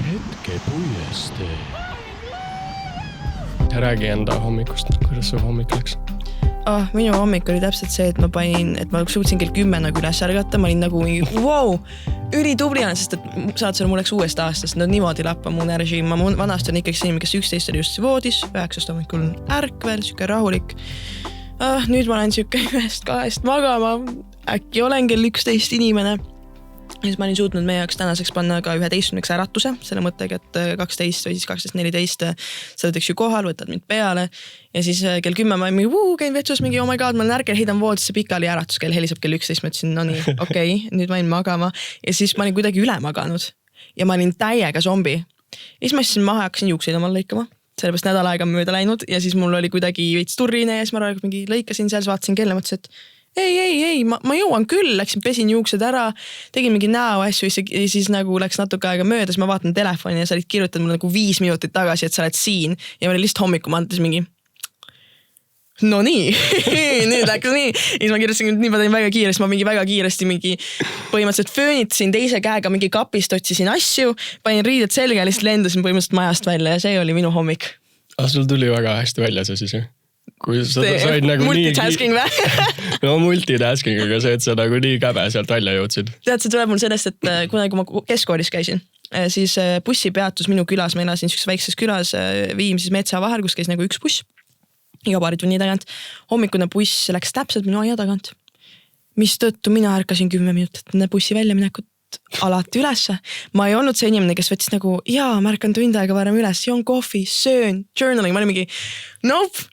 hetke puiestee. Räägi enda hommikust, kuidas su hommik läks? Minu hommik oli täpselt see, et ma suutsin kell 10 nagu üles ärgata, ma olin nagu wow, ülitubli on, sest et saad selle mul läks uuest aastast, no niimoodi lappa mu režiim, ma vanasti on ikkagi see inimene, kes 11 oli just voodis, 9 hommikul ärkvel, siuke rahulik. Nüüd ma olen siuke 1-2 magama, äkki olen kell 11 inimene. Ja siis ma olin suutnud meie jaoks tänaseks panna ka 11 äratuse, selle mõttega, et 12 või siis 12-14 sa oled üks ju kohal, võtad mind peale ja siis kell 10 ma käin vetsus mingi oh my god, ma olen ärkel, heidan voodisse pikali äratus, kell heliseb kell 11, ma ütlesin, no nii, okei, nüüd ma olin magama ja siis ma olin kuidagi üle maganud ja ma olin täiega zombi. Ja siis ma issin maha ja hakkasin juukseid omal lõikama, sellepärast nädal aega mööda läinud ja siis mul oli kuidagi veits turrine ja siis ma mingi lõikasin seal, vaatasin kelle, mõtlesin, et ei, ma jõuan küll, läksin pesin juuksed ära, tegin mingi näo asju ja siis nagu läks natuke aega mööda, siis ma vaatan telefoni ja sa olid kirjutanud mulle nagu 5 minutit tagasi, et sa oled siin ja ma olin lihtsalt hommiku, ma antasin mingi no nii, nüüd läks nii. Ja siis ma kirjutasin, et nii ma tegin väga kiiresti, ma mingi väga kiiresti põhimõtteliselt föönitasin teise käega mingi kapist, otsisin asju, panin riided selga ja lihtsalt lendasin põhimõtteliselt majast välja ja see oli minu hommik. Sul tuli väga hästi välja see siis, kui sa said nagu multitasking nii... No multitasking, aga see, et sa nagu nii käbe sealt välja jõudsid. Tead, see tuleb mul sellest, et kunagi kui ma keskkoolis käisin, siis bussi peatus minu külas, ma elasin sellises väikses külas Viimsis metsa vahel, kus käis nagu üks buss iga paari tunni tagant. Hommikune buss läks täpselt minu aia tagant, mis tõttu mina ärkasin 10 minutit enne bussi väljaminekut alati ülesse. Ma ei olnud see inimene, kes võttis nagu ma ärkan tund aega varem üles, joon kohvi, söön, journaling, ma olin mingi nope,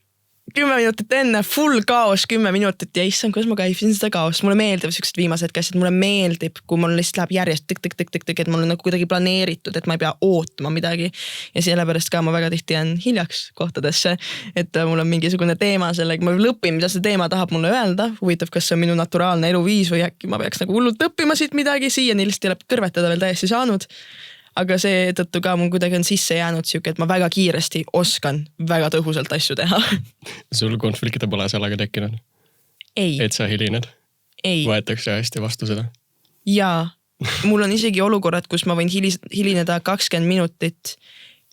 10 minutit enne, full kaos 10 minutit ja issand, kuidas ma käisin seda kaost. Mulle meeldib sellised viimased käsid, mulle meeldib, kui mul lihtsalt läheb järjest tõk, et mul on nagu kuidagi planeeritud, et ma ei pea ootama midagi. Ja sellepärast ka ma väga tihti jään hiljaks kohtadesse, et mul on mingisugune teema sellega, ma lõpin, mida see teema tahab mulle öelda. Huvitav, kas see on minu naturaalne eluviis või äkki ma peaks nagu hullult õppima siit midagi, siiani lihtsalt ei ole kõrvetada veel täiesti saanud. Aga see tõttu ka mul kuidagi on sisse jäänud siuke, et ma väga kiiresti oskan väga tõhusalt asju teha. Sul konflikte pole sellega tekkinud? Ei. Et sa hilined? Ei. Võetakse hästi vastu seda? Jaa. Mul on isegi olukorrad, kus ma võin hilineda 20 minutit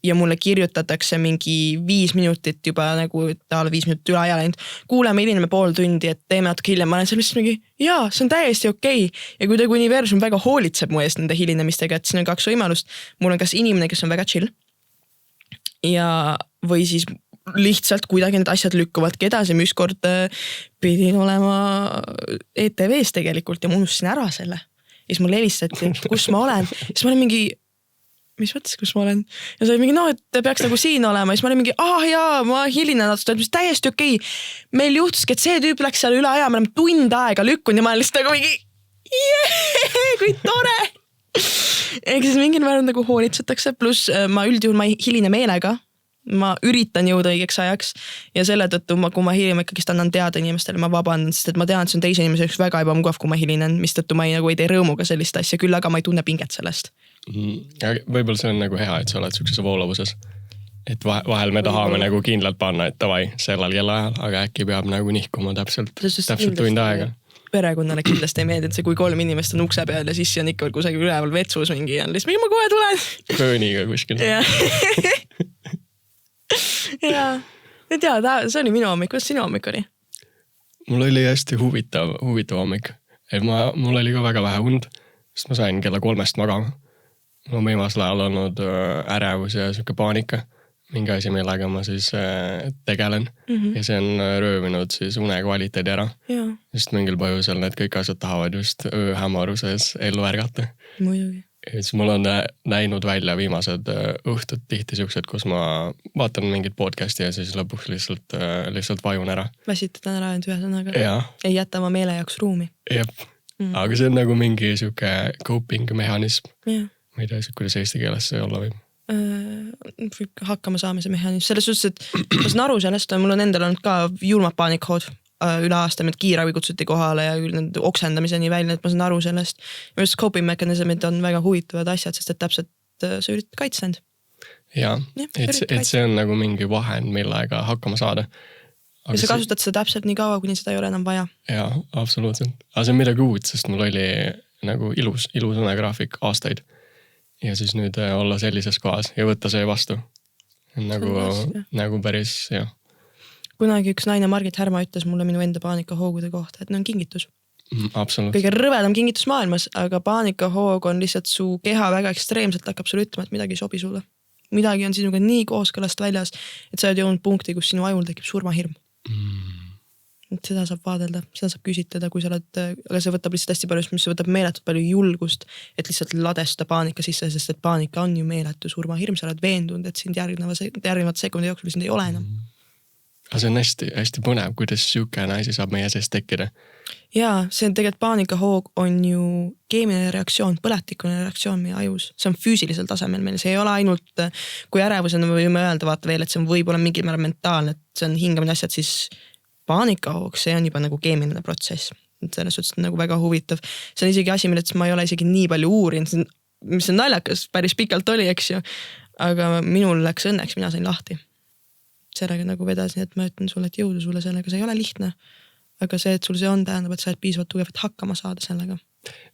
ja mulle kirjutatakse mingi 5 minutit juba nagu taale 5 minutit üle aja läinud. Kuuleme hilineme pool tundi, et teeme natuke hiljem. Ma olen seal lihtsalt mingi, see on täiesti okei. Ja kuidagi universum väga hoolitseb mu eest nende hilinemistega, et siin on 2 võimalust. Mul on kas inimene, kes on väga chill ja või siis lihtsalt kuidagi need asjad lükkuvad edasi. Ma ükskord pidin olema ETV-s tegelikult ja ma unustasin ära selle. Ja siis mul helistati, et kus ma olen. Ja siis ma olen mingi mis mõttes, kus ma olen? Ja sa oli mingi, et peaks nagu siin olema. Ja siis ma olin mingi, ma hilinen natuke, mis täiesti okei. Meil juhtuski, et see tüüp läks seal üle aja, me oleme tund aega lükkunud ja ma olen lihtsalt nagu mingi, kui tore. Ehk siis mingil määral nagu hoolitsetakse, pluss ma üldjuhul ma ei hiline meelega. Ma üritan jõuda õigeks ajaks ja selle tõttu, kui ma hiljem ikkagi annan teada inimestele, ma vabandan, sest et ma tean, et see on teise inimese üks väga ebamugav, kui ma hilinen, mis tõttu ma ei tee rõõmuga sellist asja, küll aga ma ei tunne pinget sellest. Võib-olla see on nagu hea, et sa oled sellises voolavuses. Et vahel me tahame nagu kindlalt panna, et tavai sellel kellaajal, aga äkki peab nagu nihkuma täpselt tund aega. Perekonnale kindlasti ei meeldi, et see kui 3 inimest on ukse peal ja siis on ikka kusagil üleval vetsus mingi ja lihtsalt mingi ma kohe tulen. Fööniga kuskil. Ja see oli minu hommik, kuidas sinu hommik oli? Mul oli hästi huvitav hommik. Mul oli ka väga vähe und, sest ma sain kella 3 magama. Mul on viimasel ajal olnud ärevus ja siuke paanika. Mingi asi, millega ma siis tegelen ja see on röövinud siis une kvaliteedi ära. Just mingil põhjusel need kõik asjad tahavad just ööhämaruses ellu ärgata. Muidugi. Ja siis mul on näinud välja viimased õhtud tihti siuksed, kus ma vaatan mingit podcasti ja siis lõpuks lihtsalt vajun ära. Väsitad ära ühe sõnaga. Ei jäta oma meele jaoks ruumi. Jep. Aga see on nagu mingi siuke coping mehhanism. Ma ei tea, kuidas eesti keeles see olla võib. Hakkama saamise mehhanism. Selles suhtes, et ma saan aru sellest, mul on endal olnud ka julmad paanikhood üle aasta, et kiirabi kutsuti kohale ja oksendamiseni välja, et ma saan aru sellest. Ja just coping mekanismid on väga huvitavad asjad, sest et täpselt sa üritad kaitsta end. Ja et see on nagu mingi vahend, millega hakkama saada. Ja sa kasutad seda täpselt nii kaua, kuni seda ei ole enam vaja. Jaa, absoluutselt. Aga see on midagi uut, sest mul oli nagu ilus unegraafik aastaid. ja siis nüüd olla sellises kohas ja võtta see vastu. Nagu päris, jah. Kunagi üks naine Margit Härma ütles mulle minu enda paanikahoogude kohta, et need on kingitus. Absoluutselt. Kõige rõvedam kingitus maailmas, aga paanikahoog on lihtsalt su keha väga ekstreemselt hakkab sulle ütlema, et midagi ei sobi sulle. Midagi on sinuga nii kooskõlast väljas, et sa oled jõudnud punkti, kus sinu ajul tekib surmahirm. Et seda saab vaadelda, seda saab küsitleda, kui sa oled, aga see võtab lihtsalt hästi palju, mis võtab meeletult palju julgust, et lihtsalt ladesta paanika sisse, sest et paanika on ju meeletu surmahirm, sa oled veendunud, et sind järgnevate sekundi jooksul sind ei ole enam. Aga see on hästi põnev, kuidas siukene asi saab meie sees tekkida. Jaa, see on tegelikult paanikahoog on ju keemiline reaktsioon, põletikuline reaktsioon meie ajus. See on füüsilisel tasemel meil, see ei ole ainult, kui ärevusena võime öelda, vaata veel, et see on võib-olla mingil määral mentaalne, et see on hingamine asjad, siis paanikahoog, see on juba nagu keemiline protsess. Selles suhtes on nagu väga huvitav. See on isegi asi, millest ma ei ole isegi nii palju uurinud, mis on naljakas, päris pikalt oli, eks ju. Aga minul läks õnneks, mina sain lahti. Sellega nagu vedasin, et ma ütlen sulle, et jõudu sulle sellega, see ei ole lihtne. Aga see, et sul see on, tähendab, et sa oled piisavalt tugev, et hakkama saada sellega.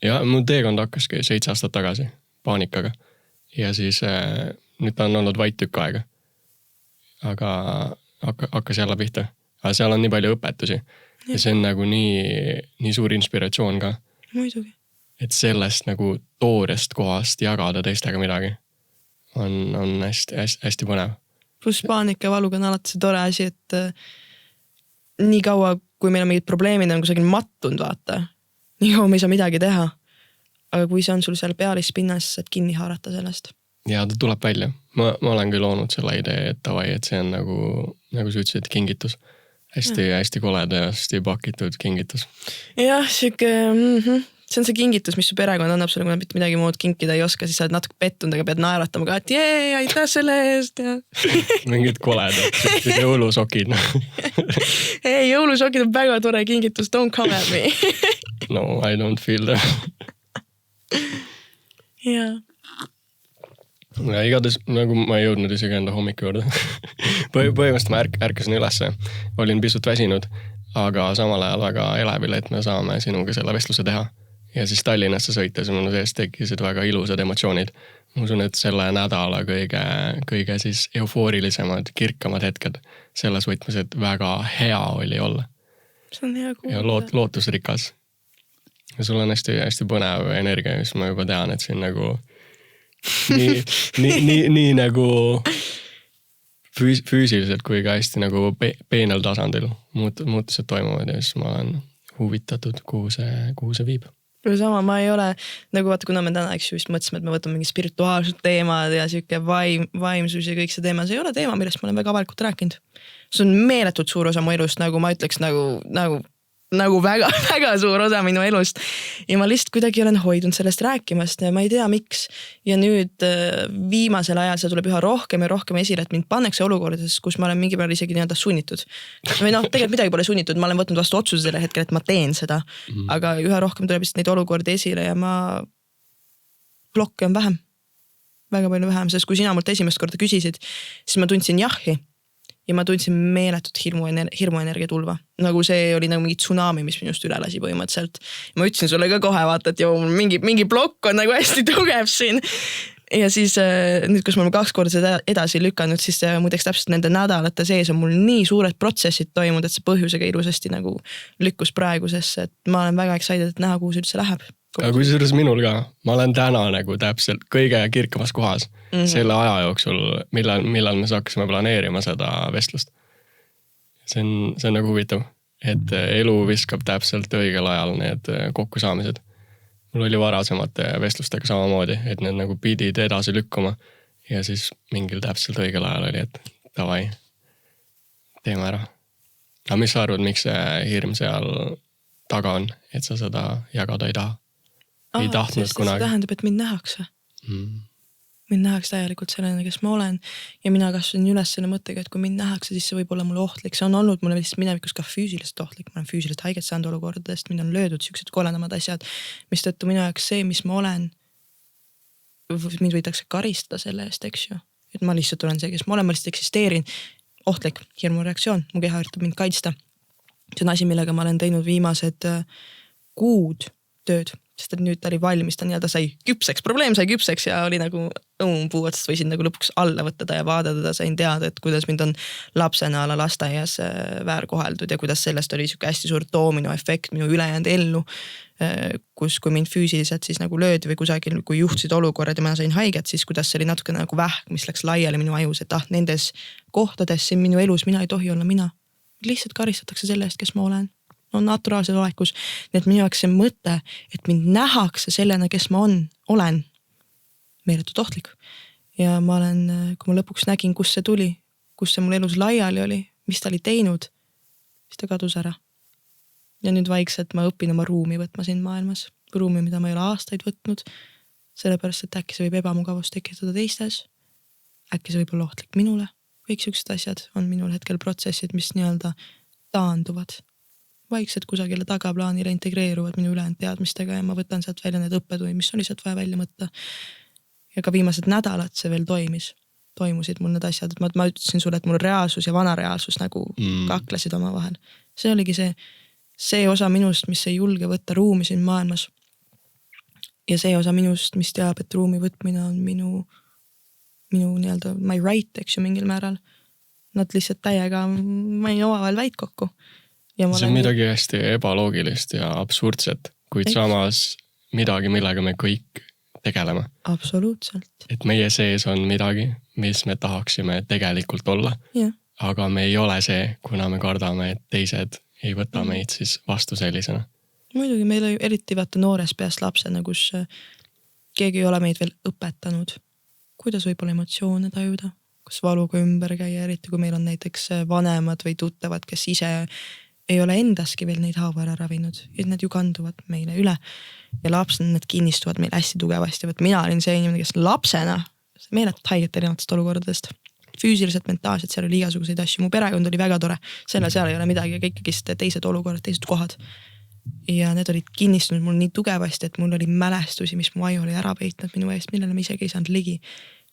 Ja mu teekond hakkaski 7 aastat tagasi paanikaga. Ja siis nüüd ta on olnud vaid tükk aega. Aga hakkas jälle pihta. Aga seal on nii palju õpetusi. Ja see on nagu nii suur inspiratsioon ka. Muidugi. Et sellest nagu toorest kohast jagada teistega midagi on hästi põnev. Plus paanika valuga on alati see tore asi, et nii kaua, kui meil on mingid probleemid, on kusagil mattunud, vaata. Nii kaua me ei saa midagi teha. Aga kui see on sul seal pealispinnas, saad kinni haarata sellest. Ja ta tuleb välja. Ma olen küll loonud selle idee, et tavai, et see on nagu sa ütlesid, kingitus. Hästi koleda ja hästi pakitud kingitus. Jah, see on see kingitus, mis su perekond annab sulle, kui nad mitte midagi muud kinkida ei oska, siis sa oled natuke pettunud, aga pead naeratama ka, et aitäh selle eest. Ja. Mingid koledad, jõulusokid. Ei, jõulusokid on väga tore kingitus, don't come at me. No, I don't feel that. Jaa. Ja igatahes, nagu ma ei jõudnud isegi enda hommiku juurde. Põhimõtteliselt ma ärkasin ülesse, olin pisut väsinud, aga samal ajal väga elevil, et me saame sinuga selle vestluse teha. Ja siis Tallinnasse sõites minu sees tekkisid väga ilusad emotsioonid. Ma usun, et selle nädala kõige siis eufoorilisemad, kirkamad hetked selles võtmes, et väga hea oli olla. See on hea kuulda. Ja lootusrikas. Ja sul on hästi põnev energia, mis ma juba tean, et siin nagu nii nagu füüsiliselt kui ka hästi nagu peenel tasandil muutused toimuvad ja siis ma olen huvitatud, kuhu see viib. Sama, ma ei ole, nagu vaata, kuna me täna vist mõtlesime, et me võtame mingi spirituaalsed teemad ja siuke vaimsus ja kõik see teema, see ei ole teema, millest ma olen väga avalikult rääkinud. See on meeletult suur osa mu elust, nagu ma ütleks nagu väga, väga suur osa minu elust. Ja ma lihtsalt kuidagi olen hoidnud sellest rääkimast ja ma ei tea, miks. Ja nüüd viimasel ajal see tuleb üha rohkem ja rohkem esile, et mind pannakse olukordades, kus ma olen mingi peal isegi nii-öelda sunnitud. Või tegelikult midagi pole sunnitud, ma olen võtnud vastu otsuse selle hetkel, et ma teen seda. Aga üha rohkem tuleb neid olukordi esile ja blokke on vähem. Väga palju vähem, sest kui sina mult esimest korda küsisid, siis ma tundsin jahi. Ja ma tundsin meeletut hirmuenergia tulva. Nagu see oli nagu mingi tsunami, mis minust üle lasi põhimõtteliselt. Ma ütlesin sulle ka kohe, vaata, et mingi blokk on nagu hästi tugev siin. Ja siis nüüd, kus ma olen 2 korda seda edasi lükanud, siis muideks täpselt nende nädalate sees on mul nii suured protsessid toimunud, et see põhjusega ilusasti nagu lükkus praegusesse. Et ma olen väga excited, et näha, kuhu see üldse läheb. Aga kui selles minul ka, ma olen täna nagu täpselt kõige kirkamas kohas selle aja jooksul, millal me hakkasime planeerima seda vestlust. See on nagu huvitav, et elu viskab täpselt õigel ajal need kokkusaamised. Mul oli varasemate vestlustega samamoodi, et need nagu pidid edasi lükkuma ja siis mingil täpselt õigel ajal oli, et davai, teeme ära. Aga mis sa arvad, miks see hirm seal taga on, et sa seda jagada ei taha? Ei tahtnud kunagi. See tähendab, et mind nähakse. Mind nähakse täielikult sellena, kes ma olen ja mina kasvasin üles selle mõttega, et kui mind nähakse, siis see võib olla mulle ohtlik. See on olnud mulle lihtsalt minevikus ka füüsiliselt ohtlik. Ma olen füüsiliselt haiget saanud olukordadest, mind on löödud siuksed koledamad asjad, mis tõttu minu jaoks see, mis ma olen, mind võidakse karistada selle eest, eks ju. Et ma lihtsalt olen see, kes ma olen, ma lihtsalt eksisteerin. Ohtlik, hirmureaktsioon, mu keha üritab mind kaitsta. See on asi, millega ma olen teinud viimased kuud tööd. sest et nüüd ta oli valmis, ta nii-öelda sai küpseks, probleem sai küpseks ja oli nagu puu otsast võisin nagu lõpuks alla võtta ta ja vaadata, sain teada, et kuidas mind on lapsena ala lasteaias väärkoheldud ja kuidas sellest oli siuke hästi suur doominoefekt minu ülejäänud ellu, kus kui mind füüsiliselt siis nagu löödi või kusagil, kui juhtusid olukorrad ja ma sain haiget, siis kuidas see oli natuke nagu vähk, mis läks laiali minu ajus, et nendes kohtades siin minu elus mina ei tohi olla mina. Lihtsalt karistatakse selle eest, kes ma olen. On naturaalses olekus. Nii et minu jaoks see mõte, et mind nähakse sellena, kes ma olen meeletult ohtlik. Ja ma olen, kui ma lõpuks nägin, kus see tuli, kus see mul elus laiali oli, mis ta oli teinud, siis ta kadus ära. Ja nüüd vaikselt ma õpin oma ruumi võtma siin maailmas. Ruumi, mida ma ei ole aastaid võtnud, sellepärast, et äkki see võib ebamugavust tekitada teistes. Äkki see võib olla ohtlik minule. Kõik siuksed asjad on minul hetkel protsessid, mis nii-öelda taanduvad. Vaikselt kusagile tagaplaanile integreeruvad minu ülejäänud teadmistega ja ma võtan sealt välja need õppetuid, mis oli sealt vaja välja mõtta. Ja ka viimased nädalad see veel toimusid mul need asjad, et ma ütlesin sulle, et mul reaalsus ja vana reaalsus nagu kaklesid oma vahel. See oligi see osa minust, mis ei julge võtta ruumi siin maailmas. Ja see osa minust, mis teab, et ruumi võtmine on minu nii-öelda my right, eks ju mingil määral. Nad lihtsalt täiega, ma ei oma veel väit kokku. See on midagi hästi ebaloogilist ja absurdset, kuid samas midagi, millega me kõik tegeleme. Absoluutselt. Et meie sees on midagi, mis me tahaksime tegelikult olla, aga me ei ole see, kuna me kardame, et teised ei võta meid siis vastu sellisena. Muidugi meil oli eriti vaata noores peast lapsena, kus keegi ei ole meid veel õpetanud. Kuidas võib-olla emotsioone tajuda, kus valuga ümber käia, eriti kui meil on näiteks vanemad või tuttavad, kes ise ei ole endaski veel neid haavu ära ravinud ja need ju kanduvad meile üle ja lapsena need kinnistuvad meil hästi tugevasti, et mina olin see inimene, kes lapsena meeletult haiget erinevatest olukordadest, füüsiliselt, mentaalselt, seal oli igasuguseid asju, mu perekond oli väga tore, seal ei ole midagi, kõikigist teised olukorrad, teised kohad ja need olid kinnistunud mul nii tugevasti, et mul oli mälestusi, mis mu aju oli ära peitnud minu eest, millele ma isegi ei saanud ligi,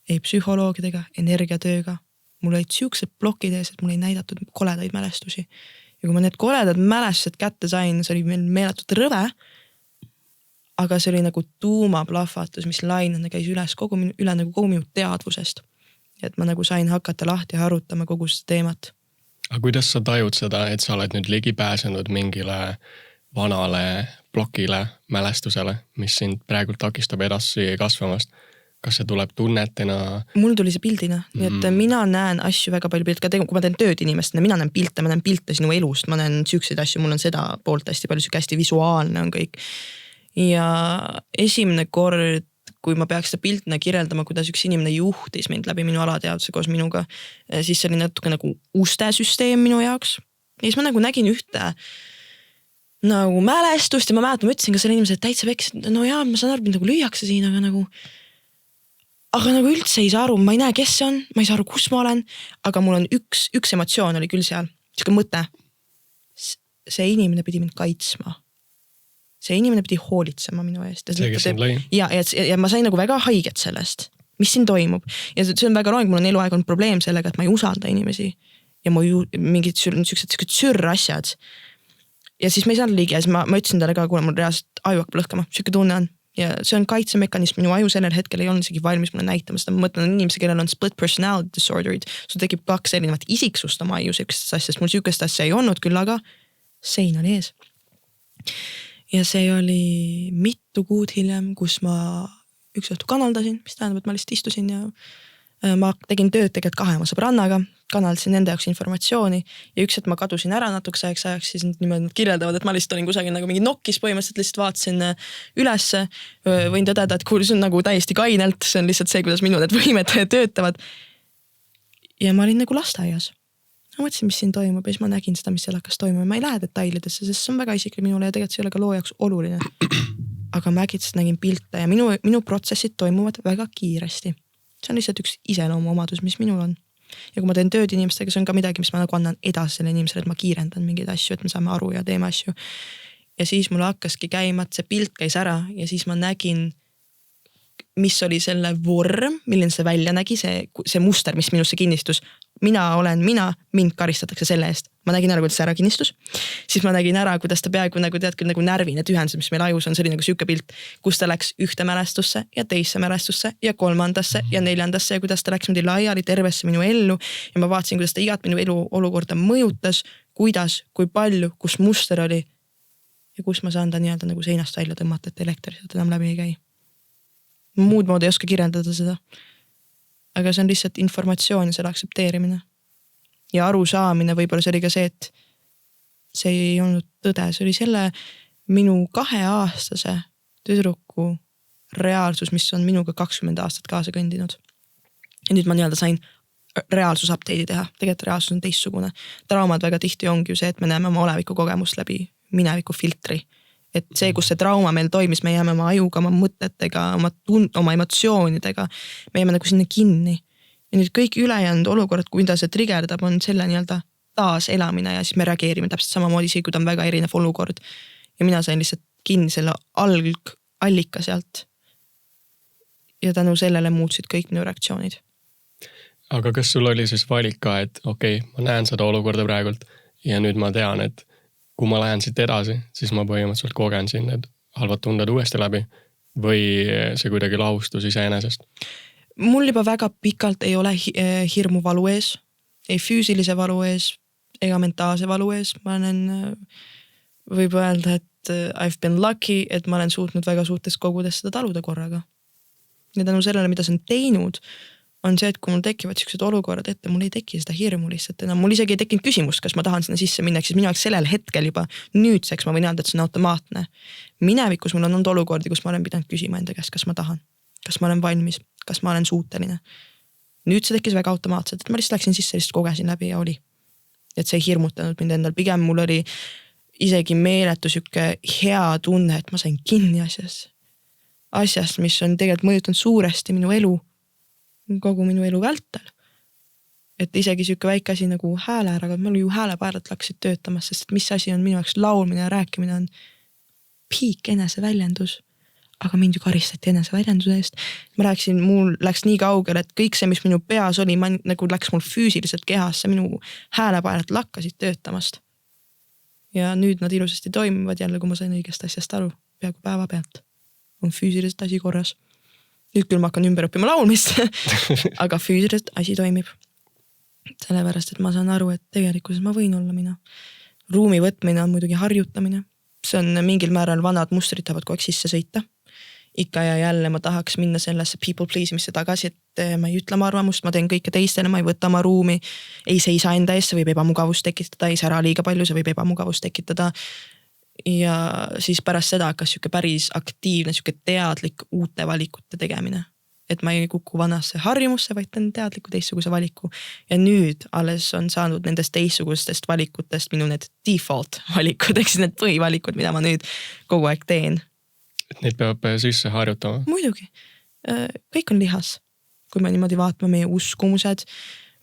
ei psühholoogidega, energiatööga, mul olid siuksed plokid ees, et mul ei näidatud koledaid mälestusi. Ja kui ma need koledad mälestused kätte sain, see oli meil meeletult rõve, aga see oli nagu tuumaplahvatus, mis lainena käis üle kogu minu teadvusest. Et ma nagu sain hakata lahti harutama kogu seda teemat. Aga kuidas sa tajud seda, et sa oled nüüd ligi pääsenud mingile vanale plokile, mälestusele, mis sind praegu takistab edasi kasvamast? Kas see tuleb tunnetena? Mul tuli see pildina, nii et mina näen asju väga palju pilt, kui ma teen tööd inimestena, mina näen pilte sinu elust, ma näen siukseid asju, mul on seda poolt hästi palju, siuke hästi visuaalne on kõik. Ja esimene kord, kui ma peaks seda piltina kirjeldama, kuidas üks inimene juhtis mind läbi minu alateadvuse koos minuga, siis see oli natuke nagu uste süsteem minu jaoks. Ja siis ma nagu nägin ühte nagu mälestust ja ma mäletan, ma ütlesin ka selle inimesele, et täitsa veks, no jaa, ma saan aru, mind nagu lüüakse siin, aga nagu üldse ei saa aru, ma ei näe, kes see on, ma ei saa aru, kus ma olen, aga mul on üks emotsioon oli küll seal, siuke mõte. See inimene pidi mind kaitsma. See inimene pidi hoolitsema minu eest. See, kes sind lõi. Ja ma sain nagu väga haiget sellest, mis siin toimub. Ja see on väga loeng, mul on eluaeg olnud probleem sellega, et ma ei usalda inimesi. Ja mingid siuksed sürrasjad. Ja siis ma ei saanud ligi ja siis ma ütlesin talle ka, kuule mul reaalselt aju hakkab lõhkama, siuke tunne on. Ja see on kaitsemekanism, minu aju sellel hetkel ei olnud isegi valmis mulle näitama seda, ma mõtlen inimese, kellel on split personality disorderid, sul tekib 2 erinevat isiksust oma aju siukestes asjast, mul siukest asja ei olnud küll, aga sein oli ees. Ja see oli mitu kuud hiljem, kus ma üks õhtu kanaldasin, mis tähendab, et ma lihtsalt istusin ja ma tegin tööd tegelikult 2 oma sõbrannaga, kanaldasin nende jaoks informatsiooni ja üks, et ma kadusin ära natukese ajaks, siis niimoodi kirjeldavad, et ma lihtsalt olin kusagil nagu mingi nokkis põhimõtteliselt, lihtsalt vaatasin ülesse, võin tõdeda, et kuule, see on nagu täiesti kainelt, see on lihtsalt see, kuidas minu need võimed töötavad. Ja ma olin nagu lasteaias. Ma mõtlesin, mis siin toimub ja siis ma nägin seda, mis seal hakkas toimuma. Ma ei lähe detailidesse, sest see on väga isiklik minule ja tegelikult see ei ole ka loo jaoks oluline. Aga ma äkitselt nägin pilte ja minu protsessid toimuvad väga kiiresti. See on lihtsalt üks iseloomu omadus, mis minul on. Ja kui ma teen tööd inimestega, see on ka midagi, mis ma nagu annan edasi selle inimesele, et ma kiirendan mingeid asju, et me saame aru ja teeme asju. Ja siis mul hakkaski käima, et see pilt käis ära ja siis ma nägin, mis oli selle vorm, milline see välja nägi, see muster, mis minusse kinnistus, mina olen mina, mind karistatakse selle eest. Ma nägin ära, kuidas see ära kinnistus. Siis ma nägin ära, kuidas ta peaaegu nagu tead küll nagu närvine tühendus, mis meil ajus on, see oli nagu siuke pilt, kus ta läks ühte mälestusse ja teisse mälestusse ja kolmandasse ja neljandasse ja kuidas ta läks mindi laiali tervesse minu ellu. Ja ma vaatasin, kuidas ta igat minu elu olukorda mõjutas, kuidas, kui palju, kus muster oli ja kus ma saan ta nii-öelda nagu seinast välja tõmmata, et elekter sealt enam läbi ei käi. Muud moodi ei oska kirjeldada seda. Aga see on lihtsalt informatsioon ja selle aksepteerimine. Ja aru saamine võib-olla see oli ka see, et see ei olnud tõde. See oli selle minu 2-aastase tüdruku reaalsus, mis on minuga 20 aastat kaasa kõndinud. Ja nüüd ma nii-öelda sain reaalsus update'i teha. Tegelikult reaalsus on teistsugune. Traumad väga tihti ongi ju see, et me näeme oma oleviku kogemust läbi mineviku filtri. Et see, kus see trauma meil toimis, me jääme oma ajuga, oma mõtetega, oma emotsioonidega, me jääme nagu sinna kinni. Ja nüüd kõik ülejäänud olukorrad, kuidas see trigerdab, on selle nii-öelda taas elamine ja siis me reageerime täpselt samamoodi isegi, kui ta on väga erinev olukord. Ja mina sain lihtsalt kinni selle allika sealt. Ja tänu sellele muutsid kõik minu reaktsioonid. Aga kas sul oli siis valik ka, et okei, ma näen seda olukorda praegult ja nüüd ma tean, et kui ma lähen siit edasi, siis ma põhimõtteliselt kogen siin need halvad tunded uuesti läbi või see kuidagi lahustus iseenesest? Mul juba väga pikalt ei ole hirmu valu ees, ei füüsilise valu ees ega mentaalse valu ees. Ma olen, võib öelda, et I've been lucky, et ma olen suutnud väga suurtes kogudes seda taluda korraga. Ja tänu sellele, mida see on teinud, on see, et kui mul tekivad sellised olukorrad ette, mul ei teki seda hirmu lihtsalt enam. Mul isegi ei tekinud küsimust, kas ma tahan sinna sisse minna, siis minu jaoks sellel hetkel juba nüüdseks ma võin öelda, et see on automaatne. Minevikus mul on olnud olukordi, kus ma olen pidanud küsima enda käest, kas ma tahan, kas ma olen valmis, kas ma olen suuteline. Nüüd see tekkis väga automaatselt, et ma lihtsalt läksin sisse, lihtsalt kogesin läbi ja oli. Et see ei hirmutanud mind endal. Pigem mul oli isegi meeletu süke hea tunne, et ma sain kinni asjast, mis on tegelikult mõjutanud suuresti minu elu, kogu minu elu vältel. Et isegi süke väike asi nagu hääleäraga, mul ju häälepaelad laksid töötamas, sest mis asi on minu jaoks laulmine ja rääkimine on piik eneseväljendus. Aga mind ju karistati eneseväljenduse eest. Ma rääksin, mul läks nii kaugel, et kõik see, mis minu peas oli, nagu läks mul füüsiliselt kehasse, minu häälepaelad lakkasid töötamast. Ja nüüd nad ilusasti toimivad jälle, kui ma sain õigest asjast aru, peaaegu päeva pealt. On füüsiliselt asi korras. Nüüd küll ma hakkan ümber õppima laulmist, aga füüsiliselt asi toimib. Sellepärast, et ma saan aru, et tegelikult ma võin olla mina. Ruumi võtmine on muidugi harjutamine. See on mingil määral vanad mustrid tahavad kogu aeg sisse sõita. Ikka ja jälle ma tahaks minna sellesse people please'imisse tagasi, et ma ei ütle oma arvamust, ma teen kõike teistele, ma ei võta oma ruumi, ei seisa enda ees, see võib ebamugavust tekitada, ei sära liiga palju, see võib ebamugavust tekitada. Ja siis pärast seda hakkas siuke päris aktiivne, siuke teadlik uute valikute tegemine. Et ma ei kuku vanasse harjumusse, vaid teen teadliku teistsuguse valiku. Ja nüüd alles on saanud nendest teistsugustest valikutest minu need default valikud, eks need põhivalikud, mida ma nüüd kogu aeg teen. Et neid peab sisse harjutama? Muidugi. Kõik on lihas. Kui me niimoodi vaatame meie uskumused,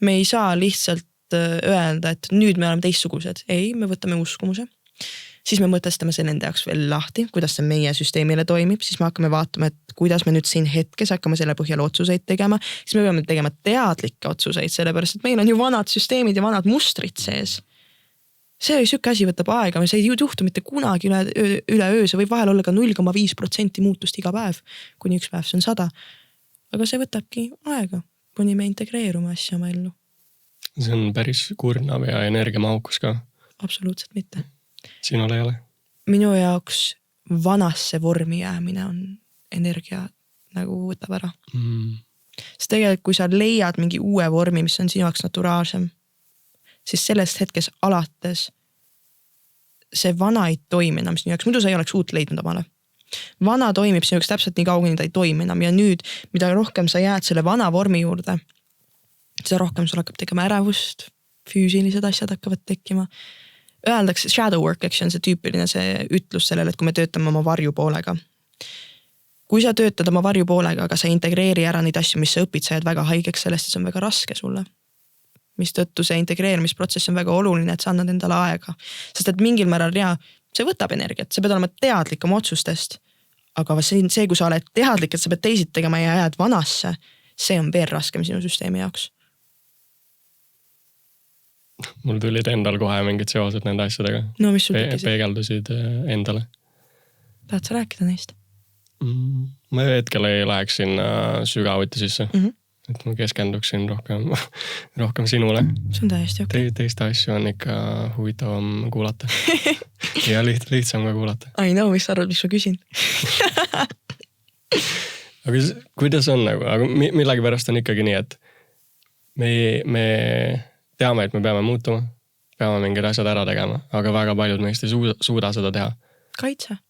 me ei saa lihtsalt öelda, et nüüd me oleme teistsugused. Ei, me võtame uskumuse. Siis me mõtestame selle enda jaoks veel lahti, kuidas see meie süsteemile toimib, siis me hakkame vaatama, et kuidas me nüüd siin hetkes hakkame selle põhjal otsuseid tegema, siis me peame tegema teadlikke otsuseid, sellepärast, et meil on ju vanad süsteemid ja vanad mustrid sees. See süke asi võtab aega, see ei juhtu mitte kunagi üle öö, see võib vahel olla ka 0,5% muutust iga päev, kuni üks päev see on 100. Aga see võtabki aega, kuni me integreerume asja oma ellu. See on päris kurnav ja energiamahukus ka. Absoluutselt mitte. Sinul ei ole? Minu jaoks vanasse vormi jäämine on energia nagu võtab ära. Sest tegelikult, kui sa leiad mingi uue vormi, mis on sinu jaoks naturaalsem, siis sellest hetkes alates see vana ei toimi enam sinu jaoks, muidu sa ei oleks uut leidnud omale. Vana toimib sinu jaoks täpselt nii kaugeni, ta ei toimi enam ja nüüd, mida rohkem sa jääd selle vana vormi juurde, seda rohkem sul hakkab tegema ärevust, füüsilised asjad hakkavad tekkima. Öeldakse shadow work, eks on see tüüpiline see ütlus sellele, et kui me töötame oma varjupoolega. Kui sa töötad oma varjupoolega, aga sa integreeri ära neid asju, mis sa õpid, sa jääd väga haigeks sellest, see on väga raske sulle. Mistõttu see integreerimisprotsess on väga oluline, et sa annad endale aega. Sest et mingil määral see võtab energiat, sa pead olema teadlik oma otsustest. Aga see, kui sa oled teadlik, et sa pead teised tegema ja jääd vanasse, see on veel raskem sinu süsteemi jaoks. mul tulid endal kohe mingid seosed nende asjadega. No mis sul tekkisid? Peegeldusid endale. Tahad sa rääkida neist? Ma hetkel ei läheks sinna sügavuti sisse. Et ma keskenduksin rohkem sinule. See on täiesti okei. Teiste asju on ikka huvitavam kuulata. Ja lihtsam ka kuulata. I know, mis sa arvad, mis ma küsin? Aga kuidas on nagu? Aga millegi pärast on ikkagi nii, et me teame, et me peame muutuma. Peame mingid asjad ära tegema. Aga väga paljud meist ei suuda seda teha. Kaitse.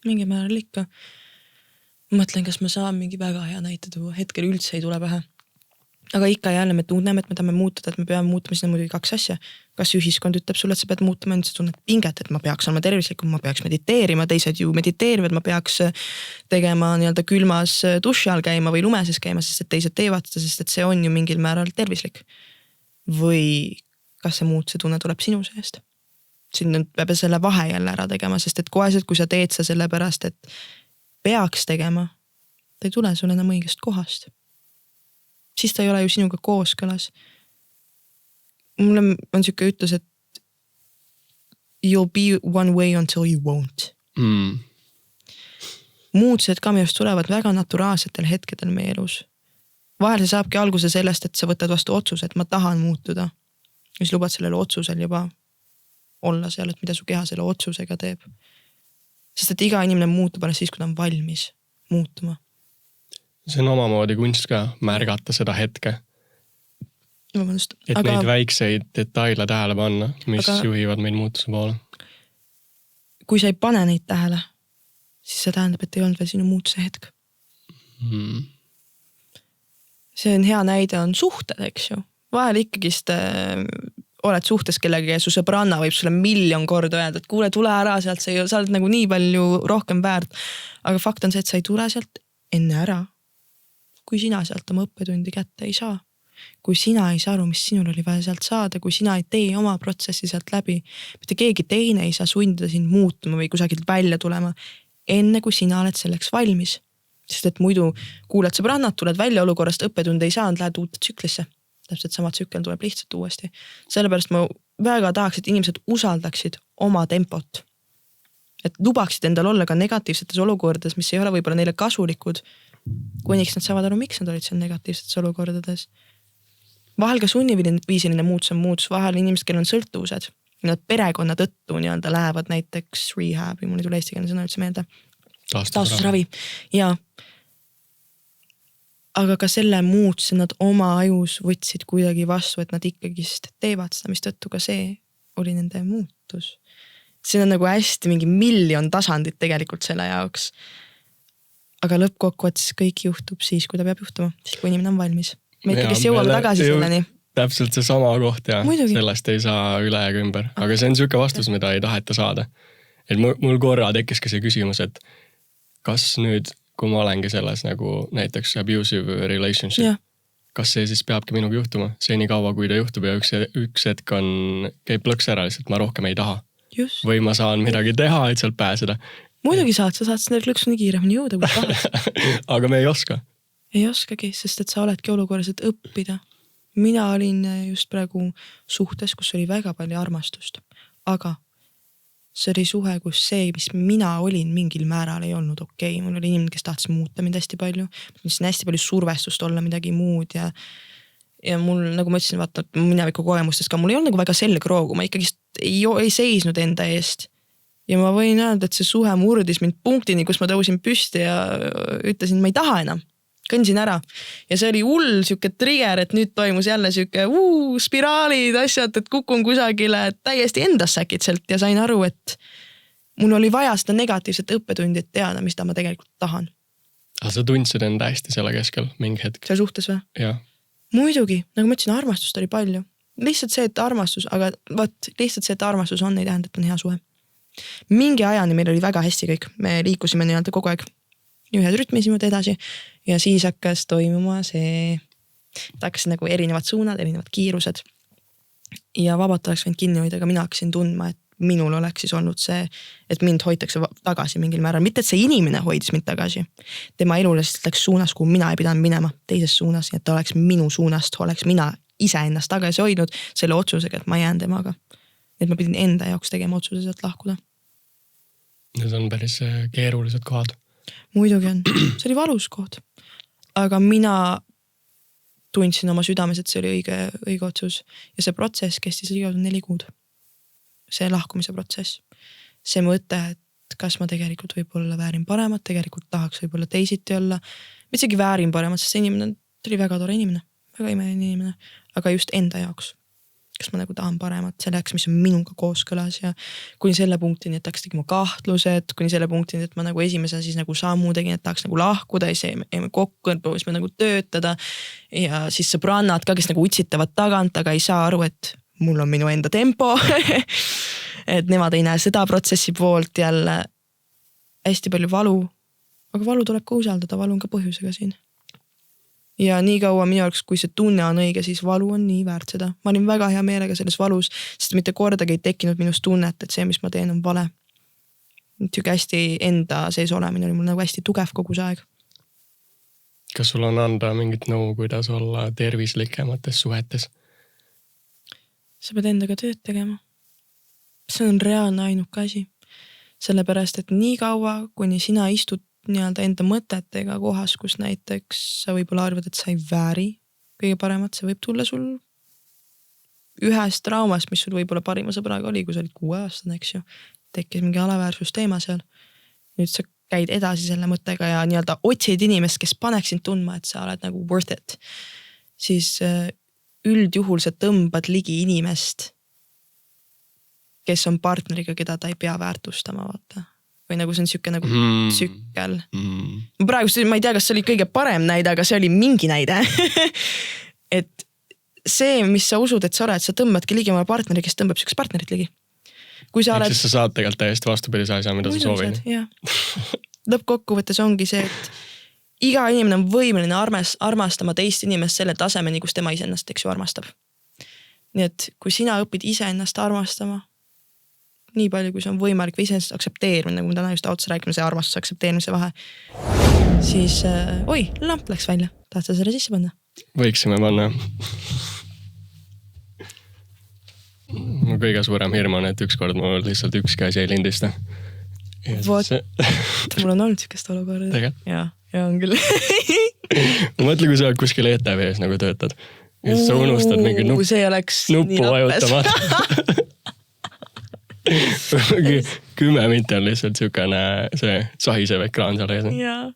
Mingi määral ikka. Mõtlen, kas ma saan mingi väga hea näite tuua. Hetkel üldse ei tule pähe. Aga ikka jälle me tunneme, et me tahame muutuda, et me peame muutuma sinna muidugi 2 asja. Kas ühiskond ütleb sulle, et sa pead muutuma, nüüd sa tunned pinget, et ma peaks olema tervislikum, ma peaks mediteerima, teised ju mediteerivad, ma peaks tegema nii-öelda külmas duši all käima või lumeses käima, sest et teised teevad seda, sest et see on ju mingil määral tervislik. Või kas see muutuse tunne tuleb sinu seest? Siin peab selle vahe jälle ära tegema, sest et koheselt, kui sa teed sa selle pärast, et peaks tegema, ta ei tule sulle enam õigest kohast. Siis ta ei ole ju sinuga kooskõlas. Mulle on siuke ütlus, et you'll be one way until you won't. Muutused ka minust tulevad väga naturaalsetel hetkedel meie elus. Vahel see saabki alguse sellest, et sa võtad vastu otsuse, et ma tahan muutuda. Mis lubad sellele otsusel juba olla seal, et mida su keha selle otsusega teeb. Sest et iga inimene muutub alles siis, kui ta on valmis muutuma. See on omamoodi kunst ka, märgata seda hetke. Vabandust. Et neid väikseid detaile tähele panna, mis juhivad meid muutuse poole. Kui sa ei pane neid tähele, siis see tähendab, et ei olnud veel sinu muutuse hetk. See on hea näide, on suhted, eks ju. Vahel ikkagist oled suhtes kellega ja su sõbranna võib sulle 1,000,000 korda öelda, et kuule, tule ära sealt, sa oled nagu nii palju rohkem väärt. Aga fakt on see, et sa ei tule sealt enne ära, kui sina sealt oma õppetundi kätte ei saa. Kui sina ei saa aru, mis sinul oli vaja sealt saada, kui sina ei tee oma protsessi sealt läbi, mitte keegi teine ei saa sundida sind muutuma või kusagilt välja tulema, enne kui sina oled selleks valmis. Sest et muidu kuuled sõbrannat, tuled välja olukorrast, õppetunde ei saanud, lähed uute tsüklisse. Täpselt sama tsükkel tuleb lihtsalt uuesti. Sellepärast ma väga tahaks, et inimesed usaldaksid oma tempot. Et lubaksid endal olla ka negatiivsetes olukordades, mis ei ole võib-olla neile kasulikud, kuniks nad saavad aru, miks nad olid seal negatiivsetes olukordades. Vahel ka sunniviisiline muutus on muutus, vahel inimesed, kellel on sõltuvused. Nad perekonna tõttu nii-öelda lähevad näiteks rehab, mul ei tule eestikeelne sõna üldse meelde. Taastusravi. Ja aga ka selle muutuse nad oma ajus võtsid kuidagi vastu, et nad ikkagist teevad seda, mis tõttu ka see oli nende muutus. See on nagu hästi mingi 1,000,000 tasandit tegelikult selle jaoks. Aga lõppkokkuvõttes kõik juhtub siis, kui ta peab juhtuma, siis kui inimene on valmis. Me ikkagist jõuame tagasi selleni. Täpselt see sama koht ja muidugi. Sellest ei saa üle ega ümber. Aga see on siuke vastus, mida ei taheta saada. Et mul korra tekkiski see küsimus, et kas nüüd kui ma olengi selles nagu näiteks abusive relationship, kas see siis peabki minuga juhtuma? See nii kaua, kui ta juhtub ja üks hetk käib plõks ära lihtsalt, ma rohkem ei taha. Just. Või ma saan midagi teha, et sealt pääseda. Muidugi sa saad selle klõksuni kiiremini jõuda, kui tahad. Aga me ei oska. Ei oskagi, sest et sa oledki olukorras, et õppida. Mina olin just praegu suhtes, kus oli väga palju armastust. Aga see oli suhe, kus see, mis mina olin mingil määral ei olnud okei. Mul oli inimene, kes tahtis muuta mind hästi palju. Ma mõtlesin hästi palju survestust olla midagi muud ja mul, nagu ma ütlesin, vaata, mineviku kogemustest ka, mul ei olnud nagu väga selgroogu, ma ikkagi ei seisnud enda eest. Ja ma võin öelda, et see suhe murdis mind punktini, kus ma tõusin püsti ja ütlesin, ma ei taha enam. Kõnsin ära. Ja see oli hull siuke trigger, et nüüd toimus jälle siuke spiraalid, asjad, et kukun kusagile täiesti endas säkitselt ja sain aru, et mul oli vaja seda negatiivset õppetundi, et teada, mis ta ma tegelikult tahan. Aga sa tundsid enda hästi selle keskel mingi hetk? Seal suhtes või? Jah. Muidugi, nagu ma ütlesin, armastust oli palju. Lihtsalt see, et armastus, aga lihtsalt see, et armastus on, ei tähenda, et on hea suhe. Mingi ajani meil oli väga hästi kõik. Me liikusime nii-öelda kogu aeg ühed rütmisimad edasi ja siis hakkas toimuma see, ta hakkas nagu erinevad suunad, erinevad kiirused ja vabalt oleks võinud kinni hoida, aga mina hakkasin tundma, et minul oleks siis olnud see, et mind hoitakse tagasi mingil määral, mitte et see inimene hoidis mind tagasi, tema elu lihtsalt läks suunas, kuhu mina ei pidanud minema teises suunas ja et ta oleks minu suunast, oleks mina iseennast tagasi hoidnud selle otsusega, et ma jään temaga. Et ma pidin enda jaoks tegema otsuse sealt lahkuda. Need on päris keerulised kohad. Muidugi on. See oli valus koht. Aga mina tundsin oma südames, et see oli õige otsus. Ja see protsess kestis ligikaudu 4 kuud. See lahkumise protsess. See mõte, et kas ma tegelikult võib-olla väärin paremat, tegelikult tahaks võib-olla teisiti olla. Ma isegi väärin paremat, sest see inimene oli väga tore inimene, väga imeline inimene, aga just enda jaoks. Kas ma nagu tahan paremat selleks, mis on minuga kooskõlas ja kuni selle punktini, et tahaks tegema kahtlused, kuni selle punktini, et ma nagu esimese siis nagu sammu tegin, et tahaks nagu lahkuda ja siis jäime kokku, et proovisime nagu töötada ja siis sõbrannad ka, kes nagu utsitavad tagant, aga ei saa aru, et mul on minu enda tempo. Et nemad ei näe seda protsessi poolt jälle hästi palju valu, aga valu tuleb ka usaldada, valu on ka põhjusega siin. Ja nii kaua minu jaoks, kui see tunne on õige, siis valu on nii väärt seda. Ma olin väga hea meelega selles valus, sest mitte kordagi ei tekkinud minust tunnet, et see, mis ma teen, on vale. Tüke hästi enda sees olemine oli mul nagu hästi tugev kogu see aeg. Kas sul on anda mingit nõu, kuidas olla tervislikumates suhetes? Sa pead endaga tööd tegema. See on reaalne ainuke asi. Sellepärast, et nii kaua, kuni sina istud nii-öelda enda mõtetega kohas, kus näiteks sa võib-olla arvad, et sa ei vääri kõige paremat, see võib tulla sul ühest traumast, mis sul võib-olla parima sõbraga oli, kui sa olid 6-aastane, eks ju. Tekkis mingi alaväärsusteema seal. Nüüd sa käid edasi selle mõttega ja nii-öelda otsid inimest, kes paneks sind tundma, et sa oled nagu worth it. Siis üldjuhul sa tõmbad ligi inimest, kes on partneriga, keda ta ei pea väärtustama, vaata. Või nagu see on siuke nagu tsükkel. Praegu ma ei tea, kas see oli kõige parem näide, aga see oli mingi näide. Et see, mis sa usud, et sa oled, sa tõmbadki ligi oma partneri, kes tõmbab siukest partnerit ligi. Kui sa oled... Siis sa saad tegelikult täiesti vastupidise asja, mida sa soovid. Lõppkokkuvõttes ongi see, et iga inimene on võimeline armastama teist inimest selle tasemeni, kus tema iseennast eks ju armastab. Nii et kui sina õpid iseennast armastama, nii palju, kui see on võimalik või iseennast aksepteerimine, nagu me täna just otsa räägime, see armastuse aksepteerimise vahe, siis lamp läks välja. Tahad sa selle sisse panna? Võiksime panna. Mu kõige suurem hirm on, et ükskord mul lihtsalt üks käsi ei lindista. Mul on olnud sükest olukorda. Tegelikult? Ja on küll. Ma mõtle, kui sa kuskil ETV-s nagu töötad. Ja siis sa unustad mingi nuppu vajutama. 10 minti on lihtsalt siukene see sahisev ekraan seal ees. Jaa.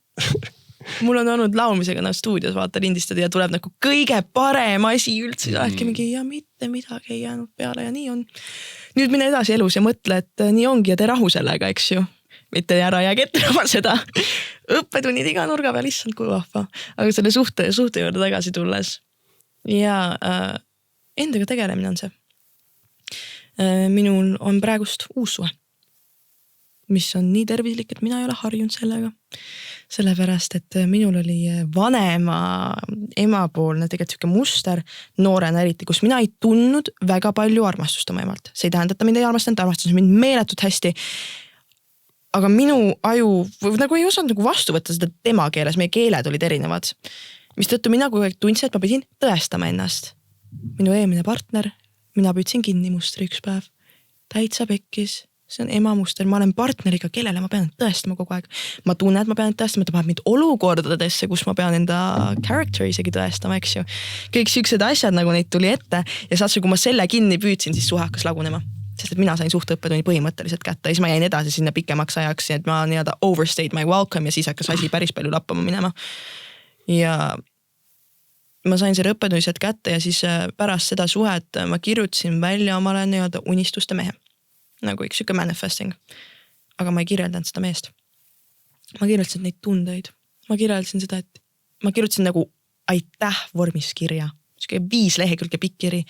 Mul on olnud laumisega stuudios vaata lindistada ja tuleb nagu kõige parem asi üldse. Äkki mingi ja mitte midagi ei jäänud peale ja nii on. Nüüd mine edasi elus ja mõtle, et nii ongi ja tee rahu sellega, eks ju. Mitte ära jäägi etterama seda. Õppetunnid iga nurga peal, issand kui vahva. Aga selle suhte juurde tagasi tulles. Ja endaga tegelemine on see. Minul on praegust uus suhe, mis on nii tervislik, et mina ei ole harjunud sellega. Sellepärast, et minul oli vanema emapoolne tegelikult siuke muster noorena eriti, kus mina ei tundnud väga palju armastust oma emalt. See ei tähenda, et ta mind ei armastanud, armastas mind meeletult hästi. Aga minu aju nagu ei osanud nagu vastu võtta seda tema keeles, meie keeled olid erinevad. Mistõttu mina kogu aeg tundsin, et ma pidin tõestama ennast. Minu eelmine partner, mina püüdsin kinni mustri üks päev. Täitsa pekkis. See on ema muster. Ma olen partneriga, kellele ma pean tõestama kogu aeg. Ma tunnen, et ma pean tõestama, ta paneb mind olukordadesse, kus ma pean enda character isegi tõestama, eks ju. Kõik siuksed asjad, nagu neid tuli ette. Ja saatsi, kui ma selle kinni püüdsin, siis suhe hakkas lagunema. Sest et mina sain suhteõppetunni põhimõtteliselt kätte. Ja siis ma jäin edasi sinna pikemaks ajaks, et ma nii-öelda overstayed my welcome ja siis hakkas asi päris palju lappama minema. Ja ma sain selle õppetunnised kätte ja siis pärast seda suhet ma kirjutasin välja omale nii-öelda unistuste mehe. Nagu üks siuke manifesting. Aga ma ei kirjeldanud seda meest. Ma kirjeldasin neid tundeid. Ma kirjeldasin seda, et ma kirjutasin nagu aitäh vormis kirja. Siuke 5 lehekülge pikk kiri.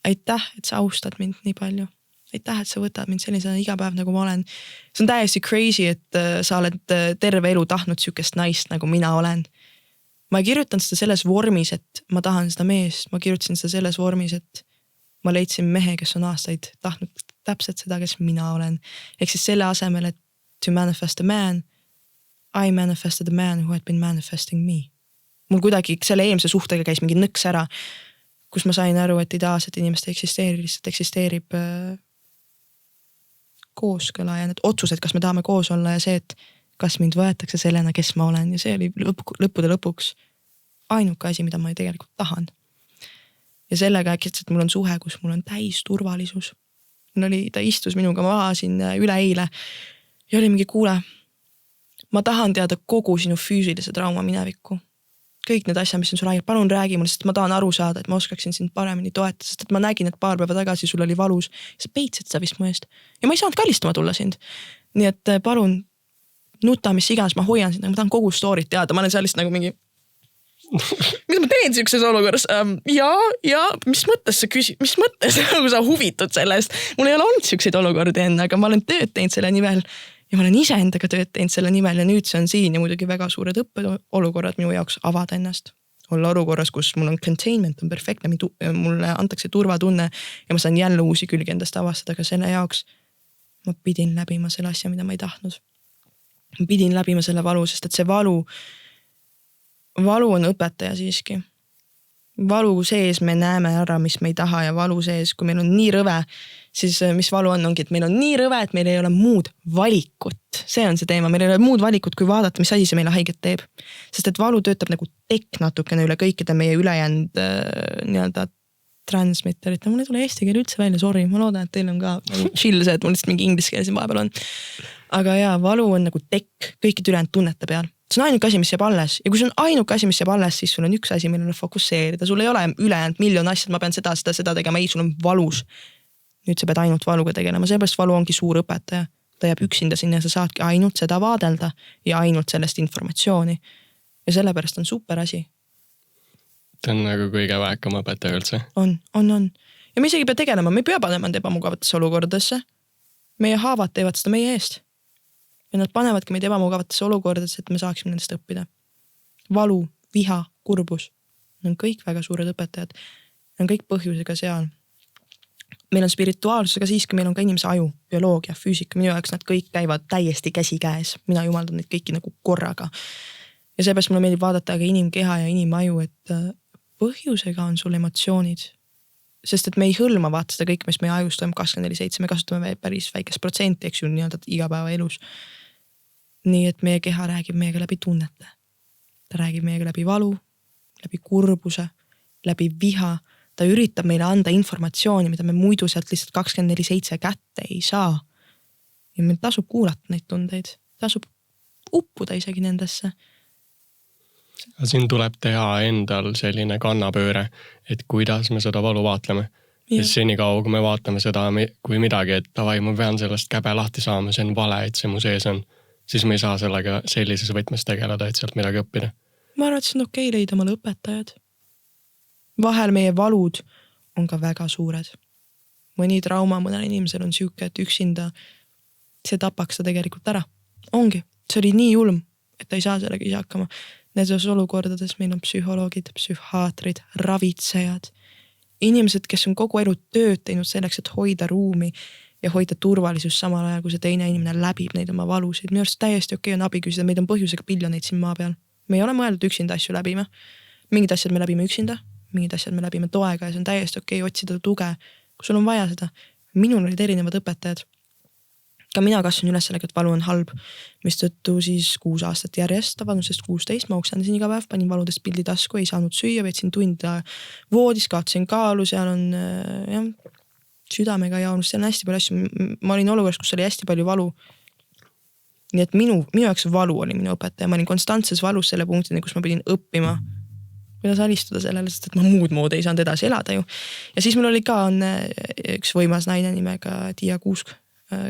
Aitäh, et sa austad mind nii palju. Aitäh, et sa võtad mind sellisena iga päev, nagu ma olen. See on täiesti crazy, et sa oled terve elu tahtnud siukest naist, nagu mina olen. Ma ei kirjutanud seda selles vormis, et ma tahan seda meest. Ma kirjutasin seda selles vormis, et ma leidsin mehe, kes on aastaid tahtnud täpselt seda, kes mina olen. Ehk siis selle asemel, et to manifest a man, I manifested a man who had been manifesting me. Mul kuidagi selle eelmise suhtega käis mingi nõks ära, kus ma sain aru, et ideaalset inimest ei eksisteeri, lihtsalt eksisteerib kooskõla ja need otsused, kas me tahame koos olla ja see, et kas mind võetakse sellena, kes ma olen ja see oli lõppude lõpuks ainuke asi, mida ma tegelikult tahan. Ja sellega äkitselt mul on suhe, kus mul on täis turvalisus. Ta istus minuga maha siin üle eile ja oli mingi kuule, ma tahan teada kogu sinu füüsilise trauma minevikku. Kõik need asjad, mis on sul aigel, palun räägi mulle, sest ma tahan aru saada, et ma oskaksin sind paremini toetada, sest et ma nägin, et paar päeva tagasi sul oli valus. Sa peitsid seda vist mu eest. Ja ma ei saanud kallistama tulla sind. Nii et palun nuta, mis iganes, ma hoian sind, ma tahan kogu story't teada. Ma olen seal lihtsalt nagu mingi mis ma teen siukses olukorras? Ja, mis mõttes sa küsid? Mis mõttes nagu sa huvitud sellest? Mul ei ole olnud siukseid olukordi enne, aga ma olen tööd teinud selle nimel ja ma olen ise endaga tööd teinud selle nimel ja nüüd see on siin ja muidugi väga suured õppeolukorrad minu jaoks avada ennast. Olla olukorras, kus mul on containment, on perfektne, mulle antakse turvatunne ja ma saan jälle uusi külgi endast avastada, aga selle jaoks ma pidin läbima selle asja, mida ma ei tahtnud. Ma pidin läbima selle valu, sest et see valu on õpetaja siiski. Valu sees me näeme ära, mis me ei taha ja valu sees, kui meil on nii rõve, siis mis valu ongi, et meil on nii rõve, et meil ei ole muud valikut. See on see teema, meil ei ole muud valikut, kui vaadata, mis asi see meile haiget teeb. Sest et valu töötab nagu tekk natukene üle kõikide meie ülejäänud nii-öelda transmitterit. Mul ei tule eesti keel üldse välja, sorry, ma loodan, et teil on ka chill see, et mul lihtsalt mingi inglise keel siin vahepeal on. Aga jaa, valu on nagu tekk kõikide ülejäänud tunnete peal. See on ainuke asi, mis jääb alles. Ja kui see on ainuke asi, mis jääb alles, siis sul on üks asi, millele fokusseerida. Sul ei ole ülejäänud miljon asjad, ma pean seda tegema. Ei, sul on valus. Nüüd sa pead ainult valuga tegelema. Seepärast valu ongi suur õpetaja. Ta jääb üksinda sinna ja sa saadki ainult seda vaadelda ja ainult sellest informatsiooni. Ja sellepärast on super asi. See on nagu kõige väekam õpetaja üldse. On. Ja me isegi pea tegelema. Me ei pea panema ebamugavatesse olukordadesse. Meie haavad teevad seda meie eest. Ja nad panevadki meid ebamugavatesse olukordadesse, et me saaksime nendest õppida. Valu, viha, kurbus. Need on kõik väga suured õpetajad. Need on kõik põhjusega seal. Meil on spirituaalsus, aga siiski meil on ka inimese aju, bioloogia, füüsika. Minu jaoks nad kõik käivad täiesti käsi käes. Mina jumaldan neid kõiki nagu korraga. Ja seepärast mulle meeldib vaadata aga inimkeha ja inimaju, et põhjusega on sul emotsioonid. Sest et me ei hõlma vaata seda kõik, mis meie ajus toimub 24/7, me kasutame päris väikest protsenti, eks ju, nii-öelda igapäeva elus. Nii et meie keha räägib meiega läbi tunnete. Ta räägib meiega läbi valu, läbi kurbuse, läbi viha. Ta üritab meile anda informatsiooni, mida me muidu sealt lihtsalt 24/7 kätte ei saa. Ja meil tasub kuulata neid tundeid. Tasub uppuda isegi nendesse. Siin tuleb teha endal selline kannapööre, et kuidas me seda valu vaatleme. Ja senikaua, kui me vaatame seda kui midagi, et tavai, ma pean sellest käbe lahti saama, see on vale, et see mu sees on. Siis me ei saa sellega sellises võtmes tegeleda, et sealt midagi õppida. Ma arvan, et see on okei leida omale õpetajad. Vahel meie valud on ka väga suured. Mõni trauma mõnel inimesel on siuke, et üksinda see tapaks ta tegelikult ära. Ongi. See oli nii julm, et ta ei saa sellega ise hakkama. Nendes olukordades meil on psühholoogid, psühhiaatrid, ravitsejad. Inimesed, kes on kogu elu tööd teinud selleks, et hoida ruumi ja hoida turvalisus samal ajal, kui see teine inimene läbib neid oma valusid. Minu arust täiesti okei on abi küsida, meid on põhjusega biljoneid siin maa peal. Me ei ole mõeldud üksinda asju läbima. Mingid asjad me läbime üksinda, mingid asjad me läbime toega ja see on täiesti okei otsida tuge, kui sul on vaja seda. Minul olid erinevad õpetajad. Ka mina kasvasin üles sellega, et valu on halb, mis tõttu siis 6 aastat järjest, vanusest 16, ma oksendasin iga päev, panin valudest pildi tasku, ei saanud süüa, veetsin tunda voodis, kaotasin kaalu, seal on südamega jaunus, seal on hästi palju asju. Ma olin olukorras, kus oli hästi palju valu. Nii et minu jaoks valu oli minu õpetaja. Ma olin konstantses valus selle punktini, kus ma pidin õppima, kuidas alistuda sellele, sest et ma muud moodi ei saanud edasi elada ju. Ja siis mul oli ka üks võimas naine nimega Tiia Kuusk,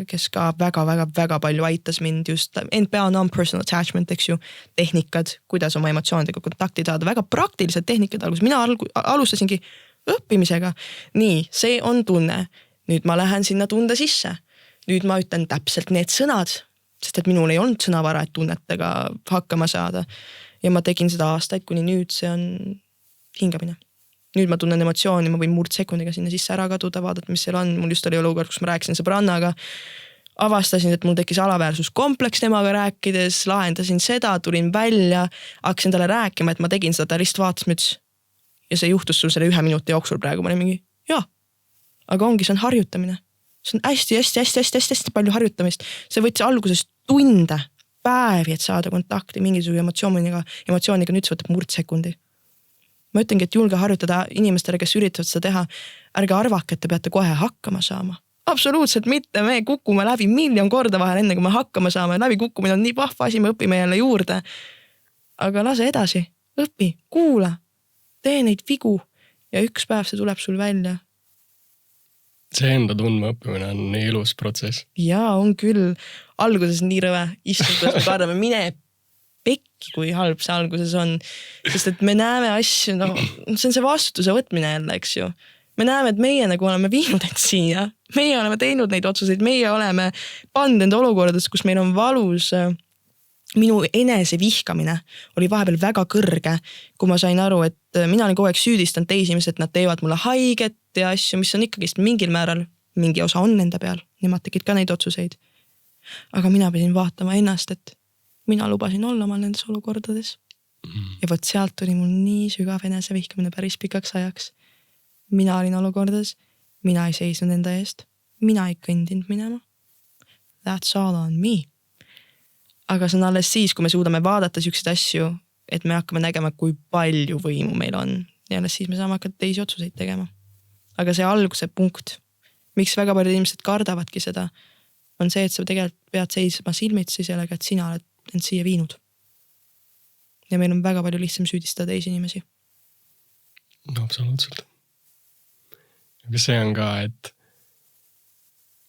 kes ka väga palju aitas mind just NPA non-personal attachment, eks ju, tehnikad, kuidas oma emotsioonidega kontakti saada, väga praktilised tehnikad algus. Mina alustasingi õppimisega. Nii, see on tunne. Nüüd ma lähen sinna tunde sisse. Nüüd ma ütlen täpselt need sõnad, sest et minul ei olnud sõnavara, et tunnetega hakkama saada. Ja ma tegin seda aastaid, kuni nüüd see on hingamine. Nüüd ma tunnen emotsiooni, ma võin murdsekundiga sinna sisse ära kaduda, vaadata, mis seal on. Mul just oli olukord, kus ma rääkisin sõbrannaga. Avastasin, et mul tekkis alaväärsuskompleks temaga rääkides, lahendasin seda, tulin välja, hakkasin talle rääkima, et ma tegin seda, ta lihtsalt vaatas müts. ja see juhtus sul selle 1 minuti jooksul praegu, ma olin mingi, jaa, aga ongi, see on harjutamine. See on hästi palju harjutamist. See võttis alguses tunde, päevi, et saada kontakti mingisuguse emotsiooniga nüüd see võtab murdsekundi. Ma ütlengi, et julge harjutada inimestele, kes üritavad seda teha, ärge arvake, et te peate kohe hakkama saama. Absoluutselt mitte, me kukume läbi 1,000,000 korda vahel, enne kui me hakkama saame, läbi kukkumine on nii vahva asi, me õpime jälle juurde. Aga lase edasi, õpi, kuula, tee neid vigu ja üks päev see tuleb sul välja. See enda tundma õppimine on nii ilus protsess. Jaa, on küll. Alguses nii rõve, istud, kuidas me kardame, mine pekki, kui halb see alguses on. Sest et me näeme asju, no see on see vastutuse võtmine jälle, eks ju. Me näeme, et meie nagu oleme viinud end siia. Meie oleme teinud neid otsuseid, meie oleme pannud enda olukordades, kus meil on valus. Minu enese vihkamine oli vahepeal väga kõrge, kui ma sain aru, et mina olin kogu aeg süüdistanud teisi inimesi, et nad teevad mulle haiget ja asju, mis on ikkagist mingil määral, mingi osa on nende peal. Nemad tegid ka neid otsuseid. Aga mina pidin vaatama ennast, et mina lubasin olla omal nendes olukordades. Ja võt sealt tuli mul nii sügav enese vihkamine päris pikaks ajaks. Mina olin olukordades, mina ei seisnud enda eest, mina ei kõndinud minema. That's all on me. Aga see on alles siis, kui me suudame vaadata siukseid asju, et me hakkame nägema, kui palju võimu meil on. Ja alles siis me saame hakata teisi otsuseid tegema. Aga see alguse punkt, miks väga paljud inimesed kardavadki seda, on see, et sa tegelikult pead seisma silmitsi sellega, et sina oled end siia viinud. Ja meil on väga palju lihtsam süüdistada teisi inimesi. No, absoluutselt. Aga see on ka, et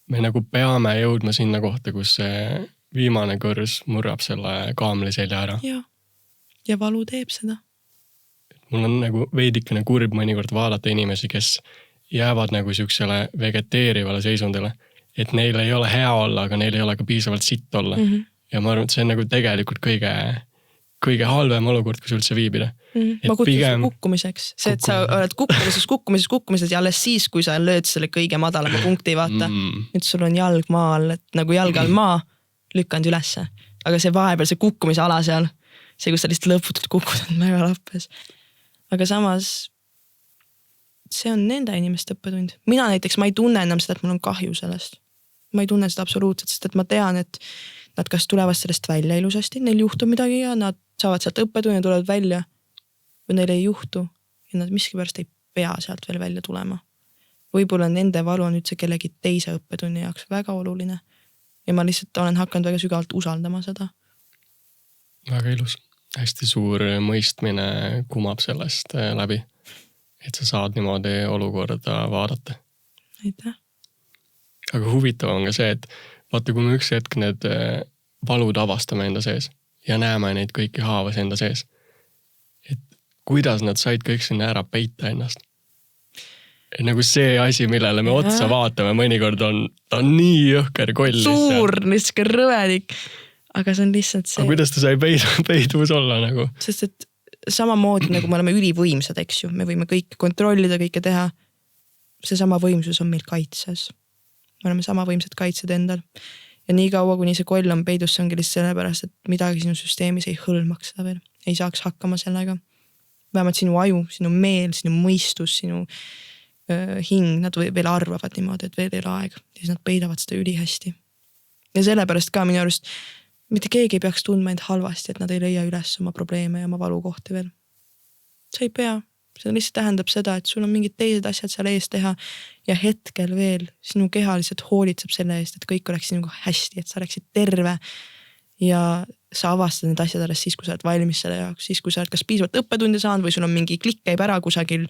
me nagu peame jõudma sinna kohta, kus see viimane kõrs murrab selle kaamli selja ära. Ja valu teeb seda. Mul on nagu veidikene kurb mõnikord vaadata inimesi, kes jäävad nagu siuksele vegeteerivale seisundile, et neil ei ole hea olla, aga neil ei ole ka piisavalt sitt olla. Ja ma arvan, et see on nagu tegelikult kõige halvem olukord, kus üldse viibida. Ma kutsun seda kukkumiseks. See, et sa oled kukkumises ja alles siis, kui sa lööd selle kõige madalama punkti, vaata. Nüüd sul on jalg maa all, et nagu jalg all maa lükkanud ülesse. Aga see vahepeal, see kukkumise ala seal, see, kus sa lihtsalt lõputult kukud, on väga lappes. Aga samas, see on nende inimeste õppetund. Mina näiteks, ma ei tunne enam seda, et mul on kahju sellest. Ma ei tunne seda absoluutselt, sest et ma tean, et nad kas tulevad sellest välja ilusasti, neil juhtub midagi ja nad saavad sealt õppetunni ja tulevad välja või neil ei juhtu ja nad miskipärast ei pea sealt veel välja tulema. Võib-olla nende valu on üldse kellegi teise õppetunni jaoks väga oluline ja ma lihtsalt olen hakanud väga sügavalt usaldama seda. Väga ilus. Hästi suur mõistmine kumab sellest läbi, et sa saad niimoodi olukorda vaadata. Aitäh. Aga huvitav on ka see, et vaata, kui me üks hetk need valud avastame enda sees ja näeme neid kõiki haavas enda sees, et kuidas nad said kõik sinna ära peita ennast. Et nagu see asi, millele me otsa vaatame, mõnikord on nii jõhker koll. Suur, niisugune rõvedik. Aga see on lihtsalt see. Aga kuidas ta sai peidus olla nagu? Sest et samamoodi nagu me oleme ülivõimsad, eks ju, me võime kõike kontrollida, kõike teha. See sama võimsus on meil kaitses. Me oleme sama võimsad kaitsed endal. Ja nii kaua, kuni see koll on peidus, see ongi lihtsalt sellepärast, et midagi sinu süsteemis ei hõlmaks seda veel. Ei saaks hakkama sellega. Vähemalt sinu aju, sinu meel, sinu mõistus, sinu hing, nad veel arvavad niimoodi, et veel ei ole aeg. Ja siis nad peidavad seda ülihästi. Ja sellepärast ka minu arust mitte keegi ei peaks tundma end halvasti, et nad ei leia üles oma probleeme ja oma valukohti veel. See ei pea. See lihtsalt tähendab seda, et sul on mingid teised asjad seal ees teha ja hetkel veel sinu keha lihtsalt hoolitseb selle eest, et kõik oleks sinuga hästi, et sa oleksid terve ja sa avastad need asjad alles siis, kui sa oled valmis selle jaoks, siis kui sa oled kas piisavalt õppetundi saanud või sul on mingi klikk käib ära kusagil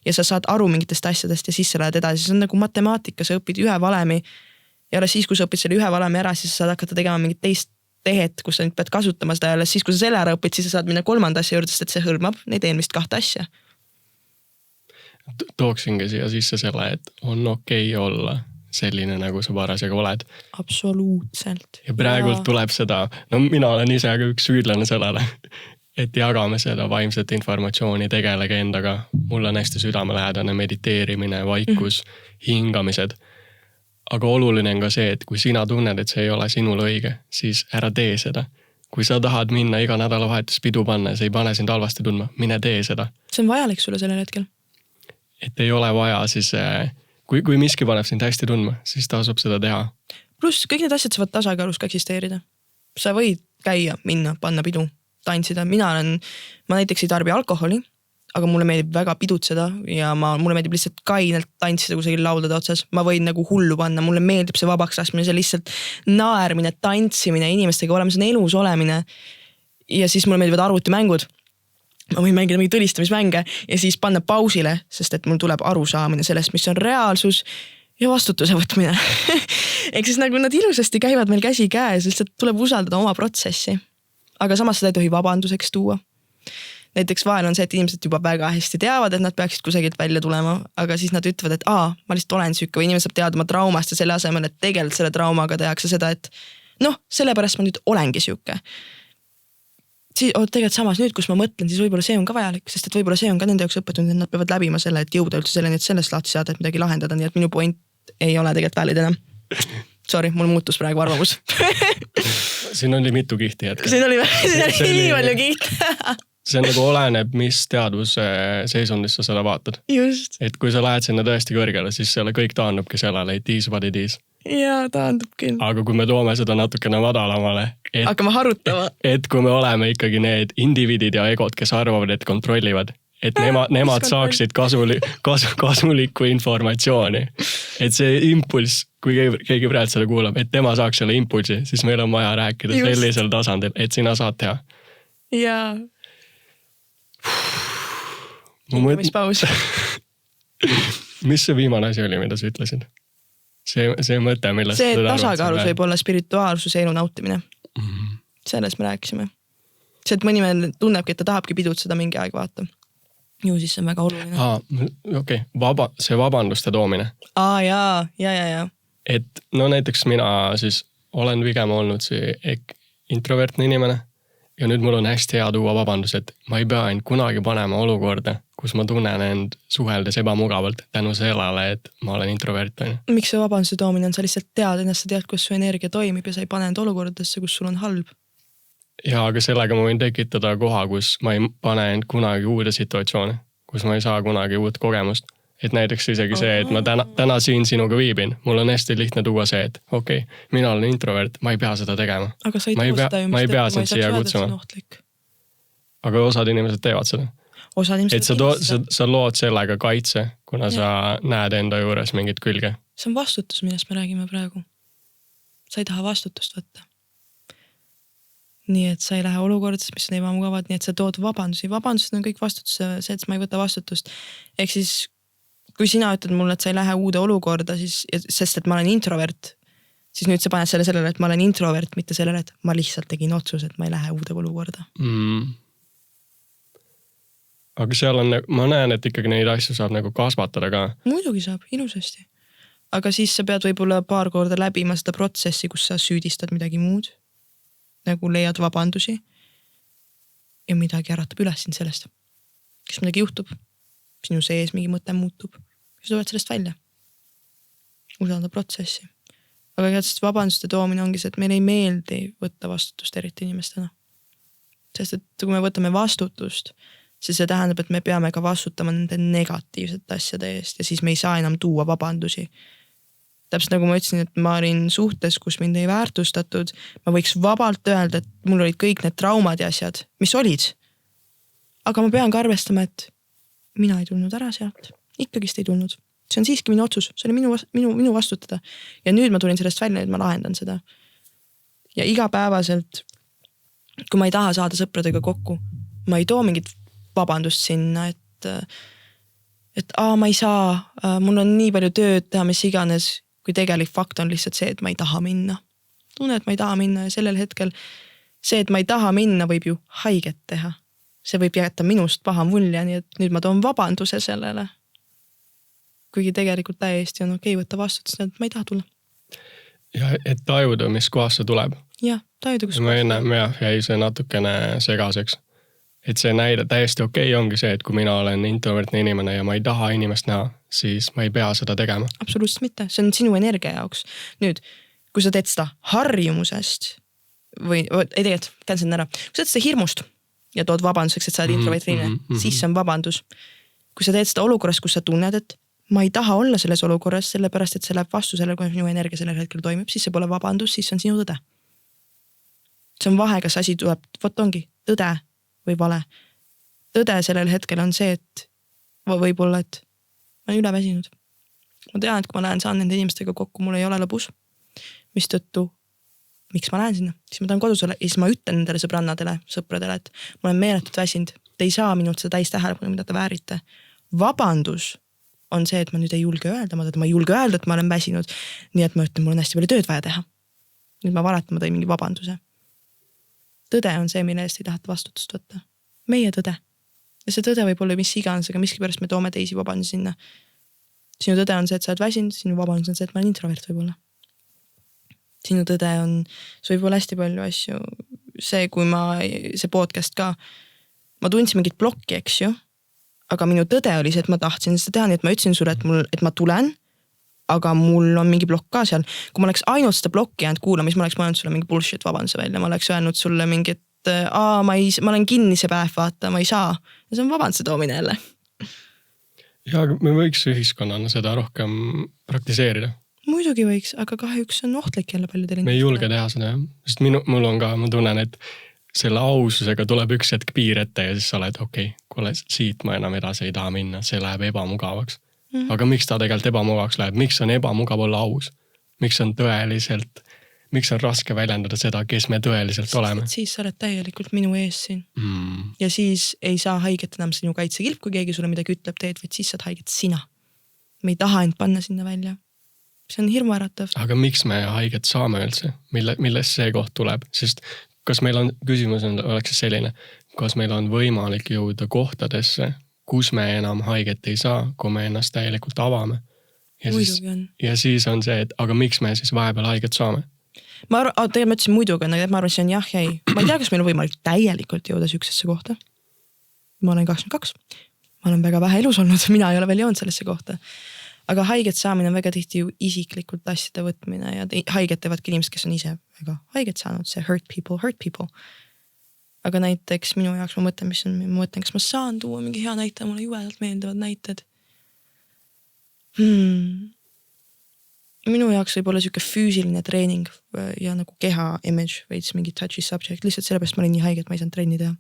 ja sa saad aru mingitest asjadest ja siis sa lähed edasi. See on nagu matemaatika, sa õpid ühe valemi ja alles siis, kui sa õpid selle ühe valemi ära, siis sa saad hakata tegema mingit teist tehet, kus sa nüüd pead kasutama seda ja alles siis, kui sa selle ära õpid, siis sa saad minna kolmanda asja juurde, sest et see hõlmab neid eelmist 2 asja. Tooksingi siia sisse selle, et on okei olla selline, nagu sa parasjaga oled. Absoluutselt. Ja praegult tuleb seda, no mina olen ise ka üks süüdlane sellele, et jagame seda vaimset informatsiooni, tegelege endaga. Mul on hästi südamelähedane mediteerimine, vaikus, hingamised. Aga oluline on ka see, et kui sina tunned, et see ei ole sinul õige, siis ära tee seda. kui sa tahad minna iga nädalavahetus pidu panna ja see ei pane sind halvasti tundma, mine tee seda. See on vajalik sulle sellel hetkel. Et ei ole vaja siis, kui miski paneb sind hästi tundma, siis tasub seda teha. Pluss kõik need asjad saavad tasakaalus ka eksisteerida. Sa võid käia, minna, panna pidu, tantsida. Ma näiteks ei tarbi alkoholi, aga mulle meeldib väga pidutseda ja mulle meeldib lihtsalt kainelt tantsida kusagil laudade otsas. Ma võin nagu hullu panna, mulle meeldib see vabaks laskmine, see lihtsalt naermine, tantsimine, inimestega olema, see on elus olemine. Ja siis mulle meeldivad arvutimängud. Ma võin mängida mingi tõlistamismänge ja siis panna pausile, sest et mul tuleb arusaamine sellest, mis on reaalsus ja vastutuse võtmine. Ehk siis nagu nad ilusasti käivad meil käsi käes, lihtsalt tuleb usaldada oma protsessi. Aga samas seda ei tohi vabanduseks tuua. Näiteks vahel on see, et inimesed juba väga hästi teavad, et nad peaksid kusagilt välja tulema, aga siis nad ütlevad, et ma lihtsalt olen süüke või inimene saab teada oma traumast ja selle asemel, et tegelikult selle traumaga tehakse seda, et sellepärast ma nüüd olengi süüke. Siis tegelikult samas nüüd, kus ma mõtlen, siis võib-olla see on ka vajalik, sest et võib-olla see on ka nende jaoks õppetund, et nad peavad läbima selle, et jõuda üldse selleni, et sellest lahti saada, et midagi lahendada, nii et minu point ei ole tegelikult valid enam. Sorry, mul muutus praegu arvamus. Siin oli mitu kihti hetkel. Siin oli nii palju kihti. See on nagu oleneb, mis teadvuse seisundis sa seda vaatad. Just. Et kui sa lähed sinna tõesti kõrgele, siis selle kõik taandubki sellele, et is what it is. Jaa, taandub küll. Aga kui me toome seda natukene madalamale, hakkame harutama. Et kui me oleme ikkagi need indiviidid ja egod, kes arvavad, et kontrollivad, et nemad saaksid kasulikku informatsiooni. Et see impulss, kui keegi praegu seda kuulab, et tema saaks selle impulsi, siis meil on vaja rääkida sellisel tasandil, et sina saad teha. Jaa. Hingamispaus. Mis see viimane asi oli, mida sa ütlesid? See mõte, millest see tasakaalus võib olla spirituaalsus ja elu nautimine. Sellest me rääkisime. See, et mõni meil tunnebki, et ta tahabki pidutseda mingi aeg vaata. Ju siis see on väga oluline. Okei. See vabanduste toomine. Jaa. Et näiteks mina siis olen pigem olnud see introvertne inimene ja nüüd mul on hästi hea tuua vabandus, et ma ei pea end kunagi panema olukorda, kus ma tunnen end suheldes ebamugavalt tänu sellele, et ma olen introvert. Miks see vabanduse toomine on, sa lihtsalt tead ennast, sa tead, kus su energia toimib ja sa ei pane end olukordadesse, kus sul on halb. Ja aga sellega ma võin tekitada koha, kus ma ei pane end kunagi uude situatsiooni, kus ma ei saa kunagi uut kogemust. Et näiteks isegi see, et ma täna siin sinuga viibin, mul on hästi lihtne tuua see, et okei, mina olen introvert, ma ei pea seda tegema. Aga sa ei too seda ju, ma ei pea sind siia kutsuma. Aga osad inimesed teevad seda. Et sa lood sellega kaitse, kuna sa näed enda juures mingit külge. See on vastutus, millest me räägime praegu. Sa ei taha vastutust võtta. Nii et sa ei lähe olukordades, mis on ebamugavad, nii et sa tood vabandusi. Vabandused on kõik vastutus, see, et ma ei võta vastutust. Ehk siis kui sina ütled mulle, et sa ei lähe uude olukorda, sest et ma olen introvert, siis nüüd sa paned sellele, et ma olen introvert, mitte sellele, et ma lihtsalt tegin otsus, et ma ei lähe uude olukorda. Aga seal on, ma näen, et ikkagi neid asju saab nagu kasvatada ka. Muidugi saab, ilusasti. Aga siis sa pead võib-olla paar korda läbima seda protsessi, kus sa süüdistad midagi muud, nagu leiad vabandusi ja midagi äratab üles sind sellest. Kas midagi juhtub? Sinu sees mingi mõte muutub. Ja sa tuled sellest välja. Usalda protsessi. Aga käest vabanduste toomine ongi see, et meil ei meeldi võtta vastutust eriti inimestena. Sest et kui me võtame vastutust, siis see tähendab, et me peame ka vastutama nende negatiivsete asjade eest ja siis me ei saa enam tuua vabandusi. Täpselt nagu ma ütlesin, et ma olin suhtes, kus mind ei väärtustatud. Ma võiks vabalt öelda, et mul olid kõik need traumad ja asjad, mis olid. Aga ma pean ka arvestama, et mina ei tulnud ära sealt. Ikkagist ei tulnud. See on siiski minu otsus. See oli minu vastutada. Ja nüüd ma tulin sellest välja, et ma lahendan seda. Ja igapäevaselt, kui ma ei taha saada sõpradega kokku, ma ei too mingit vabandust sinna, et ma ei saa, mul on nii palju tööd teha, mis iganes, kui tegelik fakt on lihtsalt see, et ma ei taha minna. Tunne, et ma ei taha minna ja sellel hetkel see, et ma ei taha minna, võib ju haiget teha. See võib jätta minust paha mulje, nii et nüüd ma toon vabanduse sellele. Kuigi tegelikult täiesti on okei võtta vastutus, et ma ei taha tulla. Ja et tajuda, mis kohast see tuleb. Jah, tajuda, kus kohast. Ma ennem jäi see natukene segaseks. Et see näide täiesti okei ongi see, et kui mina olen introvertne inimene ja ma ei taha inimest näha, siis ma ei pea seda tegema. Absoluutselt mitte, see on sinu energia jaoks. Nüüd, kui sa teed seda harjumusest või ei tegelikult, käänsin ära. Kui sa teed seda hirmust ja tood vabanduseks, et sa oled introvertiline, siis see on vabandus. Kui sa teed seda olukorras, kus sa tunned, et ma ei taha olla selles olukorras, sellepärast, et see läheb vastu sellele, kui minu energia sellel hetkel toimib, siis see pole vabandus, siis see on sinu tõde. See on vahe, kas asi tuleb, vot ongi, tõde või vale. Tõde sellel hetkel on see, et võib-olla, et ma olen üle väsinud. Ma tean, et kui ma saan nende inimestega kokku, mul ei ole lõbus, mis tõttu, miks ma lähen sinna, siis ma tahan kodus olla ja siis ma ütlen nendele sõbrannadele, sõpradele, et ma olen meeletult väsinud, te ei saa minult seda täis tähelepanu, mida te väärite. Vabandus on see, et ma nüüd ei julge öelda, ma ei julge öelda, et ma olen väsinud, nii et ma ütlen, mul on hästi palju tööd vaja teha. Nüüd ma valetama tõin mingi vabanduse. Tõde on see, mille eest ei tahata vastutust võtta. Meie tõde. Ja see tõde võib olla mis iganes, aga miskipärast me toome teisi vabandusi sinna. Sinu tõde on see, et sa oled väsinud, sinu vabandus on see, et ma olen introvert võib-olla. Sinu tõde on, see võib olla hästi palju asju. See, kui see podcast ka, ma tundsin mingit blokki, eks ju, aga minu tõde oli see, et ma tahtsin seda teha, nii et ma ütlesin sulle, et ma tulen, aga mul on mingi blokk ka seal. Kui ma oleks ainult seda blokki jäänud kuulama, siis ma oleks mõelnud sulle mingi bullshit vabanduse välja. Ma oleks öelnud sulle mingi, et ma olen kinni see päev, vaata, ma ei saa. Ja see on vabanduse toomine jälle. Ja me võiks ühiskonnana seda rohkem praktiseerida. Muidugi võiks, aga kahjuks on ohtlik jälle paljudel inimestel. Me ei julge teha seda, sest mul on ka, ma tunnen, et selle aususega tuleb üks hetk piir ette ja siis sa oled, okei, kuule, siit ma enam edasi ei taha minna, see läheb ebamugavaks. Aga miks ta tegelikult ebamugavaks läheb? Miks on ebamugav olla aus? Miks on raske väljendada seda, kes me tõeliselt oleme? Siis sa oled täielikult minu ees siin. Ja siis ei saa haiget enam sinu kaitsekilp, kui keegi sulle midagi ütleb teed, vaid siis saad haiget sina. Me ei taha end panna sinna välja. See on hirmuäratav. Aga miks me haiget saame üldse? Millest see koht tuleb? Sest kas meil on, küsimus oleks selline, kas meil on võimalik jõuda kohtadesse, kus me enam haiget ei saa, kui me ennast täielikult avame. Ja siis on see, et aga miks me siis vahepeal haiget saame? Ma tegelikult mõtlesin muidugi, aga ma arvan, see on jah ja ei. Ma ei tea, kas meil on võimalik täielikult jõuda süksesse kohta. Ma olen 22. Ma olen väga vähe elus olnud, mina ei ole veel jõudnud sellesse kohta. Aga haiget saamine on väga tihti ju isiklikult asjade võtmine ja haiget teevadki inimesed, kes on ise väga haiget saanud, see hurt people. Aga näiteks minu jaoks ma mõtlen, kas ma saan tuua mingi hea näite, mulle jubedalt meeldivad näited. Minu jaoks võib olla siuke füüsiline treening ja nagu keha image veits mingi touchy subject, lihtsalt sellepärast ma olin nii haige, et ma ei saanud trenni teha.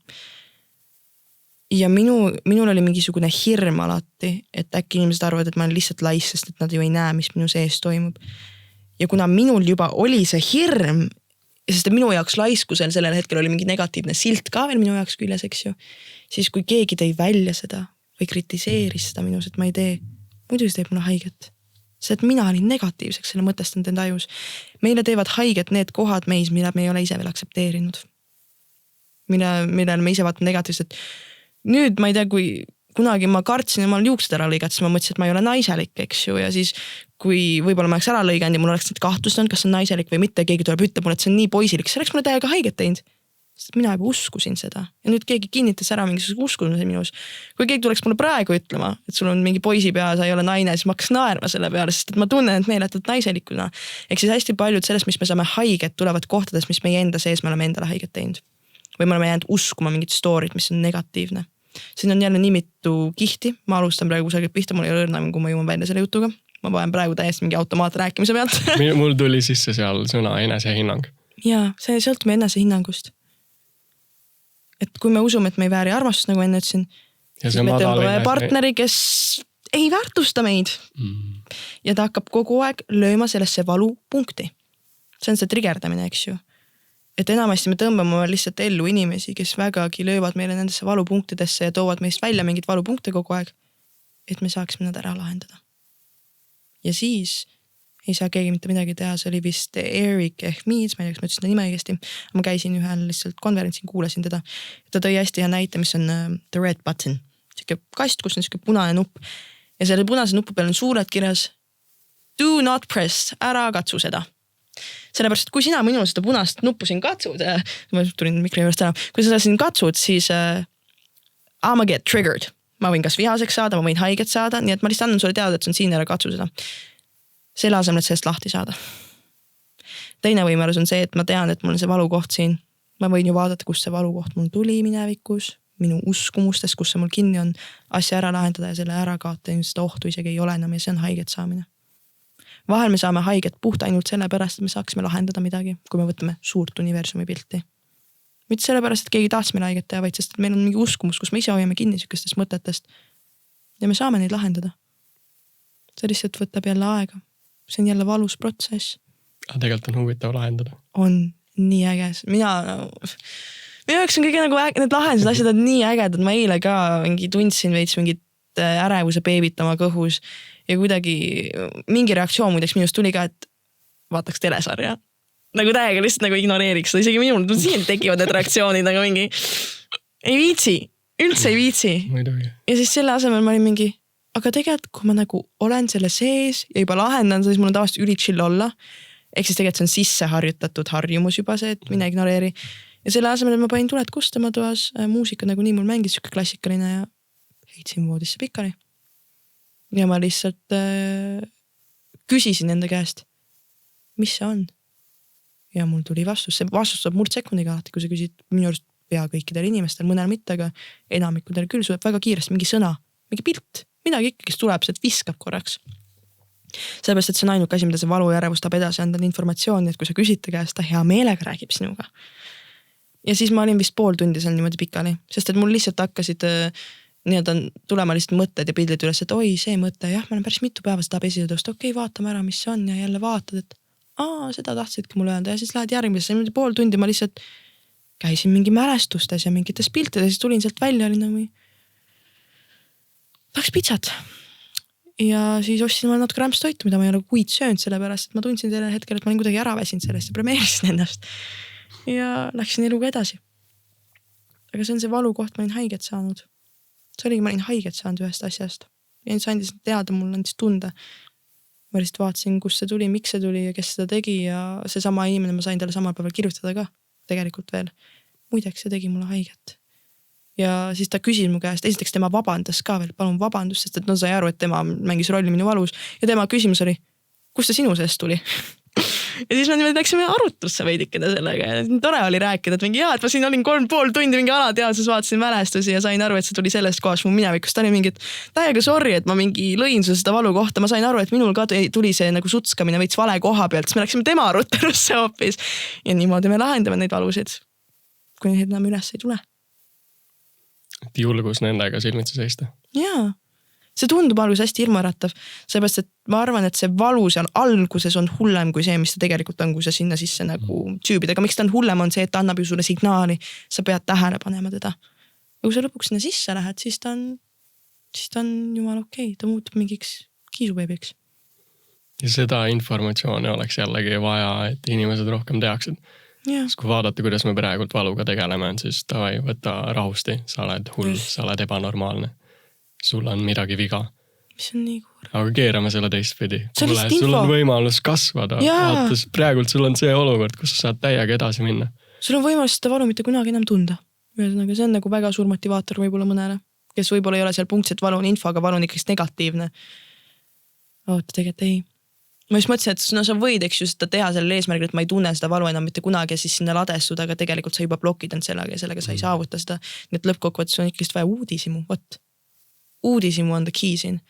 Ja minul oli mingisugune hirm alati, et äkki inimesed arvavad, et ma olen lihtsalt lais, sest et nad ju ei näe, mis minu sees toimub. Ja kuna minul juba oli see hirm, sest minu jaoks laiskusel sellel hetkel oli mingi negatiivne silt ka veel minu jaoks küljes, eks ju, siis kui keegi tõi välja seda või kritiseeris seda minus, et ma ei tee, muidu see teeb mulle haiget. See, et mina olin negatiivseks, selle mõtestanud enda ajus. Meile teevad haiget need kohad meis, mille me ei ole ise veel aktsepteerinud. Millele me ise vaatame negatiivselt. Nüüd ma ei tea, kui kunagi ma kartsin ja ma olen juuksed ära lõigat, siis ma mõtlesin, et ma ei ole naiselik, eks ju. Ja siis, kui võib-olla ma oleks ära lõiganud ja mul oleks nüüd kahtlustanud, kas on naiselik või mitte, keegi tuleb ütleb mulle, et see on nii poisilik, see oleks mulle täiega haiget teinud. Sest mina juba uskusin seda. Ja nüüd keegi kinnitas ära mingisuguse uskumise minus. Kui keegi tuleks mulle praegu ütlema, et sul on mingi poisi pea, sa ei ole naine, siis ma hakkas naerma selle peale, sest et ma tunnen, et meeletult naiselikuna. Ehk siis hästi paljud sellest, mis me saame haiget, tulevad kohtades, mis meie enda sees me oleme endale haiget teinud. Või me oleme jäänud uskuma mingit storyt, mis on negatiivne. Siin on jälle nii mitu kihti. Ma alustan praegu kusagil pihta, mul ei ole õrna, kui ma jõuan välja selle jutuga. Ma panen praegu täiesti mingi automaat rääkimise pealt. Mul tuli sisse seal sõna enesehinnang. Jaa, see sõltub enesehinnangust. Et kui me usume, et me ei vääri armastust, nagu enne ütlesin, siis me tõmbame partneri, kes ei väärtusta meid. Ja ta hakkab kogu aeg lööma sellesse valupunkti. See on see triggerdamine, eks ju. Et enamasti me tõmbame lihtsalt ellu inimesi, kes vägagi löövad meile nendesse valupunktidesse ja toovad meist välja mingid valupunkte kogu aeg, et me saaksime nad ära lahendada. Ja siis ei saa keegi mitte midagi teha, see oli vist Eric Ehmeeds, ma ei tea, kas ma ütlesin seda nime õigesti. Ma käisin ühel lihtsalt konverentsil, kuulasin teda. Ta tõi hästi hea näite, mis on the red button. Siuke kast, kus on siuke punane nupp. Ja selle punase nupu peal on suured kirjas do not press, ära katsu seda. Sellepärast, et kui sina minul seda punast nuppu siin katsud, ma tulin mikri juurest ära, kui sa siin katsud, siis I'm get triggered. Ma võin kas vihaseks saada, ma võin haiget saada, nii et ma lihtsalt annan sulle teada, et see on siin ära katsu seda. Selle asemel, et sellest lahti saada. teine võimalus on see, et ma tean, et mul on see valukoht siin. Ma võin ju vaadata, kus see valukoht mul tuli minevikus, minu uskumustest, kus see mul kinni on, asja ära lahendada ja selle ära kaota, seda ohtu isegi ei ole enam ja see on haiget saamine. Vahel me saame haiget puht ainult selle pärast, et me saaksime lahendada midagi, kui me võtame suurt universumi pilti. Mitte selle pärast, et keegi tahaks meile haiget teha, vaid sest et meil on mingi uskumus, kus me ise hoiame kinni sükestest mõtetest ja me saame neid lahendada. See lihtsalt võtab jälle aega. See on jälle valus protsess. Aga tegelikult on huvitav lahendada. On nii äge. Minu jaoks on kõige nagu need lahendused asjad on nii ägedad. Ma eile ka mingi tundsin veits mingit ärevuse beebit oma kõhus ja kuidagi mingi reaktsioon muideks minust tuli ka, et vaataks telesarja. Nagu täiega lihtsalt nagu ignoreeriks seda. Isegi minul siin tekivad need reaktsioonid nagu mingi ei viitsi, üldse ei viitsi. Ja siis selle asemel ma olin mingi, aga tegelikult kui ma nagu olen selle sees ja juba lahendan, siis mul on tavaliselt üli chill olla. Ehk siis tegelikult see on sisse harjutatud harjumus juba see, et mine ignoreeri. Ja selle asemel, et ma panin tuled kustama toas, muusika nagu nii mul mängis siuke klassikaline ja heitsin voodisse pikali. Ja ma lihtsalt küsisin enda käest, mis see on? Ja mul tuli vastus. See vastus saab murdsekundiga alati, kui sa küsid minu arust pea kõikidel inimestel, mõnel mitte, aga enamikudel küll suudab väga kiiresti mingi sõna, mingi pilt, midagi ikka, kes tuleb, see viskab korraks. Sellepärast, et see on ainuke asi, mida see valu ja ärevus tahab edasi anda informatsiooni, et kui sa küsid ta käest, ta hea meelega räägib sinuga. Ja siis ma olin vist pool tundi seal niimoodi pikali, sest et mul lihtsalt hakkasid tulema lihtsalt mõtted ja pildid üles, et oi, see mõte, jah, ma olen päris mitu päeva seda esile tõust, okei, vaatame ära, mis see on ja jälle vaatad, et seda tahtsidki mulle öelda ja siis lähed järgmisesse, pool tundi ma lihtsalt käisin mingi mälestustes ja mingites piltides, siis tulin sealt välja, olin nagu tahaks pitsat. Ja siis ostsin ma natuke rämpstoitu, mida ma ei ole kuid söönud selle pärast, et ma tundsin selle hetkel, et ma olin kuidagi ära väsinud sellest ja premeerisin ennast. Ja läksin eluga edasi. Aga see on see valukoht, ma olin haiget saanud. See oligi, ma olin haiget saanud ühest asjast. Ja see andis teada, mul andis tunda. Ma lihtsalt vaatasin, kus see tuli, miks see tuli ja kes seda tegi ja see sama inimene, ma sain talle samal päeval kirjutada ka. Tegelikult veel. Muideks see tegi mulle haiget. Ja siis ta küsis mu käest, esiteks tema vabandas ka veel, palun vabandust, sest et sai aru, et tema mängis rolli minu valus ja tema küsimus oli, kus see sinu seest tuli? Ja siis me läksime arutlusse veidikene sellega ja tore oli rääkida, et mingi et ma siin olin 3,5 tundi mingi alateadvuses vaatasin mälestusi ja sain aru, et see tuli sellest kohast mu minevikust. Ta oli mingi, et täiega sorry, et ma mingi lõin seda valu kohta. Ma sain aru, et minul ka tuli see nagu sutskamine veits vale koha pealt, siis me läksime tema arutelusse hoopis. Ja niimoodi me lahendame neid valusid, kuni need enam üles ei tule. Et julgus nendega silmitsi seista. Jaa. See tundub algus hästi hirmuäratav, seepärast, et ma arvan, et see valu seal alguses on hullem kui see, mis ta tegelikult on, kui sa sinna sisse nagu tüübid. Aga miks ta on hullem on see, et ta annab ju sulle signaali, sa pead tähele panema teda. Ja kui sa lõpuks sinna sisse lähed, siis ta on jumal okei, ta muutub mingiks kiisubeebiks. Ja seda informatsiooni oleks jällegi vaja, et inimesed rohkem teaksid. Kui vaadata, kuidas me praegult valuga tegeleme, siis tavai, võta rahusti, sa oled hull, sa oled ebanormaalne. Sul on midagi viga. Mis on nii kuur. Aga keerame selle teistpidi. Kuule, sul on võimalus kasvada. Vaatas, praegult sul on see olukord, kus sa saad täiega edasi minna. Sul on võimalus seda valu mitte kunagi enam tunda. See on nagu väga suur motivaator võib-olla mõnele, kes võib-olla ei ole seal punktset valu on info, aga valu on ikkagi negatiivne. Oota, tegelikult ei. Ma just mõtlesin, et sa võid eks ju seda teha sellel eesmärgil, et ma ei tunne seda valu enam mitte kunagi ja siis sinna ladestuda, aga tegelikult sa juba blokid end sellega ja sellega sa ei saavuta seda. Nii et lõppkokkuvõttes on ikkagi vaja uudisimu. Uudisimu on the key siin.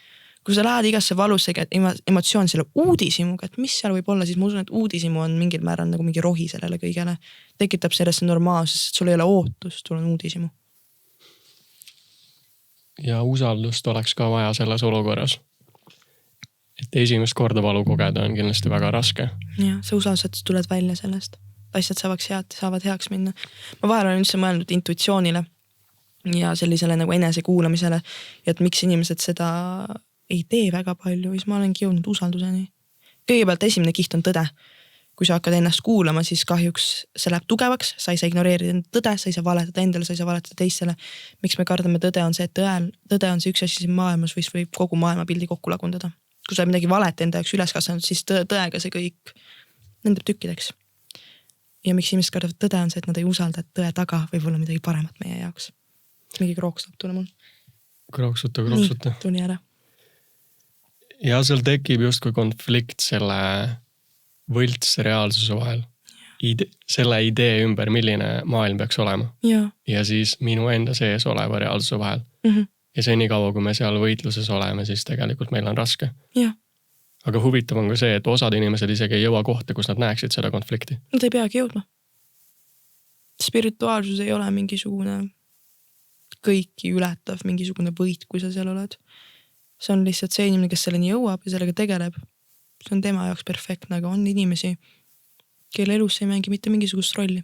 Kui sa lähed igasse valusse emotsioon selle uudisimuga, et mis seal võib olla, siis ma usun, et uudisimu on mingil määral nagu mingi rohi sellele kõigele. Tekitab sellesse normaalsest, et sul ei ole ootust, sul on uudisimu. Ja usaldust oleks ka vaja selles olukorras. Et esimest korda valu kogeda on kindlasti väga raske. Ja, see usaldus, et tuled välja sellest. Asjad saavad heaks minna. Ma vahel olen üldse mõelnud intuitsioonile ja sellisele nagu enese kuulamisele, et miks inimesed seda ei tee väga palju, siis ma olengi jõudnud usalduseni. Kõigepealt esimene kiht on tõde. Kui sa hakkad ennast kuulama, siis kahjuks see läheb tugevaks, sa ei saa ignoreerida tõde, sa ei saa valetada endale, sa ei saa valetada teistele. Miks me kardame tõde on see, et tõde on see üks asi siin maailmas, mis võib kogu maailmapildi kokku lagundada. Kui sa oled midagi valet enda jaoks üles kasvanud, siis tõega see kõik nendab tükkideks. Ja miks inimesed kardavad tõde on see, et nad ei usalda, et tõe taga võib olla midagi paremat meie jaoks. Mingi krookstab tule mul. Krooksuta. Nii, tuli ära. Ja seal tekib justkui konflikt selle võlts reaalsuse vahel. Selle idee ümber, milline maailm peaks olema. Ja siis minu enda sees oleva reaalsuse vahel. Ja see nii kaua, kui me seal võitluses oleme, siis tegelikult meil on raske. Aga huvitav on ka see, et osad inimesed isegi ei jõua kohta, kus nad näeksid seda konflikti. Nad ei peagi jõudma. Spirituaalsus ei ole mingisugune kõiki ületav, mingisugune võit, kui sa seal oled. See on lihtsalt see inimene, kes selleni jõuab ja sellega tegeleb. See on tema jaoks perfektne, aga on inimesi, kelle elus ei mängi mitte mingisugust rolli.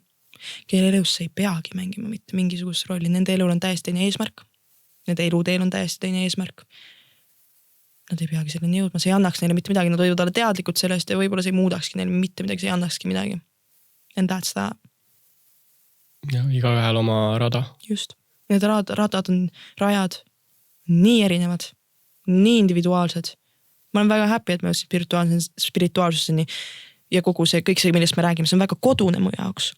Kelle elus ei peagi mängima mitte mingisugust rolli. Nende elul on täiesti teine eesmärk. Nende eluteel on täiesti teine eesmärk. Nad ei peagi selleni jõudma. See ei annaks neile mitte midagi. Nad võivad olla teadlikud sellest ja võib-olla see ei muudakski neile mitte midagi. See ei annakski midagi. And that's that. Ja igaühel oma rada. Just. Need radad on rajad nii erinevad, nii individuaalsed. Ma olen väga happy, et me spirituaalsuseni ja kogu see, kõik see, millest me räägime, see on väga kodune mu jaoks.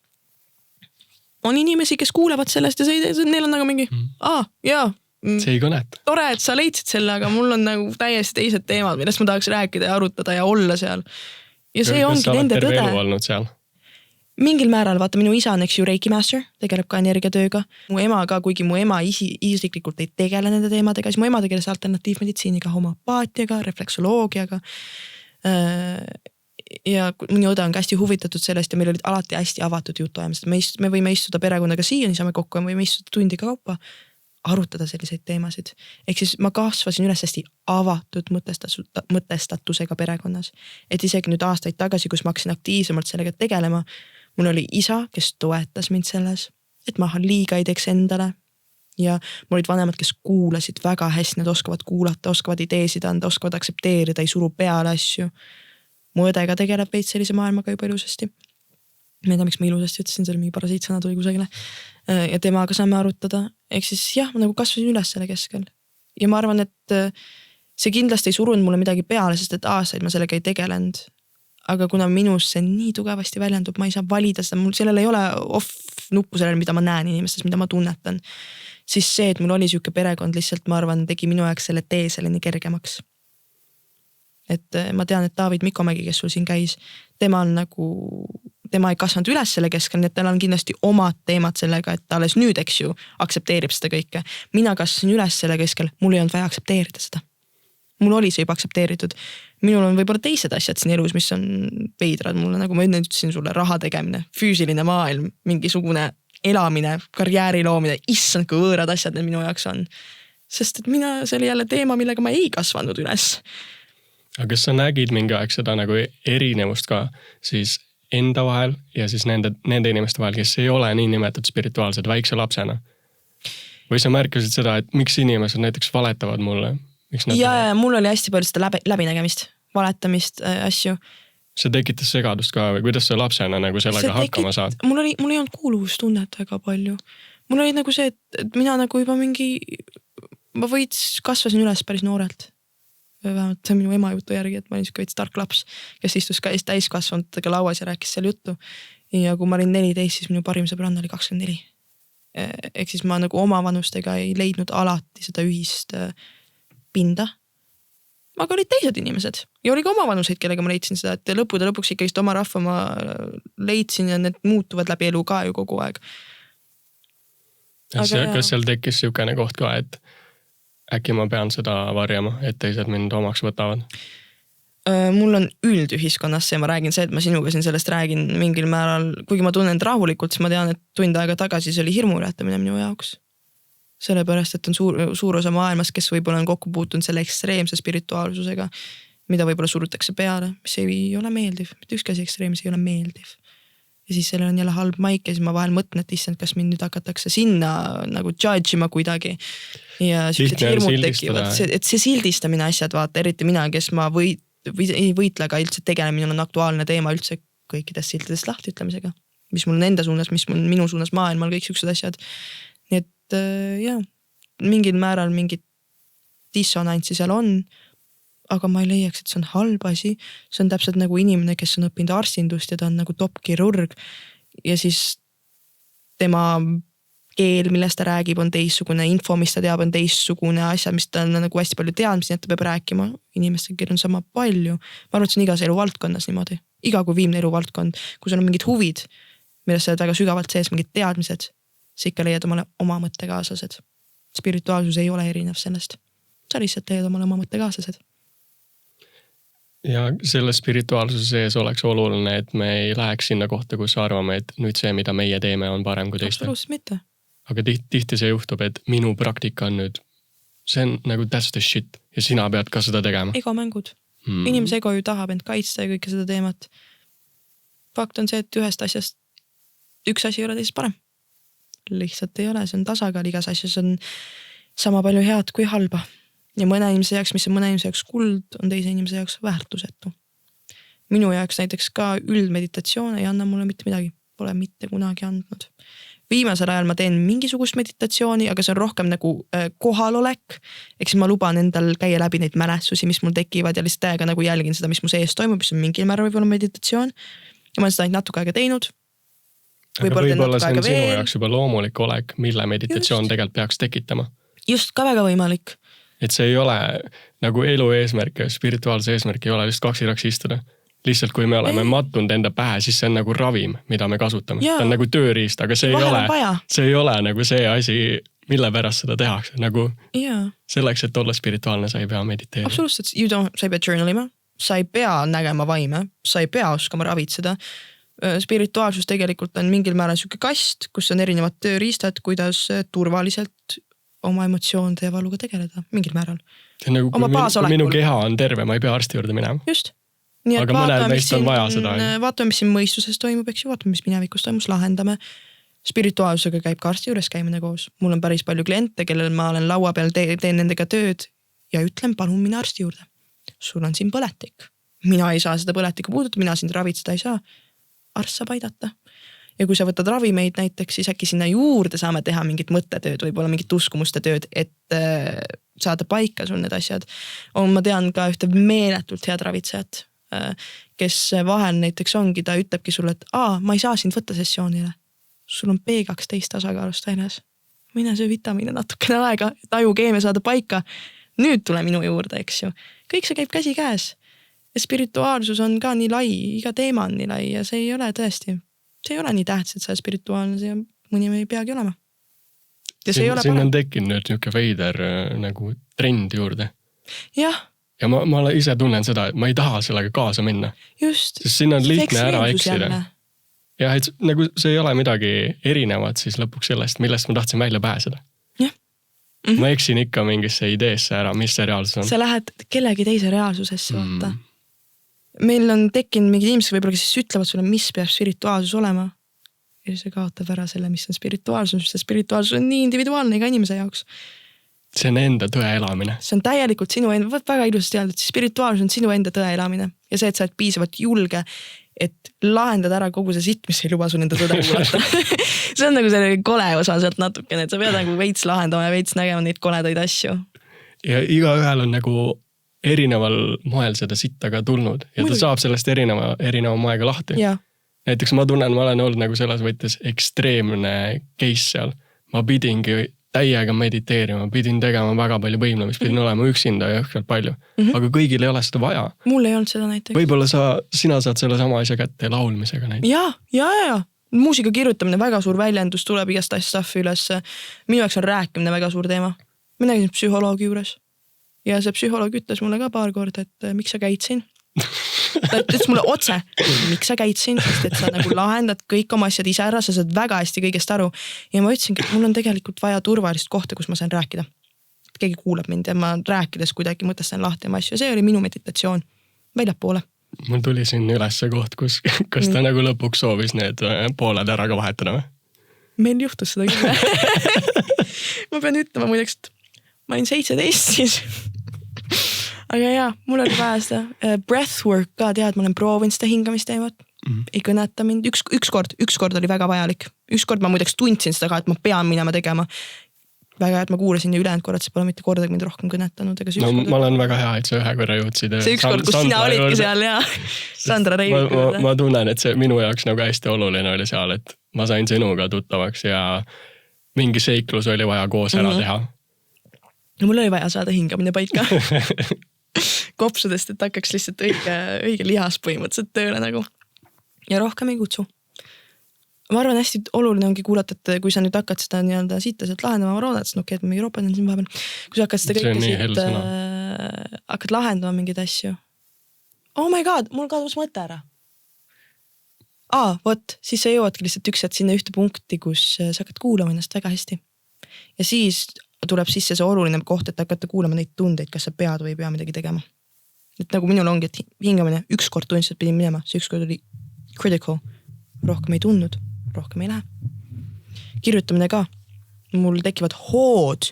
On inimesi, kes kuulevad sellest ja neil on nagu mingi, see ei kõneta. Tore, et sa leidsid selle, aga mul on nagu täiesti teised teemad, millest ma tahaks rääkida ja arutada ja olla seal. Ja see ongi nende tõde. Elu olnud seal? Mingil määral, vaata, minu isa on eks ju Reiki master, tegeleb ka energiatööga. Mu ema ka, kuigi mu ema isiklikult ei tegele nende teemadega, siis mu ema tegeles alternatiivmeditsiiniga, homopaatiaga, refleksoloogiaga. Ja minu õde on ka hästi huvitatud sellest ja meil olid alati hästi avatud jutuajamised. Me võime istuda perekonnaga siiani saame kokku ja me võime istuda tundide kaupa, arutada selliseid teemasid. Ehk siis ma kasvasin üles hästi avatud mõtestatusega perekonnas. Et isegi nüüd aastaid tagasi, kus ma hakkasin aktiivsemalt sellega tegelema, mul oli isa, kes toetas mind selles, et ma liiga ei teeks endale. Ja mul olid vanemad, kes kuulasid väga hästi, nad oskavad kuulata, oskavad ideesid anda, oskavad aksepteerida, ei suru peale asju. Mu õdega tegeleb veits sellise maailmaga juba ilusasti. Ma ei tea, miks ma ilusasti ütlesin, see oli mingi parasiitsõna tuli kusagile. Ja temaga saame arutada. Ehk siis jah, ma nagu kasvasin üles selle keskel. Ja ma arvan, et see kindlasti ei surunud mulle midagi peale, sest et aastaid ma sellega ei tegelenud. Aga kuna minus see nii tugevasti väljendub, ma ei saa valida seda, mul sellel ei ole off-nuppu sellel, mida ma näen inimestes, mida ma tunnetan. Siis see, et mul oli siuke perekond lihtsalt, ma arvan, tegi minu jaoks selle tee selleni kergemaks. Et ma tean, et David Mikomägi, kes sul siin käis, tema ei kasvanud üles selle keskel, nii et tal on kindlasti omad teemad sellega, et ta alles nüüd, eks ju, aksepteerib seda kõike. Mina kasvasin üles selle keskel, mul ei olnud vaja aksepteerida seda. Mul oli see juba aksepteeritud. Minul on võib-olla teised asjad siin elus, mis on veidrad mulle, nagu ma enne ütlesin sulle, raha tegemine, füüsiline maailm, mingisugune elamine, karjääri loomine, issand, kui võõrad asjad need minu jaoks on. Sest et see oli jälle teema, millega ma ei kasvanud üles. Aga kas sa nägid mingi aeg seda nagu erinevust ka siis enda vahel ja siis nende inimeste vahel, kes ei ole nii nimetatud spirituaalsed väikse lapsena? Või sa märkasid seda, et miks inimesed näiteks valetavad mulle? Ja mul oli hästi palju seda läbinägemist, valetamist, asju. See tekitas segadust ka või kuidas sa lapsena nagu sellega hakkama saad? Mul ei olnud kuuluvustunnet väga palju. Mul oli nagu see, et mina nagu juba ma kasvasin üles päris noorelt. Vähemalt see on minu ema jutu järgi, et ma olin veits tark laps, kes istus ka täiskasvanutega lauas ja rääkis seal juttu. Ja kui ma olin 14, siis minu parim sõbranna oli 24. Ehk siis ma nagu oma vanustega ei leidnud alati seda ühist pinda. Aga olid teised inimesed ja oli ka oma vanuseid, kellega ma leidsin seda, et lõpuks ikkagist oma rahva ma leidsin ja need muutuvad läbi elu ka ju kogu aeg. Kas seal tekkis siukene koht ka, et äkki ma pean seda varjama, et teised mind omaks võtavad? Mul on üldühiskonnas see, ma räägin see, et ma sinuga siin sellest räägin mingil määral, kuigi ma tunnen rahulikult, siis ma tean, et tund aega tagasi see oli hirmu ületamine minu jaoks. Sellepärast, et on suur osa maailmas, kes võib-olla on kokku puutunud selle ekstreemse spirituaalsusega, mida võib-olla surutakse peale, mis ei ole meeldiv. Mitte ükski asi ekstreemis ei ole meeldiv. Ja siis sellel on jälle halb maik ja siis ma vahel mõtlen, et issand, kas mind nüüd hakatakse sinna nagu judge ima kuidagi. Ja sellised hirmud tekivad, et see sildistamine asjad, vaata, eriti mina, kes ma ei võitle, aga üldse tegelemine on aktuaalne teema üldse kõikidest sildidest lahti ütlemisega. Mis mul on enda suunas, mis mul minu suunas maailmal, kõik siuksed asjad. Nii et jah, mingil määral mingit dissonantsi seal on, aga ma ei leiaks, et see on halb asi. See on täpselt nagu inimene, kes on õppinud arstindust ja ta on nagu top kirurg ja siis tema keel, millest ta räägib, on teissugune, info, mis ta teab, on teissugune asjad, mis ta on nagu hästi palju teadmisi, et ta peab rääkima inimestega, kel on sama palju. Ma arvan, et see on igas elu valdkonnas niimoodi. iga kui viimne eluvaldkond, kui sul on mingid huvid, milles sa oled väga sügavalt sees, mingid teadmised, sa ikka leiad omale oma mõttekaaslased. Spirituaalsus ei ole erinev sellest. Sa lihtsalt leiad omale oma mõttekaaslased. Ja selle spirituaalsuse sees oleks oluline, et me ei läheks sinna kohta, kus arvame, et nüüd see, mida meie teeme, on parem kui teiste. Absoluutselt mitte. Aga tihti see juhtub, et minu praktika on nüüd, see on nagu that's the shit ja sina pead ka seda tegema. Egomängud. Inimese ego ju tahab end kaitsta ja kõike seda teemat. Fakt on see, et ühest asjast üks asi ei ole teisest parem. Lihtsalt ei ole, see on tasakaal, igas asjas on sama palju head kui halba. Ja mõne inimese jaoks, mis on mõne inimese jaoks kuld, on teise inimese jaoks väärtusetu. Minu jaoks näiteks ka üldmeditatsioon ei anna mulle mitte midagi. Pole mitte kunagi andnud. Viimasel ajal ma teen mingisugust meditatsiooni, aga see on rohkem nagu kohalolek. Eks ma luban endal käia läbi neid mälestusi, mis mul tekivad ja lihtsalt täiega nagu jälgin seda, mis mu sees toimub, mis on mingil määral võib-olla meditatsioon. Ja ma olen seda ainult natuke aega teinud. Aga võib-olla see on sinu jaoks juba loomulik olek, mille meditatsioon tegelikult peaks tekitama. Just ka väga võimalik. Et see ei ole nagu elu eesmärk ja spirituaalse eesmärk ei ole lihtsalt kaksiraks istuda. Lihtsalt kui me oleme mattunud enda pähe, siis see on nagu ravim, mida me kasutame. Ta on nagu tööriist, aga see ei ole nagu see asi, mille pärast seda tehakse. Nagu selleks, et olla spirituaalne, sa ei pea mediteerima. Absoluutselt, sa ei pea journalima, sa ei pea nägema vaime, sa ei pea oskama ravitseda. Spirituaalsus tegelikult on mingil määral siuke kast, kus on erinevad tööriistad, kuidas turvaliselt oma emotsioonide ja valuga tegeleda mingil määral. See on nagu, kui minu keha on terve, ma ei pea arsti juurde minema. Just. Nii, aga mõnel meist on vaja seda. Vaatame, mis siin mõistuses toimub, eks ju, vaatame, mis minevikus toimus, lahendame. Spirituaalsusega käib ka arsti juures käimine koos. Mul on päris palju kliente, kellel ma olen laua peal, teen nendega tööd ja ütlen, palun mine arsti juurde. Sul on siin põletik. Mina ei saa seda põletikku puudutada, mina sind ravitseda ei saa. Arst saab aidata. Ja kui sa võtad ravimeid näiteks, siis äkki sinna juurde saame teha mingit mõttetööd, võib-olla mingit uskumuste tööd, et saada paika sul need asjad. Ma tean ka ühte meeletult head ravitsejat, kes vahel näiteks ongi, ta ütlebki sulle, et ma ei saa sind võtta sessioonile. Sul on B12 tasakaalust väljas. Mine söö vitamiine natukene aega, et ajukeemia saada paika. Nüüd tule minu juurde, eks ju. Kõik see käib käsi käes. Ja spirituaalsus on ka nii lai, iga teema on nii lai ja see ei ole tõesti. See ei ole nii tähtis, et sa spirituaalne, see mõni me ei peagi olema. Ja see ei ole siin on tekkinud nüüd niuke veider nagu trend juurde. Jah. Ja ma ise tunnen seda, et ma ei taha sellega kaasa minna. Just. Sest siin on lihtne ära eksida. Ja et nagu see ei ole midagi erinevat siis lõpuks sellest, millest ma tahtsin välja pääseda. Jah. Ma eksin ikka mingisse ideesse ära, mis see reaalsus on. Sa lähed kellegi teise reaalsusesse, vaata. Meil on tekkinud mingid inimesed võib-olla, kes siis ütlevad sulle, mis peab spirituaalsus olema. Ja see kaotab ära selle, mis on spirituaalsus, sest spirituaalsus on nii individuaalne iga inimese jaoks. See on enda tõe elamine. See on täielikult sinu enda, väga ilusasti öelda, et spirituaalsus on sinu enda tõe elamine. Ja see, et sa oled piisavalt julge, et lahendada ära kogu see sitt, mis ei luba sul enda tõde kuulata. See on nagu selle kole osa sealt natukene, et sa pead nagu veits lahendama ja veits nägema neid koledaid asju. Ja iga ühel on nagu erineval moel seda sitta ka tulnud ja ta saab sellest erineva moega lahti. Ja. Näiteks ma tunnen, ma olen olnud nagu selles võttes ekstreemne case seal. Ma pidingi täiega mediteerima, pidin tegema väga palju võimlemist, pidin olema üksinda ja õhkalt palju. Aga kõigil ei ole seda vaja. Mul ei olnud seda näiteks. Võib-olla sina saad selle sama asja kätte laulmisega näiteks. Ja. Muusika kirjutamine, väga suur väljendus, tuleb igast staffi üles. Minu jaoks on rääkimine väga suur teema. Ma nägin psühholoogi juures. Ja see psühholoog ütles mulle ka paar korda, et miks sa käid siin? Ta ütles mulle otse, miks sa käid siin, sest et sa nagu lahendad kõik oma asjad ise ära, sa saad väga hästi kõigest aru. Ja ma ütlesingi, et mul on tegelikult vaja turvalist kohta, kus ma saan rääkida. Keegi kuulab mind ja ma rääkides kuidagi mõtestan lahti oma asju. See oli minu meditatsioon väljapoole. Mul tuli siin üles see koht, kas ta nagu lõpuks soovis need pooled ära ka vahetada või? Meil juhtus seda küll. Ma pean ütlema muideks, et ma olin 17 siis. Aga jaa, mul oli vaja seda breathwork ka tead, ma olen proovinud seda hingamisteemat. Ei kõneta mind. Ükskord oli väga vajalik. Ükskord ma muideks tundsin seda ka, et ma pean minema tegema. Väga hea, et ma kuulasin ja ülejäänud korrad, see pole mitte kordagi mind rohkem kõnetanud. No ma olen väga hea, et sa ühe korra jõudsid. See ükskord, kus sina olidki seal ja Sandra Reivik. Ma tunnen, et see minu jaoks nagu hästi oluline oli seal, et ma sain sinuga tuttavaks ja mingi seiklus oli vaja koos ära teha. No mul oli vaja saada hingamine paika. kopsudest, et hakkaks lihtsalt õige lihas põhimõtteliselt tööle nagu. Ja rohkem ei kutsu. Ma arvan, hästi oluline ongi kuulata, et kui sa nüüd hakkad seda nii-öelda siita sealt lahendama, ma roodan, et okei, et ma Euroopa siin vahepeal. Kui sa hakkad seda kõike siit, hakkad lahendama mingeid asju. Oh my god, mul kadus mõte ära. Vot, siis sa jõuadki lihtsalt üks hetk sinna ühte punkti, kus sa hakkad kuulama ennast väga hästi. Ja siis tuleb sisse see oluline koht, et hakata kuulama neid tundeid, kas sa pead või ei pea midagi tegema. Et nagu minul ongi, et hingamine ükskord tundis, et pidin minema, see ükskord oli critical. Rohkem ei tundnud, rohkem ei lähe. Kirjutamine ka. Mul tekivad hood.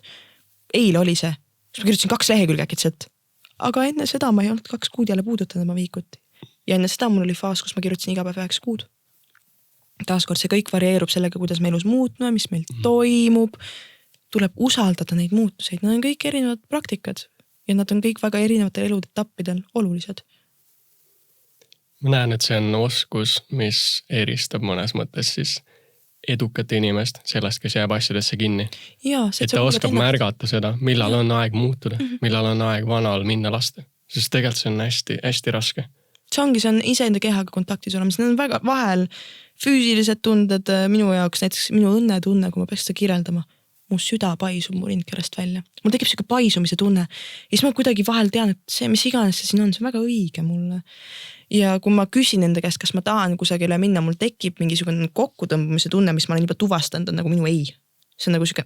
Eile oli see. Ma kirjutasin 2 lehekülge äkitselt. Aga enne seda ma ei olnud 2 kuud jälle puudutanud oma viikut. Ja enne seda mul oli faas, kus ma kirjutasin iga päev 9 kuud. Taaskord see kõik varieerub sellega, kuidas me elus muutme, mis meil toimub. Tuleb usaldada neid muutuseid. Nad on kõik erinevad praktikad ja nad on kõik väga erinevatel eludetappidel olulised. Ma näen, et see on oskus, mis eristab mõnes mõttes siis edukate inimest sellest, kes jääb asjadesse kinni. Ja, et ta oskab märgata seda, millal on aeg muutuda, millal on aeg vanal minna lasta. Sest tegelikult see on hästi, hästi raske. See on iseenda kehaga kontaktis olemas. Need on väga vahel füüsilised tunded minu jaoks, näiteks minu õnnetunne, kui ma peaks seda kirjeldama. Mu süda paisub mu rindkerest välja. Mul tekib siuke paisumise tunne. Ja siis ma kuidagi vahel tean, et see, mis iganes see siin on, see on väga õige mulle. Ja kui ma küsin enda käest, kas ma tahan kusagile minna, mul tekib mingisugune kokkutõmbumise tunne, mis ma olen juba tuvastanud, on nagu minu ei. See on nagu siuke,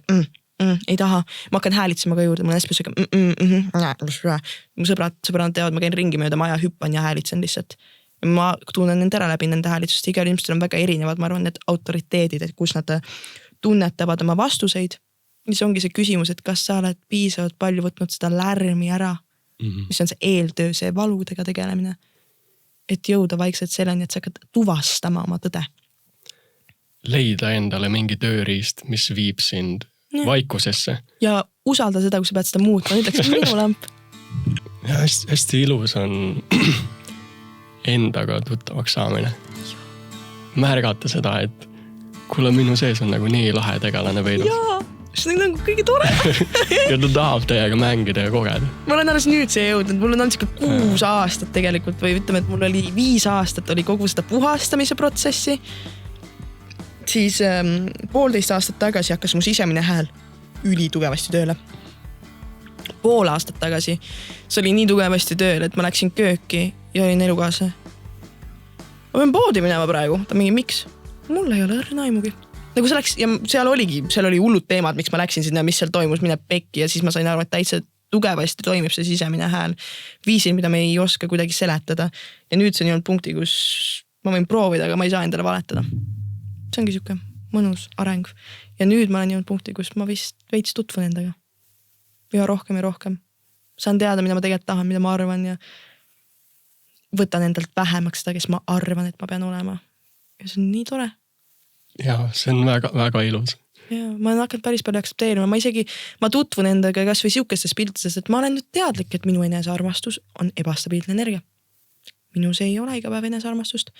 ei taha. Ma hakkan häälitsema ka juurde, mul on hästi siuke, mu sõbrad teavad, ma käin ringi mööda maja, hüppan ja häälitsen lihtsalt. Ma tunnen nende ära läbi nende häälitsust. Igal inimestel on väga erinevad, ma arvan, need autoriteedid, et kus nad tunnetavad oma vastuseid. Mis ongi see küsimus, et kas sa oled piisavalt palju võtnud seda lärmi ära, mis on see eeltöö, see valudega tegelemine, et jõuda vaikselt selleni, et sa hakkad tuvastama oma tõde. Leida endale mingi tööriist, mis viib sind vaikusesse. Ja usalda seda, kui sa pead seda muutma. Nüüd läks minu lamp. Ja hästi ilus on endaga tuttavaks saamine. Märgata seda, et kuule minu sees on nagu nii lahe tegelane peidus. Jaa, see on nagu kõige tore. Ja ta tahab teiega mängida ja kogeda. Ma olen alles nüüd see jõudnud. Mul on olnud 6 aastat tegelikult või ütleme, et mul oli 5 aastat oli kogu seda puhastamise protsessi. Siis 1,5 aastat tagasi hakkas mu sisemine hääl ülitugevasti tööle. 1,5 aastat tagasi see oli nii tugevasti tööle, et ma läksin kööki ja olin elukaasa. Ma pean poodi minema praegu. Ta mingi, miks? Mul ei ole õrna aimugi. Nagu see läks, ja seal oli hullud teemad, miks ma läksin sinna, mis seal toimus, mine pekki ja siis ma sain aru, et täitsa tugevasti toimib see sisemine hääl. Viisin, mida me ei oska kuidagi seletada. Ja nüüd see on olnud punkti, kus ma võin proovida, aga ma ei saa endale valetada. See ongi siuke mõnus areng. Ja nüüd ma olen jõudnud punkti, kus ma vist veits tutvun endaga. Ja rohkem. Saan teada, mida ma tegelikult tahan, mida ma arvan ja võtan endalt vähemaks seda, kes ma arvan, et ma pean olema. Ja see on nii tore. Ja see on väga, väga ilus. Ja, ma olen hakanud päris palju aktsepteerima. Ma tutvun endaga kas või siukestes piltides, et ma olen nüüd teadlik, et minu enesearmastus on ebastabiilne energia. Minus ei ole iga päev enesearmastust.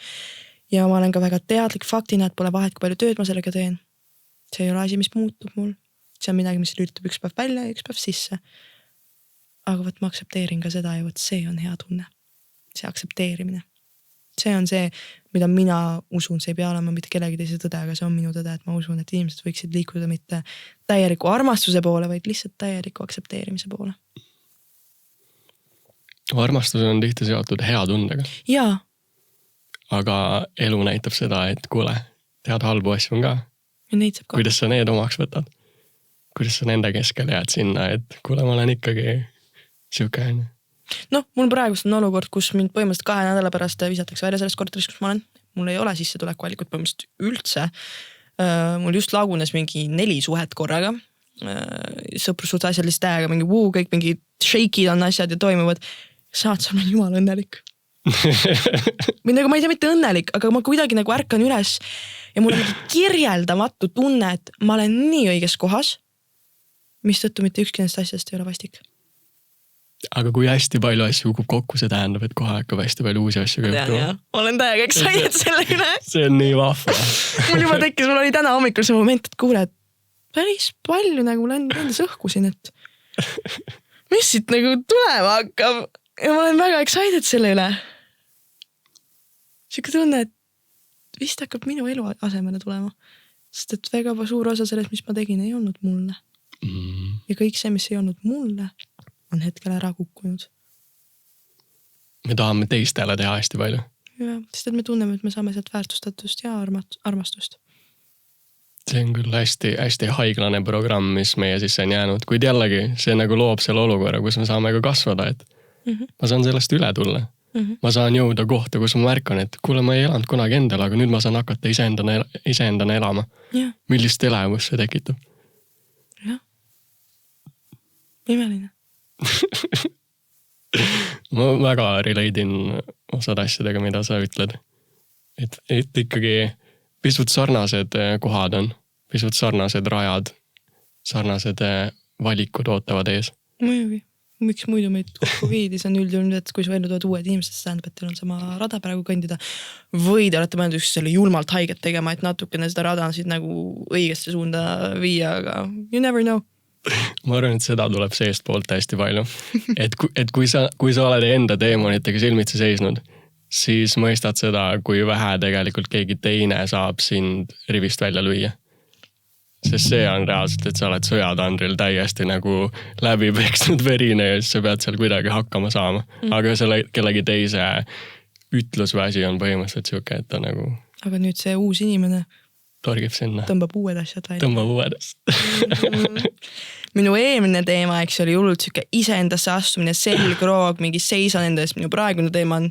Ja ma olen ka väga teadlik faktina, et pole vahet, kui palju tööd ma sellega teen. See ei ole asi, mis muutub mul. See on midagi, mis lültub üks päev välja ja üks päev sisse. Aga võt ma aktsepteerin ka seda ja võt see on hea tunne. See aktsepteerimine. See on see, mida mina usun, see ei pea olema mitte kellegi teise tõde, aga see on minu tõde, et ma usun, et inimesed võiksid liikuda mitte täieliku armastuse poole, vaid lihtsalt täieliku aktsepteerimise poole. Armastus on tihti seotud hea tundega. Jaa. Aga elu näitab seda, et kuule, tead halbu asju on ka. Ja neid saab ka. Kuidas sa need omaks võtad? Kuidas sa nende keskel jääd sinna, et kuule, ma olen ikkagi siuke. No, mul praegust on olukord, kus mind põhimõtteliselt 2 nädala pärast visatakse välja sellest korteris, kus ma olen. Mul ei ole sissetulekuvalikut põhimõtteliselt üldse. Mul just lagunes mingi 4 suhet korraga. Sõprussuht asjalist täiega, mingi kõik mingi shake'id on asjad ja toimuvad. Saad sa olen jumal õnnelik. Või nagu ma ei tea mitte õnnelik, aga ma kuidagi nagu ärkan üles ja mul on kirjeldamatu tunne, et ma olen nii õiges kohas, mis tõttu mitte ükski nendest asjast ei ole vastik. Aga kui hästi palju asju kukub kokku, see tähendab, et kohe hakkab hästi palju uusi asju juhtuma. Olen täiega excited selle üle. See on nii vahva. mul oli täna hommikul see moment, et kuule, et päris palju nagu mul endas õhkusin, et mis siit nagu tulema hakkab. ja ma olen väga excited selle üle. Siuke tunne, et vist hakkab minu elu asemele tulema. Sest et väga suur osa sellest, mis ma tegin, ei olnud mulle. Ja kõik see, mis ei olnud mulle, on hetkel ära kukkunud. Me tahame teistele teha hästi palju. Ja, sest et me tunneme, et me saame sealt väärtustatust ja armastust. See on küll hästi haiglane programm, mis meie sisse on jäänud. Kuid jällegi, see nagu loob selle olukorra, kus me saame ka kasvada, et ma saan sellest üle tulla. Ma saan jõuda kohta, kus ma märkan, et kuule, ma ei elanud kunagi endale, aga nüüd ma saan hakata iseendana elama. Ja. Millist elevust see tekitab? Jah. Imeline. Ma väga relate'in osad asjadega, mida sa ütled. Et ikkagi pisut sarnased kohad on, pisut sarnased rajad, sarnased valikud ootavad ees. Muidugi. Miks muidu meid kokku viidi, see on üldjuhul, et kui sa välja tuvad uued inimesed, see tähendab, et teil on sama rada praegu kõndida. Või te olete mõelnud selle julmalt haiget tegema, et natukene seda rada siit nagu õigesse suunda viia, aga you never know. Ma arvan, et seda tuleb seest poolt hästi palju. Et kui sa oled enda teemonitega silmitsi seisnud, siis mõistad seda, kui vähe tegelikult keegi teine saab sind rivist välja lüüa. Sest see on reaalselt, et sa oled sõjatandril täiesti nagu läbi peksnud verine ja siis sa pead seal kuidagi hakkama saama. Aga selle kellegi teise ütlus või asi on põhimõtteliselt siuke, et ta nagu... Aga nüüd see uus inimene torgib sinna. Tõmbab uued asjad välja. Tõmbab uued asjad. Minu eelmine teema, eks oli hullult siuke iseendasse astumine, selgroog, mingi seisan enda eest. Minu praegune teema on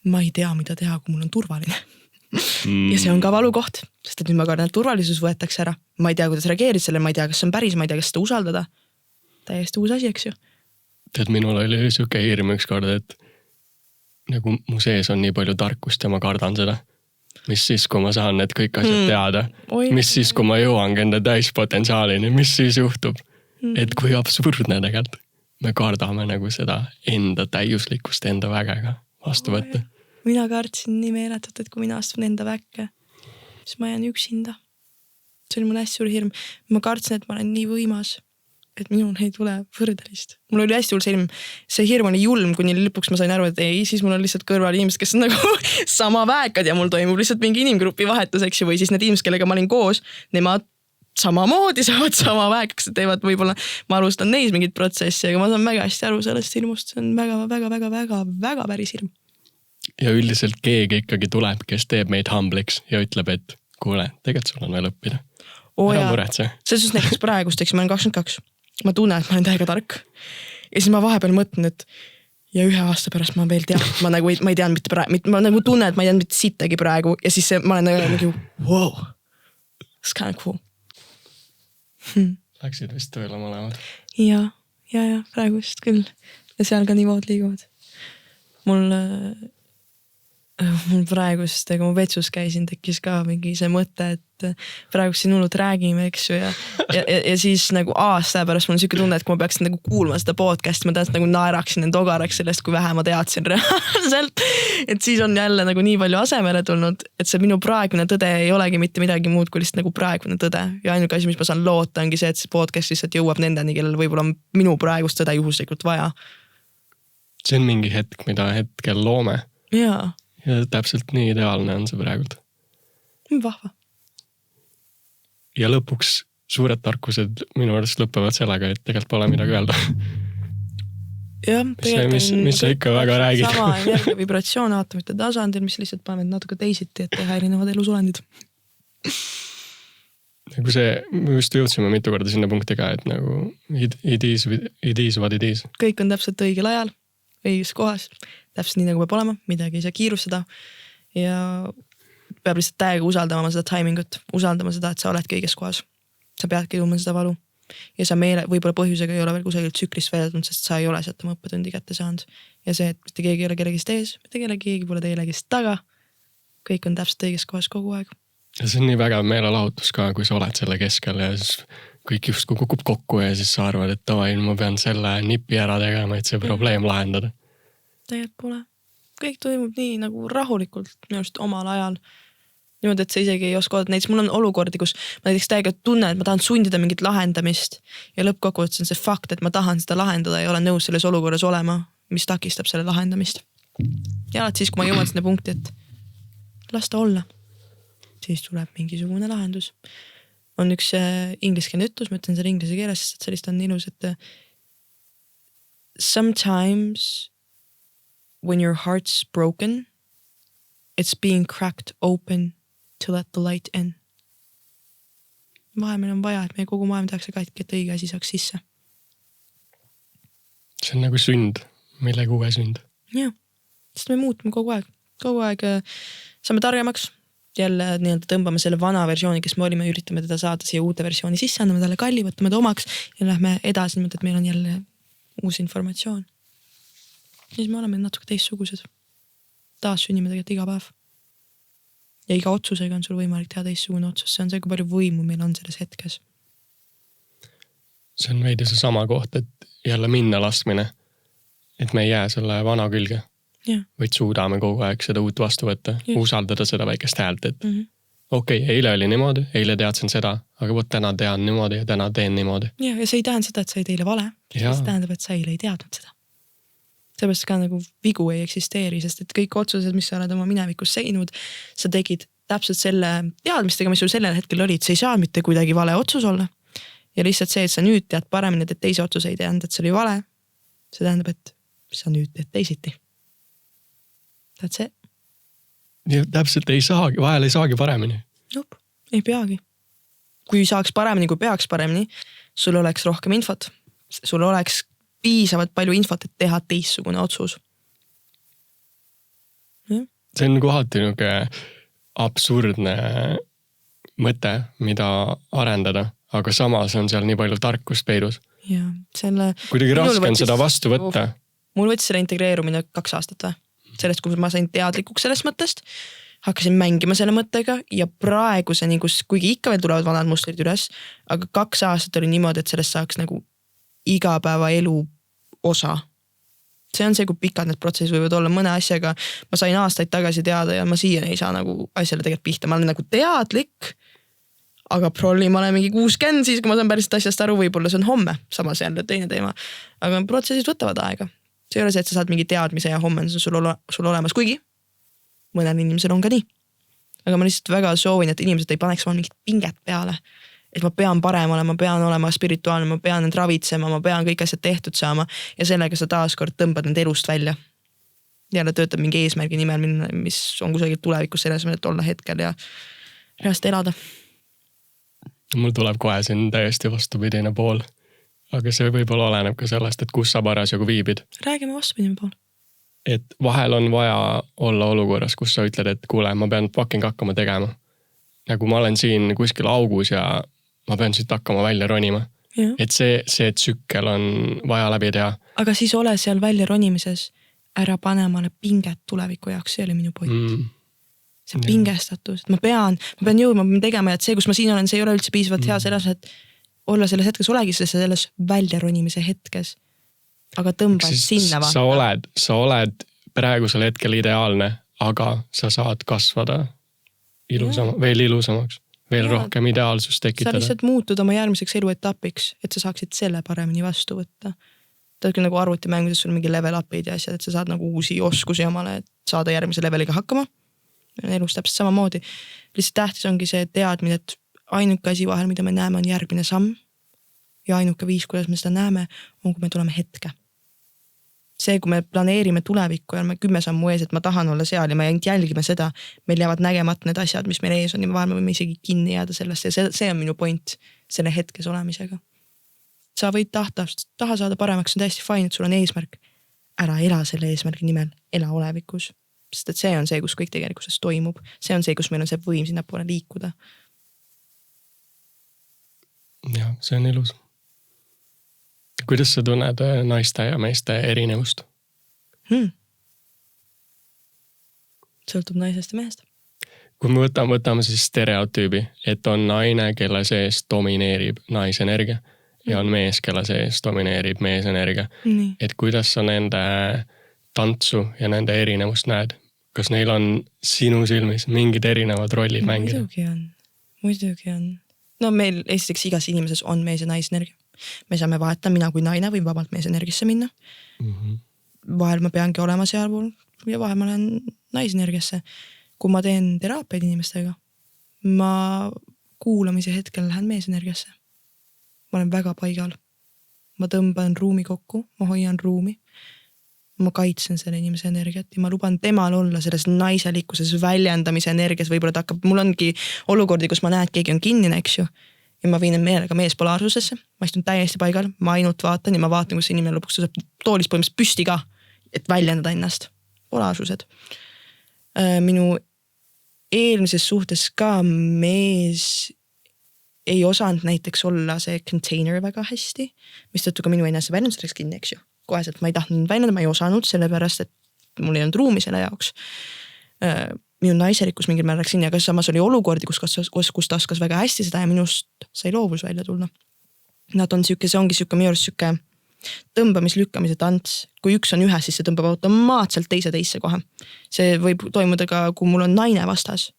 ma ei tea, mida teha, kui mul on turvaline. Ja see on ka valukoht, sest et nüüd ma kardan, et turvalisus võetakse ära. Ma ei tea, kuidas reageerid selle, ma ei tea, kas see on päris, ma ei tea, kas seda usaldada. Täiesti uus asi, eks ju. Tead, minul oli siuke hirm üks kord, et nagu mu sees on nii palju tarkust ja ma kardan seda. Mis siis, kui ma saan need kõik asjad teada? Mis siis, kui ma jõuangi enda täispotentsiaalini? Mis siis juhtub? Et kui absurdne tegelikult. Me kardame nagu seda enda täiuslikkust enda vägega vastu võtta. Mina kartsin nii meeletult, et kui mina astun enda väkke, siis ma jään üksinda. See oli mul hästi suur hirm. Ma kartsin, et ma olen nii võimas, et minul ei tule võrdelist. Mul oli hästi hull see hirm. See hirm oli julm, kuni lõpuks ma sain aru, et ei, siis mul on lihtsalt kõrval inimesed, kes on nagu sama väekad ja mul toimub lihtsalt mingi inimgrupi vahetus, eks ju, või siis need inimesed, kellega ma olin koos, nemad samamoodi saavad sama väekaks, teevad võib-olla, ma alustan neis mingit protsessi, aga ma saan väga hästi aru sellest hirmust. See on väga päris hirm. Ja üldiselt keegi ikkagi tuleb, kes teeb meid humbliks ja ütleb, et kuule, tegelikult sul on veel õppida. Ära muretse. See on näiteks praegust, eks ma olen 22. Ma tunnen, et ma olen täiega tark. Ja siis ma vahepeal mõtlen, et ja 1 aasta pärast ma veel tean, ma nagu ma ei tean mitte praegu, ma nagu tunnen, et ma ei tean mitte sittagi praegu ja siis ma olen nagu wow, it's kind of cool. Läksid vist tööle mõlemad? Ja, praegust küll. Ja seal ka nivood liiguvad. Mul praegust, kui ma vetsus käisin, tekkis ka mingi see mõte, et praegust siin hullult räägime, eks ju, ja siis nagu aasta pärast mul on siuke tunne, et kui ma peaksin nagu kuulma seda podcasti, ma tõenäoliselt nagu naeraksin end ogaraks sellest, kui vähe ma teadsin reaalselt, et siis on jälle nagu nii palju asemele tulnud, et see minu praegune tõde ei olegi mitte midagi muud kui lihtsalt nagu praegune tõde ja ainuke asi, mis ma saan loota, ongi see, et see podcast lihtsalt jõuab nendeni, kellel võib-olla minu praegust tõde juhuslikult vaja. See on mingi hetk, mida hetkel loome. Jaa. Ja täpselt nii ideaalne on see praegult. Vahva. Ja lõpuks suured tarkused minu arust lõpevad sellega, et tegelikult pole midagi öelda. Jah, mis sa ikka väga räägid. Sama energia vibratsioon aatomite tasandil, mis lihtsalt panevad natuke teisiti, et teha erinevad elusolendid. Nagu see, me just jõudsime mitu korda sinna punkti ka, et nagu it is what it is. Kõik on täpselt õigel ajal, õiges kohas. Täpselt nii nagu peab olema, midagi ei saa kiirustada ja peab lihtsalt täiega usaldama seda timingut, usaldama seda, et sa oledki õiges kohas. Sa peadki tundma seda valu ja sa meele võib-olla põhjusega ei ole veel kusagil tsüklist välja tulnud, sest sa ei ole sealt oma õppetundi kätte saanud. Ja see, et mitte keegi ei ole kellegist ees, mitte keegi pole teelegist taga. Kõik on täpselt õiges kohas kogu aeg. Ja see on nii vägev meelelahutus ka, kui sa oled selle keskel ja siis kõik just kukub kokku ja siis sa arvad, et tavai, ma pean selle nipi ära tegema, et see probleem lahendada. Tegelikult pole. Kõik toimub nii nagu rahulikult minu arust omal ajal. Niimoodi, et sa isegi ei oska oodata. Näiteks mul on olukordi, kus ma näiteks täiega tunnen, et ma tahan sundida mingit lahendamist ja lõppkokkuvõttes on see fakt, et ma tahan seda lahendada ja olen nõus selles olukorras olema. mis takistab selle lahendamist. Ja alati siis, kui ma jõuan sinna punkti, et las ta olla, siis tuleb mingisugune lahendus. On üks ingliskeelne ütlus, ma ütlen selle inglise keeles, sest sellist on ilus, et sometimes when your heart's broken, it's being cracked open to let the light in. Vahel meil on vaja, et meie kogu maailm tehakse katki, et õige asi saaks sisse. See on nagu sünd, millegi uue sünd. Jah, sest me muutume kogu aeg. Kogu aeg saame targemaks. Jälle nii-öelda tõmbame selle vana versiooni, kes me olime, üritame teda saada siia uute versiooni sisse, anname talle kalli, võtame ta omaks ja lähme edasi niimoodi, et meil on jälle uus informatsioon. Ja siis me oleme natuke teistsugused. Taas sünnime tegelikult iga päev. Ja iga otsusega on sul võimalik teha teistsugune otsus. See on see, kui palju võimu meil on selles hetkes. See on veidi see sama koht, et jälle minna laskmine, et me ei jää selle vana külge. Ja. Võid suudame kogu aeg seda uut vastu võtta, usaldada seda väikest häält, et okei, eile oli niimoodi, eile teadsin seda, aga võt täna tean niimoodi ja täna teen niimoodi. Ja see ei tähenda seda, et sa ei teile vale. See tähendab, et sa eile ei teadnud seda. Seepärast ka nagu vigu ei eksisteeri, sest et kõik otsused, mis sa oled oma minevikus seinud, sa tegid täpselt selle teadmistega, mis sul sellel hetkel olid. See ei saa mitte kuidagi vale otsus olla. Ja lihtsalt see, et sa nüüd tead paremini, et teise otsuse ei teadnud, et see oli vale, see tähendab, et sa nüüd teed teisiti. That's it. Ja täpselt ei saagi, vahel ei saagi paremini. Jop, ei peagi. Kui saaks paremini, kui peaks paremini, sul oleks rohkem infot. Sul oleks piisavalt palju infot, et teha teistsugune otsus. See on kohati niuke absurdne mõte, mida arendada, aga samas on seal nii palju tarkust peidus. Ja, selle... Kuidagi raske on seda vastu võtta. Mul võttis selle integreerumine 2 aastat või? Sellest, kui ma sain teadlikuks sellest mõttest, hakkasin mängima selle mõttega ja praeguseni, kuigi ikka veel tulevad vanad mustrid üles, aga 2 aastat oli niimoodi, et sellest saaks nagu igapäeva elu osa. See on see, kui pikad need protsessid võivad olla. Mõne asjaga ma sain aastaid tagasi teada ja ma siiani ei saa nagu asjale tegelikult pihta. Ma olen nagu teadlik, aga prolli ma olen mingi 60, siis kui ma saan päriselt asjast aru, võib-olla see on homme. Samas jälle teine teema. Aga protsessid võtavad aega. See ei ole see, et sa saad mingi teadmise ja homme on sul olemas, kuigi mõnel inimesel on ka nii. Aga ma lihtsalt väga soovin, et inimesed ei paneks oma mingit pinget peale. Et ma pean parem olema, ma pean olema spirituaalne, ma pean end ravitsema, ma pean kõik asjad tehtud saama ja sellega sa taaskord tõmbad end elust välja. Jälle töötab mingi eesmärgi nimel, mis on kusagil tulevikus selles, et olla hetkel ja reast elada. Mul tuleb kohe siin täiesti vastupidine pool. Aga see võib-olla oleneb ka sellest, et kus sa parasjagu viibid. Räägime vastupidine pool. Et vahel on vaja olla olukorras, kus sa ütled, et kuule, ma pean fucking hakkama tegema. Nagu ma olen siin kuskil augus ja ma pean siit hakkama välja ronima. Ja. Et see tsükkel on vaja läbi teha. Aga siis ole seal välja ronimises, ära panemale pinget tuleviku jaoks, see oli minu point. See pingestatus, et ma pean jõudma, ma pean tegema, et see, kus ma siin olen, see ei ole üldse piisavalt hea selles, et olla selles hetkes olegi selles väljaronimise hetkes, aga tõmbad sinna vaata. Sa oled praegusel hetkel ideaalne, aga sa saad kasvada veel ilusamaks, veel rohkem ideaalsust tekitada. Sa lihtsalt muutud oma järgmiseks eluetapiks, et sa saaksid selle paremini vastu võtta. Ta on küll nagu arvutimängudes sul mingi level up'id ja asjad, et sa saad nagu uusi oskusi omale, et saada järgmise leveliga hakkama. Elus täpselt samamoodi. Lihtsalt tähtis ongi see teadmine, et ainuke asi vahel, mida me näeme, on järgmine samm ja ainuke viis, kuidas me seda näeme, on, kui me tuleme hetke. See, kui me planeerime tulevikku ja me 10 sammu ees, et ma tahan olla seal ja me jälgime seda, meil jäävad nägemat need asjad, mis meil ees on ja vahel me võime isegi kinni jääda sellest ja see on minu point selle hetkes olemisega. Sa võid taha saada paremaks, on täiesti fine, et sul on eesmärk. Ära ela selle eesmärgi nimel, ela olevikus. Sest et see on see, kus kõik tegelikkuses toimub. See on see, kus meil on see võim sinna poole liikuda. Ja, see on ilus. Kuidas sa tunned naiste ja meeste erinevust? Sõltub naisest ja mehest. Kui me võtame siis stereotüübi, et on naine, kelle sees domineerib naisenergia ja on mees, kelle sees domineerib meesenergia. Et kuidas sa nende tantsu ja nende erinevust näed? Kas neil on sinu silmis mingid erinevad rollid mängida? Muidugi on. No meil esiteks igas inimeses on mees ja naisenergia. Me saame vahetada, mina kui naine võin vabalt meesenergisse minna. vahel ma peangi olema sealpool ja vahel ma lähen naisenergiasse. Kui ma teen teraapiaid inimestega, ma kuulamise hetkel lähen meesenergiasse. Ma olen väga paigal. Ma tõmban ruumi kokku, ma hoian ruumi. Ma kaitsen selle inimese energiat ja ma luban temal olla selles naiselikkuses väljendamise energias. Võib-olla ta hakkab, mul ongi olukordi, kus ma näen, et keegi on kinnine, eks ju. Ja ma viin meelega meespolaarsusesse. Ma istun täiesti paigal, ma ainult vaatan ja ma vaatan, kus inimene lõpuks tõuseb toolist põhimõtteliselt püsti ka, et väljendada ennast. Polaarsused. Minu eelmises suhtes ka mees ei osanud näiteks olla see container väga hästi, mis tõttu ka minu enese väljendus oleks kinni, eks ju. Koheselt ma ei tahtnud väljendada, ma ei osanud, sellepärast, et mul ei olnud ruumi selle jaoks. Minu naiselikkus mingil määral läks sinna, aga samas oli olukordi, kus ta oskas väga hästi seda ja minust sai loovus välja tulla. Nad on see ongi minu arust siuke tõmbamislükkamise tants. Kui üks on ühes, siis see tõmbab automaatselt teise kohe. See võib toimuda ka, kui mul on naine vastas.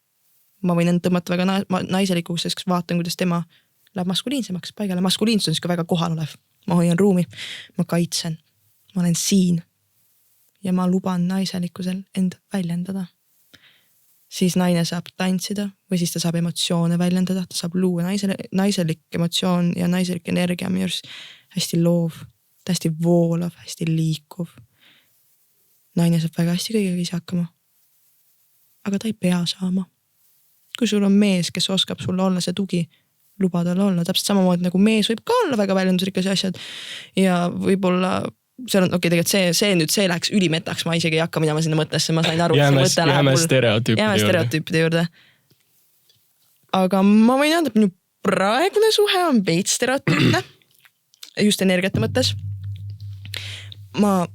Ma võin end tõmmata väga naiselikuks, sest vaatan, kuidas tema läheb maskuliinsemaks paigale. Maskuliinsus on siuke väga kohal olev. Ma hoian ruumi, ma kaitsen. Ma olen siin ja ma luban naiselikkusel end väljendada. Siis naine saab tantsida või siis ta saab emotsioone väljendada, ta saab luua naiselik emotsioon ja naiselik energia minu arust hästi loov, hästi voolav, hästi liikuv. Naine saab väga hästi kõigega ise hakkama. Aga ta ei pea saama. Kui sul on mees, kes oskab sulle olla see tugi, luba tal olla, täpselt samamoodi nagu mees võib ka olla väga väljendusrikas asjad ja võib-olla seal on, tegelikult see läheks ülimetaks, ma isegi ei hakka minema sinna mõttesse, ma sain aru, jääme stereotüüpide juurde. Aga ma võin öelda, et minu praegune suhe on veits stereotüüpne, just energiate mõttes. Ma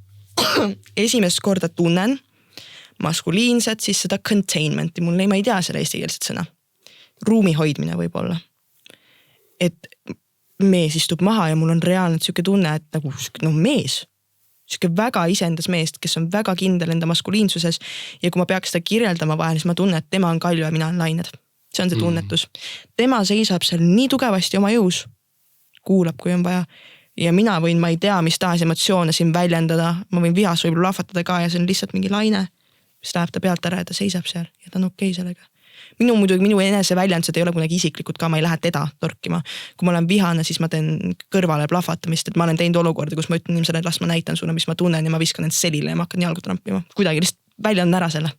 esimest korda tunnen maskuliinset, siis seda containmenti, ma ei tea selle eestikeelset sõna. Ruumi hoidmine võib olla. Et mees istub maha ja mul on reaalne siuke tunne, et nagu mees, siuke väga iseendas meest, kes on väga kindel enda maskuliinsuses ja kui ma peaks seda kirjeldama vahel, siis ma tunnen, et tema on kalju ja mina on lained. See on see tunnetus. Tema seisab seal nii tugevasti oma jõus, kuulab, kui on vaja ja mina võin, ma ei tea, mis tahes emotsioone siin väljendada, ma võin vihas võib-olla lahvatada ka ja see on lihtsalt mingi laine, mis läheb ta pealt ära ja ta seisab seal ja ta on okei sellega. Minu enese väljendused ei ole kunagi isiklikud ka, ma ei lähe teda torkima. Kui ma olen vihane, siis ma teen kõrvale plahvatamist, et ma olen teinud olukorda, kus ma ütlen inimesele, et las ma näitan sulle, mis ma tunnen ja ma viskan end selile ja ma hakkan jalgu trampima. Kuidagi lihtsalt väljendan ära selle.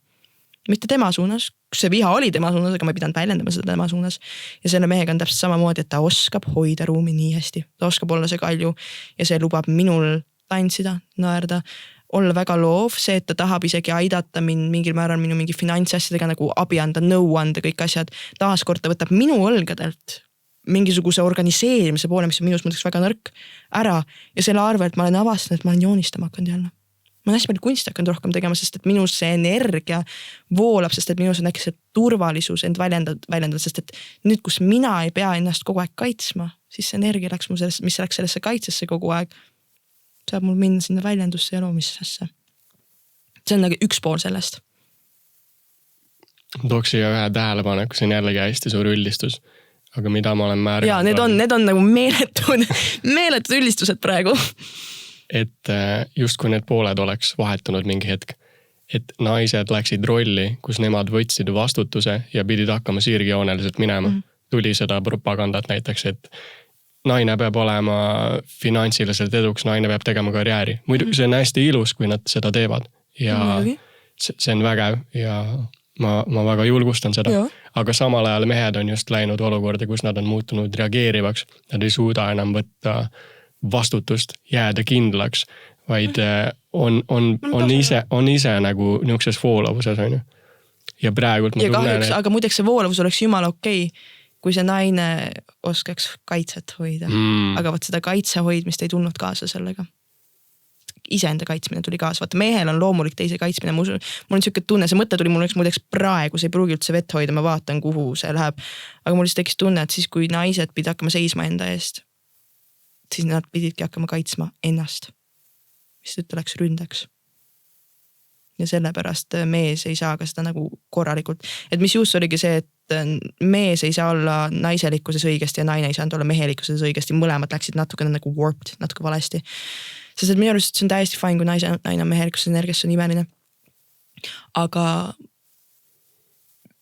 Mitte tema suunas, see viha oli tema suunas, aga ma ei pidanud väljendama seda tema suunas. Ja selle mehega on täpselt samamoodi, et ta oskab hoida ruumi nii hästi. Ta oskab olla see kalju ja see lubab minul tantsida, naerda, olla väga loov, see, et ta tahab isegi aidata mind mingil määral minu mingi finantsasjadega nagu abi anda, nõu anda, kõik asjad. Taaskord ta võtab minu õlgadelt mingisuguse organiseerimise poole, mis on minus mõtteks väga nõrk ära ja selle arvelt ma olen avastanud, et ma olen joonistama hakanud jälle. Ma olen hästi palju kunsti hakanud rohkem tegema, sest et minus see energia voolab, sest et minus on äkki see turvalisus end väljendada, sest et nüüd, kus mina ei pea ennast kogu aeg kaitsma, siis see energia läks mul sellesse, mis läks sellesse kaitsesse kogu aeg, saab mul minna sinna väljendusse ja loomisesse. See on nagu üks pool sellest. Tooks siia ühe tähelepaneku, see on jällegi hästi suur üldistus. Aga mida ma olen märganud... Jaa, need on nagu meeletud üldistused praegu. Et just kui need pooled oleks vahetunud mingi hetk, et naised läksid rolli, kus nemad võtsid vastutuse ja pidid hakkama sirgjooneliselt minema. Tuli seda propagandat näiteks, et naine peab olema finantsiliselt eduks, naine peab tegema karjääri. Muidugi see on hästi ilus, kui nad seda teevad ja see on vägev ja ma väga julgustan seda. Ja. Aga samal ajal mehed on just läinud olukorda, kus nad on muutunud reageerivaks. Nad ei suuda enam võtta vastutust, jääda kindlaks, vaid on ise nagu niisuguses voolavuses. On ju. Ja praegult ma tunnen... Aga muideks see voolavus oleks jumala okei, kui see naine oskaks kaitset hoida. Aga võt seda kaitse hoidmist ei tulnud kaasa sellega. Iseenda kaitsmine tuli kaasa. Vaata, mehel on loomulik teise kaitsmine. Mul on siuke tunne, see mõte tuli mul muideks praegu, see ei pruugi üldse vett hoida, ma vaatan, kuhu see läheb. Aga mul lihtsalt tekkis tunne, et siis kui naised pidi hakkama seisma enda eest, siis nad pididki hakkama kaitsma ennast. Mis ütle läks ründeks. Ja sellepärast mees ei saa ka seda nagu korralikult. Et mis just oligi see, et mees ei saa olla naiselikkuses õigesti ja naine ei saanud olla mehelikkuses õigesti. Mõlemad läksid natukene nagu warped, natuke valesti. Sest et minu arust see on täiesti fine, kui naine on mehelikust energiast, see on imeline. Aga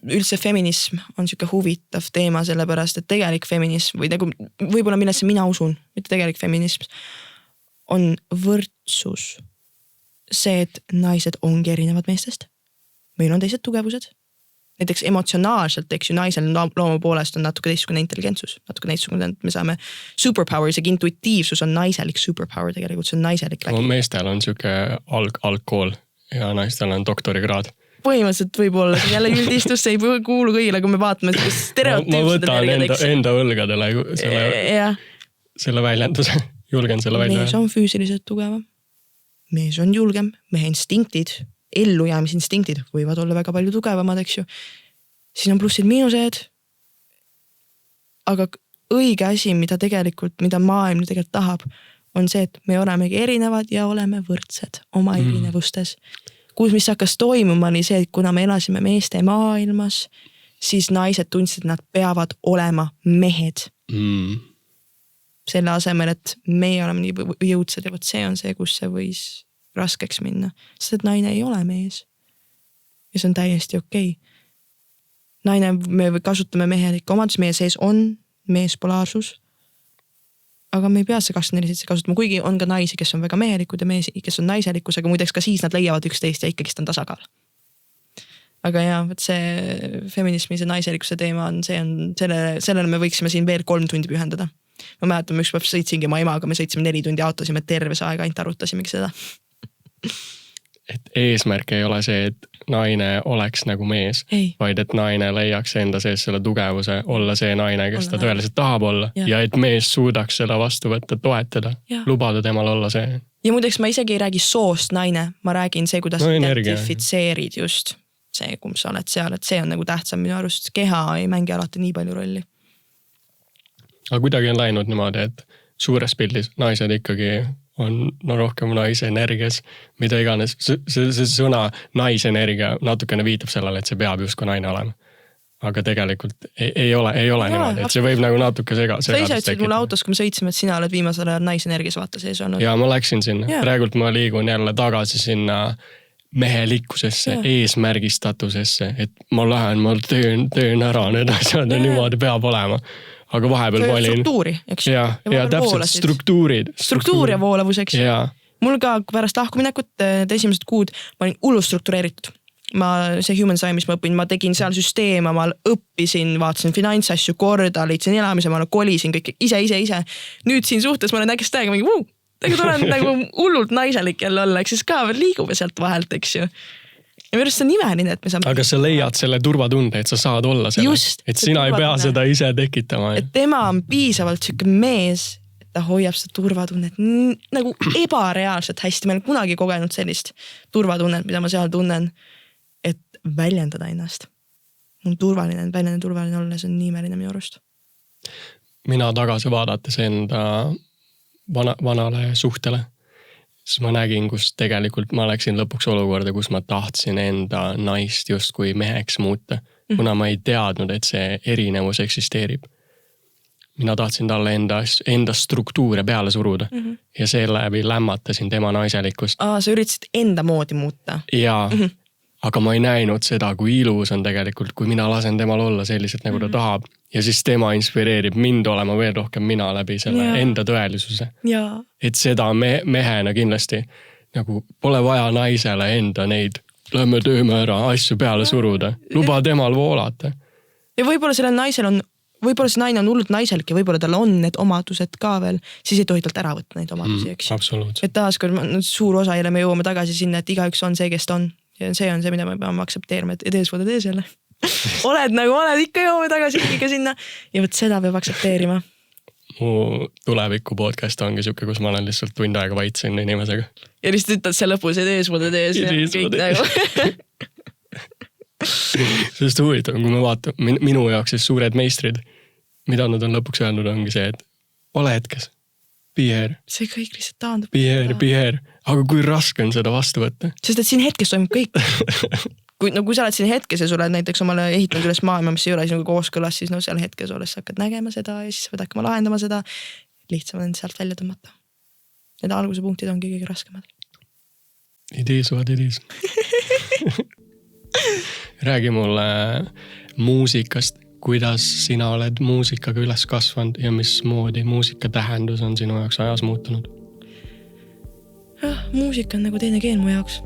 üldse feminism on siuke huvitav teema, sellepärast, et tegelik feminism või nagu võib-olla millesse mina usun, mitte tegelik feminism, on võrdsus. See, et naised ongi erinevad meestest. Meil on teised tugevused. Näiteks emotsionaalselt, eks ju, naisel looma poolest on natuke teistsugune intelligentsus, natuke teistsugune, me saame superpower, isegi intuitiivsus on naiselik superpower, tegelikult see on naiselik. Meestel on siuke algkool ja naistel on doktorikraad. Põhimõtteliselt võib-olla, see jälle üldistus, see ei kuulu kõigile, kui me vaatame stereotüüpsed. Ma võtan enda õlgadele selle väljenduse, julgen selle välja. Mees on füüsiliselt tugevam, mees on julgem, mehe instinktid, ellujäämisinstinktid võivad olla väga palju tugevamad, eks ju. Siin on plussid miinused. Aga õige asi, mida maailm tegelikult tahab, on see, et me olemegi erinevad ja oleme võrdsed oma erinevustes. Mis hakkas toimuma, oli see, et kuna me elasime meeste maailmas, siis naised tundsid, et nad peavad olema mehed. Selle asemel, et meie oleme nii jõudsed ja see on see, kus see võis raskeks minna. Sest et naine ei ole mees. Ja see on täiesti okei. Naine, me kasutame mehelikku omadus, meie sees on meespolaarsus, aga me ei pea see 24/7 kasutama, kuigi on ka naisi, kes on väga mehelikud ja meesi, kes on naiselikus, aga muideks ka siis nad leiavad üksteist ja ikkagist on tasakaal. Aga jah, see feminismi, see naiselikkuse teema on, sellele me võiksime siin veel 3 tundi pühendada. Ma mäletan, üks päev sõitsingi ma emaga, me sõitsime 4 tundi autosime, terve see aega ainult arutasimegi seda. Et eesmärk ei ole see, et naine oleks nagu mees, vaid et naine leiaks enda sees selle tugevuse, olla see naine, kes ta tõeliselt tahab olla ja et mees suudaks seda vastu võtta, toetada, lubada temal olla see. Ja muideks ma isegi ei räägi soost naine, ma räägin see, kuidas identifitseerid just see, kumb sa oled seal, et see on nagu tähtsam minu arust, keha ei mängi alati nii palju rolli. Aga kuidagi on läinud niimoodi, et suures pildis naised ikkagi on rohkem naisenergias, mida iganes. See sõna naisenergia natukene viitab sellele, et see peab justkui naine olema. Aga tegelikult ei ole niimoodi, et see võib nagu natuke segadust tekitada. Sa ise ütlesid mulle autos, kui me sõitsime, et sina oled viimasel ajal naisenergias vaata sees olnud. Ja ma läksin sinna. Praegult ma liigun jälle tagasi sinna mehelikkusesse, eesmärgistatusesse, et ma lähen, ma teen ära need asjad ja niimoodi peab olema. Aga vahepeal ma olin... Struktuuri, eks? Ja täpselt struktuurid. Struktuur ja voolevus, eks? Mul ka pärast lahkuminekut, esimesed kuud, ma olin hullu struktureeritud. See human design, mis ma õpin, ma tegin seal süsteema, ma õppisin, vaatasin finantsasju korda, leidsin elamise, ma kolisin kõik ise. Nüüd siin suhtes ma olen äkest täiega mingi, tegelikult olen nagu hullult naiselik jälle olla, eks siis ka veel liigub sealt vahelt, eks ju. Ja minu arust see on imeline, et me saame... Aga sa leiad selle turvatunde, et sa saad olla selle. Just, et sina ei pea seda ise tekitama. Et tema on piisavalt siuke mees, et ta hoiab seda turvatunnet nagu ebareaalselt hästi. Ma olen kunagi kogenud sellist turvatunnet, mida ma seal tunnen, et väljendada ennast. Mul turvaline olla, see on nii imeline minu arust. Mina tagasi vaadates enda vanale suhtele, siis ma nägin, kus tegelikult ma läksin lõpuks olukorda, kus ma tahtsin enda naist justkui meheks muuta, kuna ma ei teadnud, et see erinevus eksisteerib. Mina tahtsin talle enda struktuure peale suruda ja seeläbi lämmatasin tema naiselikkust. Sa üritasid enda moodi muuta? Jaa, aga ma ei näinud seda, kui ilus on tegelikult, kui mina lasen temal olla selliselt, nagu ta tahab. Ja siis tema inspireerib mind olema veel rohkem mina läbi selle enda tõelisuse. Et seda mehena kindlasti nagu pole vaja naisele enda neid lähme tööme ära asju peale suruda. Luba temal voolata. Ja võib-olla sellel naisel on, võib-olla see naine on hullult naiselik ja võib-olla tal on need omadused ka veel, siis ei tohi talt ära võtta neid omadusi, eks. Absoluutselt. Et taaskord suur osa jälle me jõuame tagasi sinna, et igaüks on see, kes ta on. Ja see on see, mida me peame aktsepteerima, et edes võtta tees jälle. oled, ikka jõuame tagasi ikka sinna. Ja võt seda peab aktsepteerima. Mu tuleviku podcast ongi siuke, kus ma olen lihtsalt tund aega vaitsin inimesega. Ja lihtsalt ütled see lõpus, edes võtta tees. Ja kõik nagu. Sest huvitav, kui me vaatame minu jaoks siis suured meistrid, mida nad on lõpuks öelnud, ongi see, et ole hetkes. Be here. See kõik lihtsalt taandub. Be here. Aga kui raske on seda vastu võtta? Sest et siin hetkes toimub kõik. Kui sa oled siin hetkes ja sa oled näiteks omale ehitanud üles maailma, mis ei ole sinuga kooskõlas, siis seal hetkes olles sa hakkad nägema seda ja siis võid hakkama lahendama seda. Lihtsam on sealt välja tõmmata. need alguse punktid ongi kõige raskemad. It is what it is. Räägi mulle muusikast, kuidas sina oled muusikaga üles kasvanud ja mismoodi muusika tähendus on sinu jaoks ajas muutunud? Muusika on nagu teine keel mu jaoks.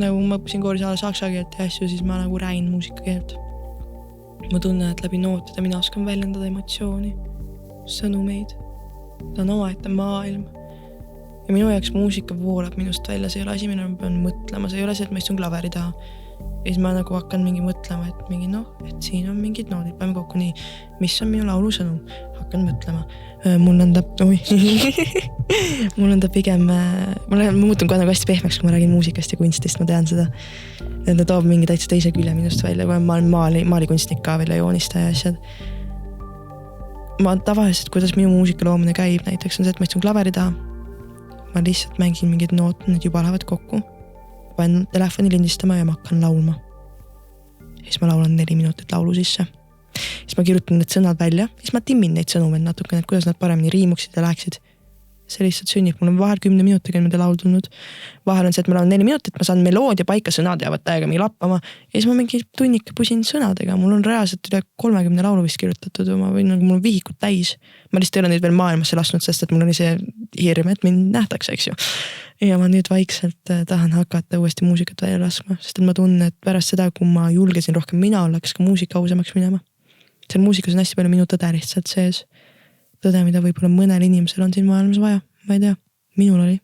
Nagu ma õppisin kooris ala saksa keelt ja asju, siis ma nagu räägin muusika keelt. Ma tunnen, et läbi nootida mina oskan väljendada emotsiooni, sõnumeid. Ta on omaette maailm. Ja minu jaoks muusika voolab minust välja, see ei ole asi, mille ma pean mõtlema, see ei ole see, et ma istun klaveri taha. Ja siis ma nagu hakkan mingi mõtlema, et mingi et siin on mingid noodid, peame kokku nii, mis on minu laulu sõnum, hakkan mõtlema. Mul on ta pigem, ma muutun kohe nagu hästi pehmeks, kui ma räägin muusikast ja kunstist, ma tean seda. Et ta toob mingi täitsa teise külje minust välja, kui ma olen maalikunstnik ka veel ja joonistaja asjad. Ma tavaliselt, kuidas minu muusika loomine käib, näiteks on see, et ma istun klaveri taha. Ma lihtsalt mängin mingid noot, need juba lähevad kokku. Panen telefoni lindistama ja ma hakkan laulma. Siis ma laulan 4 minutit laulu sisse. Siis ma kirjutan need sõnad välja. Siis ma timmin neid sõnumeid natukene, et kuidas nad paremini riimuksid ja läheksid. See lihtsalt sünnib. Mul on vahel 10 minutiga niimoodi laul tulnud. Vahel on see, et ma laulan 4 minutit, ma saan meloodia paika, sõnad jäävad täiega mingi lappama. Ja siis ma mingi tunnika pusin sõnadega. Mul on reaalselt üle 30 laulu vist kirjutatud. Või nagu mul on vihikud täis. Ma lihtsalt ei ole neid veel maailmasse lasknud, sest et mul oli see hirm, et mind nähtakse, eks ju. Ja ma nüüd vaikselt tahan hakata uuesti muusikat välja laskma, sest et ma tunnen, et pärast seda, kui ma julgesin rohkem mina olla, kas ka muusika ausamaks minema. Seal muusikas on hästi palju minu tõde lihtsalt sees. Tõde, mida võib-olla mõnel inimesel on siin maailmas vaja. Ma ei tea, minul oli.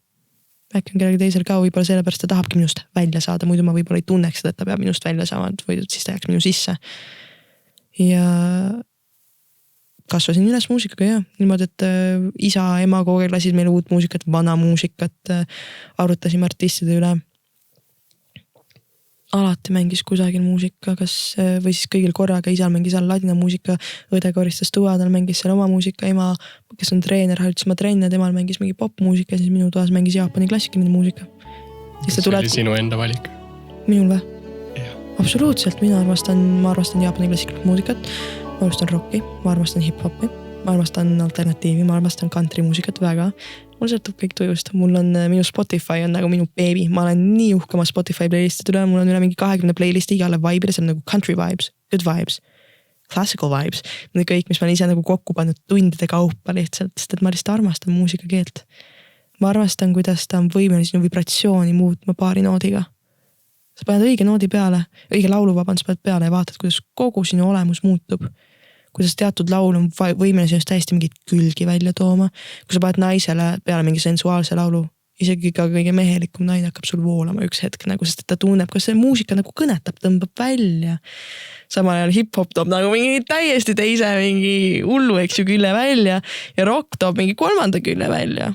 Äkki on kellegi teisel ka, võib-olla sellepärast ta tahabki minust välja saada, muidu ma võib-olla ei tunneks seda, et ta peab minust välja saama, või siis ta jääks minu sisse. Ja kasvasin üles muusikaga, jah. Niimoodi, et isa, ema kogu aeg lasid meile uut muusikat, vana muusikat, arutasime artistide üle. Alati mängis kusagil muusika, või siis kõigil korraga isal mängis all ladina muusika, õde koristas tuua, tal mängis seal oma muusika, ema, kes on treener, harjutas ma trenne, temal mängis mingi popmuusika, siis minu toas mängis Jaapani klassikaline muusika. See oli sinu enda valik? Minul või? Absoluutselt, ma armastan Jaapani klassikalist muusikat, ma armastan rocki, ma armastan hip-hopi, ma armastan alternatiivi, ma armastan country muusikat väga. Mul sõltub kõik tujust. Mul on minu Spotify on nagu minu baby. Ma olen nii uhkama Spotify playlistid üle. Mul on üle mingi 20 playlisti igale vibe'ile. See on nagu country vibes, good vibes, classical vibes. Kõik, mis ma ise nagu kokku pannud tundide kaupa lihtsalt, sest et ma lihtsalt armastan muusika keelt. Ma armastan, kuidas ta on võimeline sinu vibratsiooni muutma paari noodiga. Sa paned õige noodi peale, õige laulu sa paned peale ja vaatad, kuidas kogu sinu olemus muutub. Kuidas teatud laul on võimeline sinust täiesti mingit külgi välja tooma. Kui sa paned naisele peale mingi sensuaalse laulu, isegi ka kõige mehelikum naine hakkab sul voolama üks hetk, nagu, sest et ta tunneb, kas see muusika nagu kõnetab, tõmbab välja. Samal ajal hip-hop toob nagu mingi täiesti teise mingi hullu, eks ju, külje välja ja rock toob mingi 3. külje välja.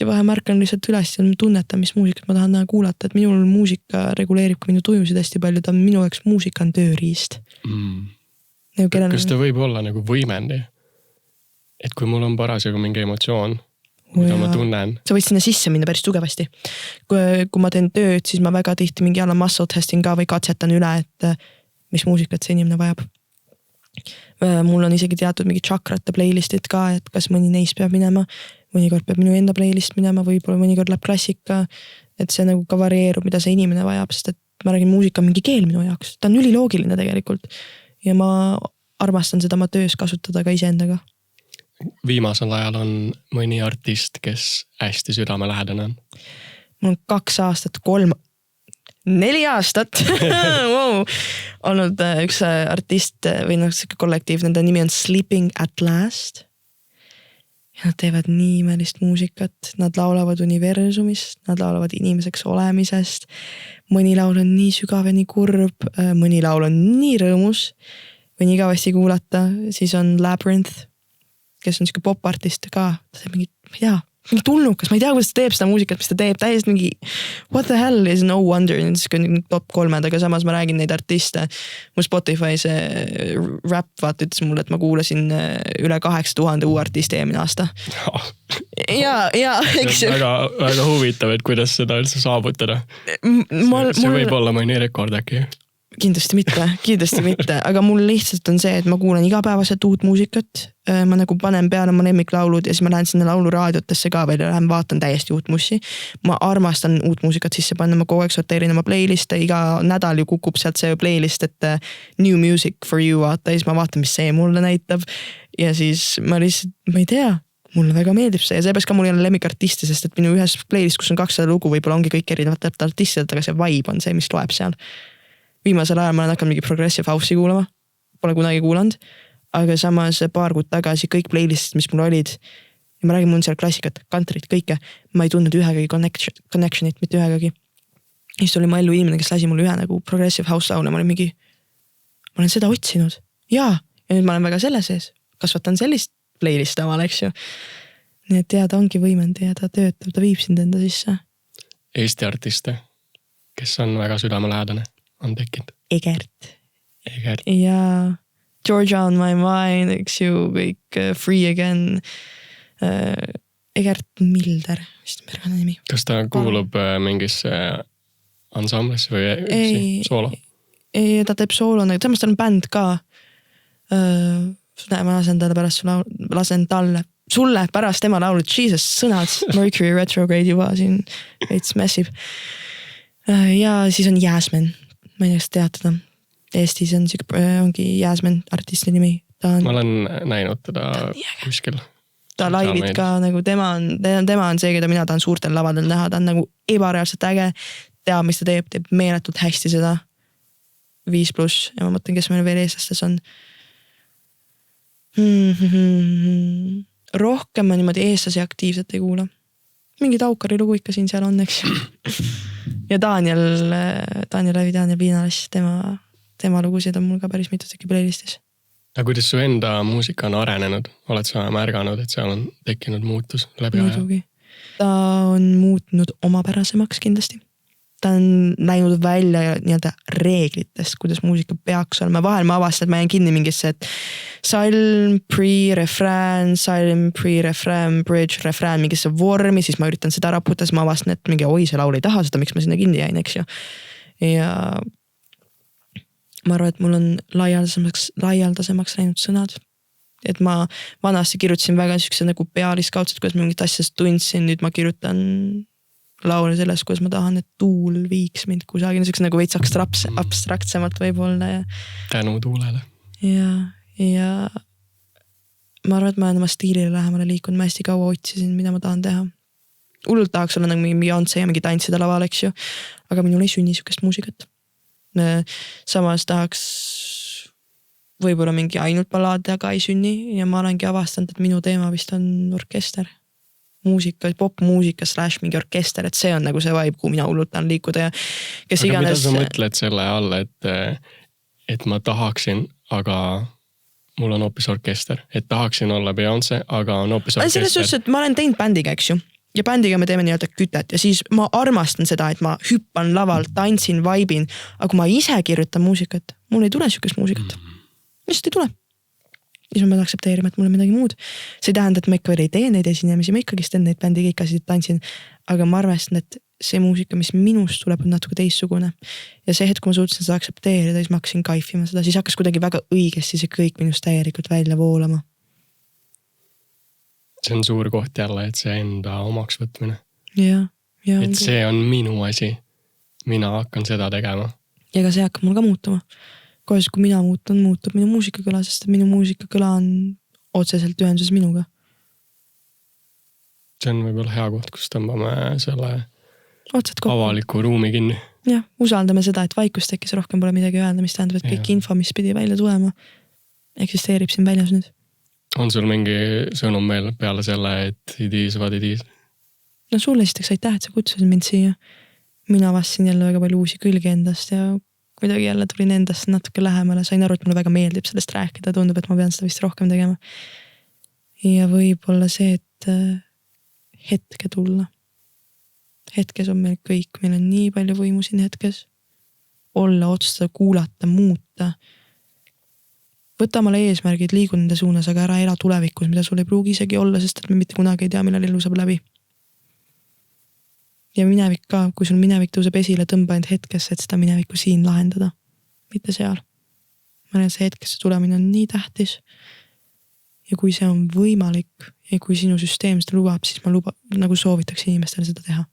Ja vahe märkan lihtsalt üles ja tunnetan, mis muusikat ma tahan kuulata, et minul muusika reguleerib ka minu tujusid hästi palju, ta on minu jaoks muusika on tööriist. Kas ta võib olla nagu võimendi? Et kui mul on parasjagu mingi emotsioon, mida ma tunnen. Sa võid sinna sisse minna päris tugevasti. Kui ma teen tööd, siis ma väga tihti mingi alla muscle testing ka või katsetan üle, et mis muusikat see inimene vajab. Mul on isegi teatud mingi chakrate playlistid ka, et kas mõni neist peab minema, mõnikord peab minu enda playlist minema, võib-olla mõnikord läheb klassika, et see nagu ka varieerub, mida see inimene vajab, sest et ma räägin, muusika on mingi keel minu jaoks. Ta on üliloogiline tegelikult. Ja ma armastan seda oma töös kasutada ka iseendaga. Viimasel ajal on mõni artist, kes hästi südamelähedane on? Mul on 2 aastat, 4 aastat wow. Olnud üks artist või kollektiiv, nende nimi on Sleeping at Last. Ja nad teevad nii imelist muusikat, nad laulavad universumist, nad laulavad inimeseks olemisest. Mõni laul on nii sügav ja nii kurb, mõni laul on nii rõõmus, või nii igavesti kuulata. Siis on Labyrinth, kes on siuke pop-artist ka, ta teeb mingi, ma ei tea, mingi tulnukas, ma ei tea, kuidas ta teeb seda muusikat, mis ta teeb, täiesti mingi what the hell is no wonder, top 3, aga samas ma räägin neid artiste. Mu Spotify see rap vaat ütles mulle, et ma kuulasin üle 8000 uue artisti eelmine aasta. Ja, eks ju. Väga huvitav, et kuidas seda üldse saavutada. See võib olla mõni rekord äkki. kindlasti mitte, aga mul lihtsalt on see, et ma kuulan igapäevaselt uut muusikat. Ma nagu panen peale oma lemmiklaulud ja siis ma lähen sinna lauluraadiotesse ka veel ja lähen vaatan täiesti uut mussi. Ma armastan uut muusikat sisse panna, ma kogu aeg sorteerin oma playliste, iga nädal ju kukub sealt see playlist, et new music for you vaata ja siis ma vaatan, mis see mulle näitab. Ja siis ma lihtsalt, ma ei tea, mulle väga meeldib see ja seepärast ka mul ei ole lemmikartisti, sest et minu ühes playlist, kus on 200 lugu, võib-olla ongi kõik erinevat artistid, aga see vibe on see, mis loeb seal. Viimasel ajal ma olen hakanud mingi progressive house'i kuulama, pole kunagi kuulanud, aga samas paar kuud tagasi kõik playlistid, mis mul olid, ja ma räägin, mul on seal klassikat, country't, kõike, ma ei tundnud ühegagi connection'it, mitte ühegagi. Siis oli ma ellu inimene, kes lasi mulle ühe nagu progressive house laule, ma olen seda otsinud. Ja nüüd ma olen väga selle sees, kasvatan sellist playlist omal, eks ju. Nii et ta ongi võimend ja ta töötab, ta viib sind enda sisse. Eesti artiste, kes on väga südamelähedane. On tekkinud. Egert. Ja Georgia on my mind, eks ju, kõik Free Again. Egert Milder, vist on pergane nimi. Kas ta kuulub mingisse ansamblisse või soolo? Ei, ta teeb soolo, samas ta on bänd ka. Ma lasen talle sulle pärast tema laulud, Jesus, sõnad, Mercury retrograde juba siin veits massive. Ja siis on Jasmine. Ma ei tea, kas tead teda. Eestis ongi Jasmine artisti nimi. Ma olen näinud teda kuskil. Ta laivid ka, nagu tema on see, keda mina tahan suurtel lavadel näha. Ta on nagu ebareaalselt äge, teab, mis ta teeb meeletult hästi seda 5+. Ja ma mõtlen, kes meil veel eestlastes on. Rohkem ma niimoodi eestlasi aktiivselt ei kuula. Mingi Taukari lugu ikka siin seal on, eks. Ja Daniel Viinalas, tema lugusid on mul ka päris mitu tükki playlistis. Ja kuidas su enda muusika on arenenud? Oled sa märganud, et seal on tekkinud muutus läbi aja? Muidugi. Ta on muutnud omapärasemaks kindlasti. Ta on läinud välja nii-öelda reeglitest, kuidas muusika peaks olema. Vahel ma avastan, et ma jään kinni mingisse, et salm, pre-refrään, bridge, refrään mingisse vormi, siis ma üritan seda raputa, siis ma avastan, et mingi see laul ei taha seda, miks ma sinna kinni jäin, eks ju. Ja ma arvan, et mul on laialdasemaks läinud sõnad. Et ma vanasti kirjutasin väga siukse nagu pealiskaudselt, kuidas ma mingit asjast tundsin, nüüd ma kirjutan laule sellest, kuidas ma tahan, et tuul viiks mind kusagil, niisuguse nagu veits abstraktsemalt võib-olla. Tänu tuulele. Ja ma arvan, et ma olen oma stiilile lähemale liikunud, ma hästi kaua otsisin, mida ma tahan teha. Hullult tahaks olla nagu mingi Beyoncé ja mingi tantsida laval, eks ju, aga minul ei sünni siukest muusikat. Samas tahaks võib-olla mingi ainult ballaad, aga ei sünni ja ma olengi avastanud, et minu teema vist on orkester. Muusika, popmuusika / mingi orkester, et see on nagu see vibe, kuhu mina hullult tahan liikuda ja kes aga iganes... mida sa mõtled selle all, et ma tahaksin, aga mul on hoopis orkester, et tahaksin olla Beyoncé, aga on hoopis orkester. Selles suhtes, et ma olen teinud bändiga, eks ju, ja bändiga me teeme nii-öelda kütet ja siis ma armastan seda, et ma hüppan laval, tantsin, vaibin, aga kui ma ise kirjutan muusikat, mul ei tule siukest muusikat. Lihtsalt ei tule. Siis ma pean aksepteerima, et mul on midagi muud. See ei tähenda, et ma ikka veel ei tee neid esinemisi, ma ikkagi teen neid bändiga ikkasid tantsin, aga ma arvestan, et see muusika, mis minust tuleb, on natuke teissugune. Ja see hetk, kui ma suutsin seda aksepteerida, siis ma hakkasin kaifima seda, siis hakkas kuidagi väga õigesti see kõik minust täielikult välja voolama. See on suur koht jälle, et see enda omaks võtmine. Ja et see on minu asi. Mina hakkan seda tegema. Ja ka see hakkab mul ka muutuma. Kohes, kui mina muutun, muutub minu muusikakõla, sest minu muusikakõla on otseselt ühenduses minuga. See on võib-olla hea koht, kus tõmbame selle avaliku ruumi kinni. Jah, usaldame seda, et vaikus tekkis rohkem pole midagi öelda, mis tähendab, et kõik info, mis pidi välja tulema, eksisteerib siin väljas nüüd. On sul mingi sõnum veel peale selle, et it is what it is? No sulle esiteks aitäh, et sa kutsusid mind siia. Mina avastasin jälle väga palju uusi külgi endast ja kuidagi jälle tulin endast natuke lähemale, sain aru, et mulle väga meeldib sellest rääkida, tundub, et ma pean seda vist rohkem tegema. Ja võib-olla see, et hetke tulla. Hetkes on meil kõik, meil on nii palju võimu siin hetkes. Olla, otsustada, kuulata, muuta. Võta omale eesmärgid, liigu nende suunas, aga ära ela tulevikus, mida sul ei pruugi isegi olla, sest et me mitte kunagi ei tea, millal elu saab läbi. Ja minevik ka, kui sul minevik tõuseb esile, tõmba end hetkesse, et seda minevikku siin lahendada. mitte seal. Ma arvan, see hetkesse tulemine on nii tähtis. Ja kui see on võimalik ja kui sinu süsteem seda lubab, siis ma nagu soovitaks inimestele seda teha.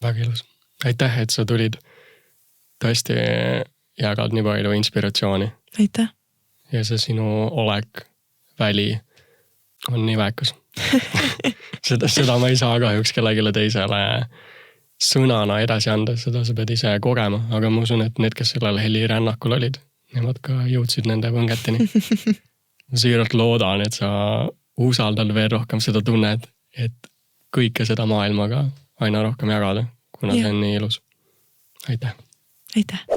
Väga ilus. Aitäh, et sa tulid. Tõesti jagad nii palju inspiratsiooni. Aitäh. Ja see sinu olek, väli on nii väekus. seda ma ei saa kahjuks kellegile teisele sõnana edasi anda, seda sa pead ise kogema, aga ma usun, et need, kes sellel helirännakul olid, nemad ka jõudsid nende võngetini. Siiralt loodan, et sa usaldad veel rohkem seda tunnet, et kõike seda maailmaga aina rohkem jagada, kuna see on nii ilus. Aitäh! Aitäh!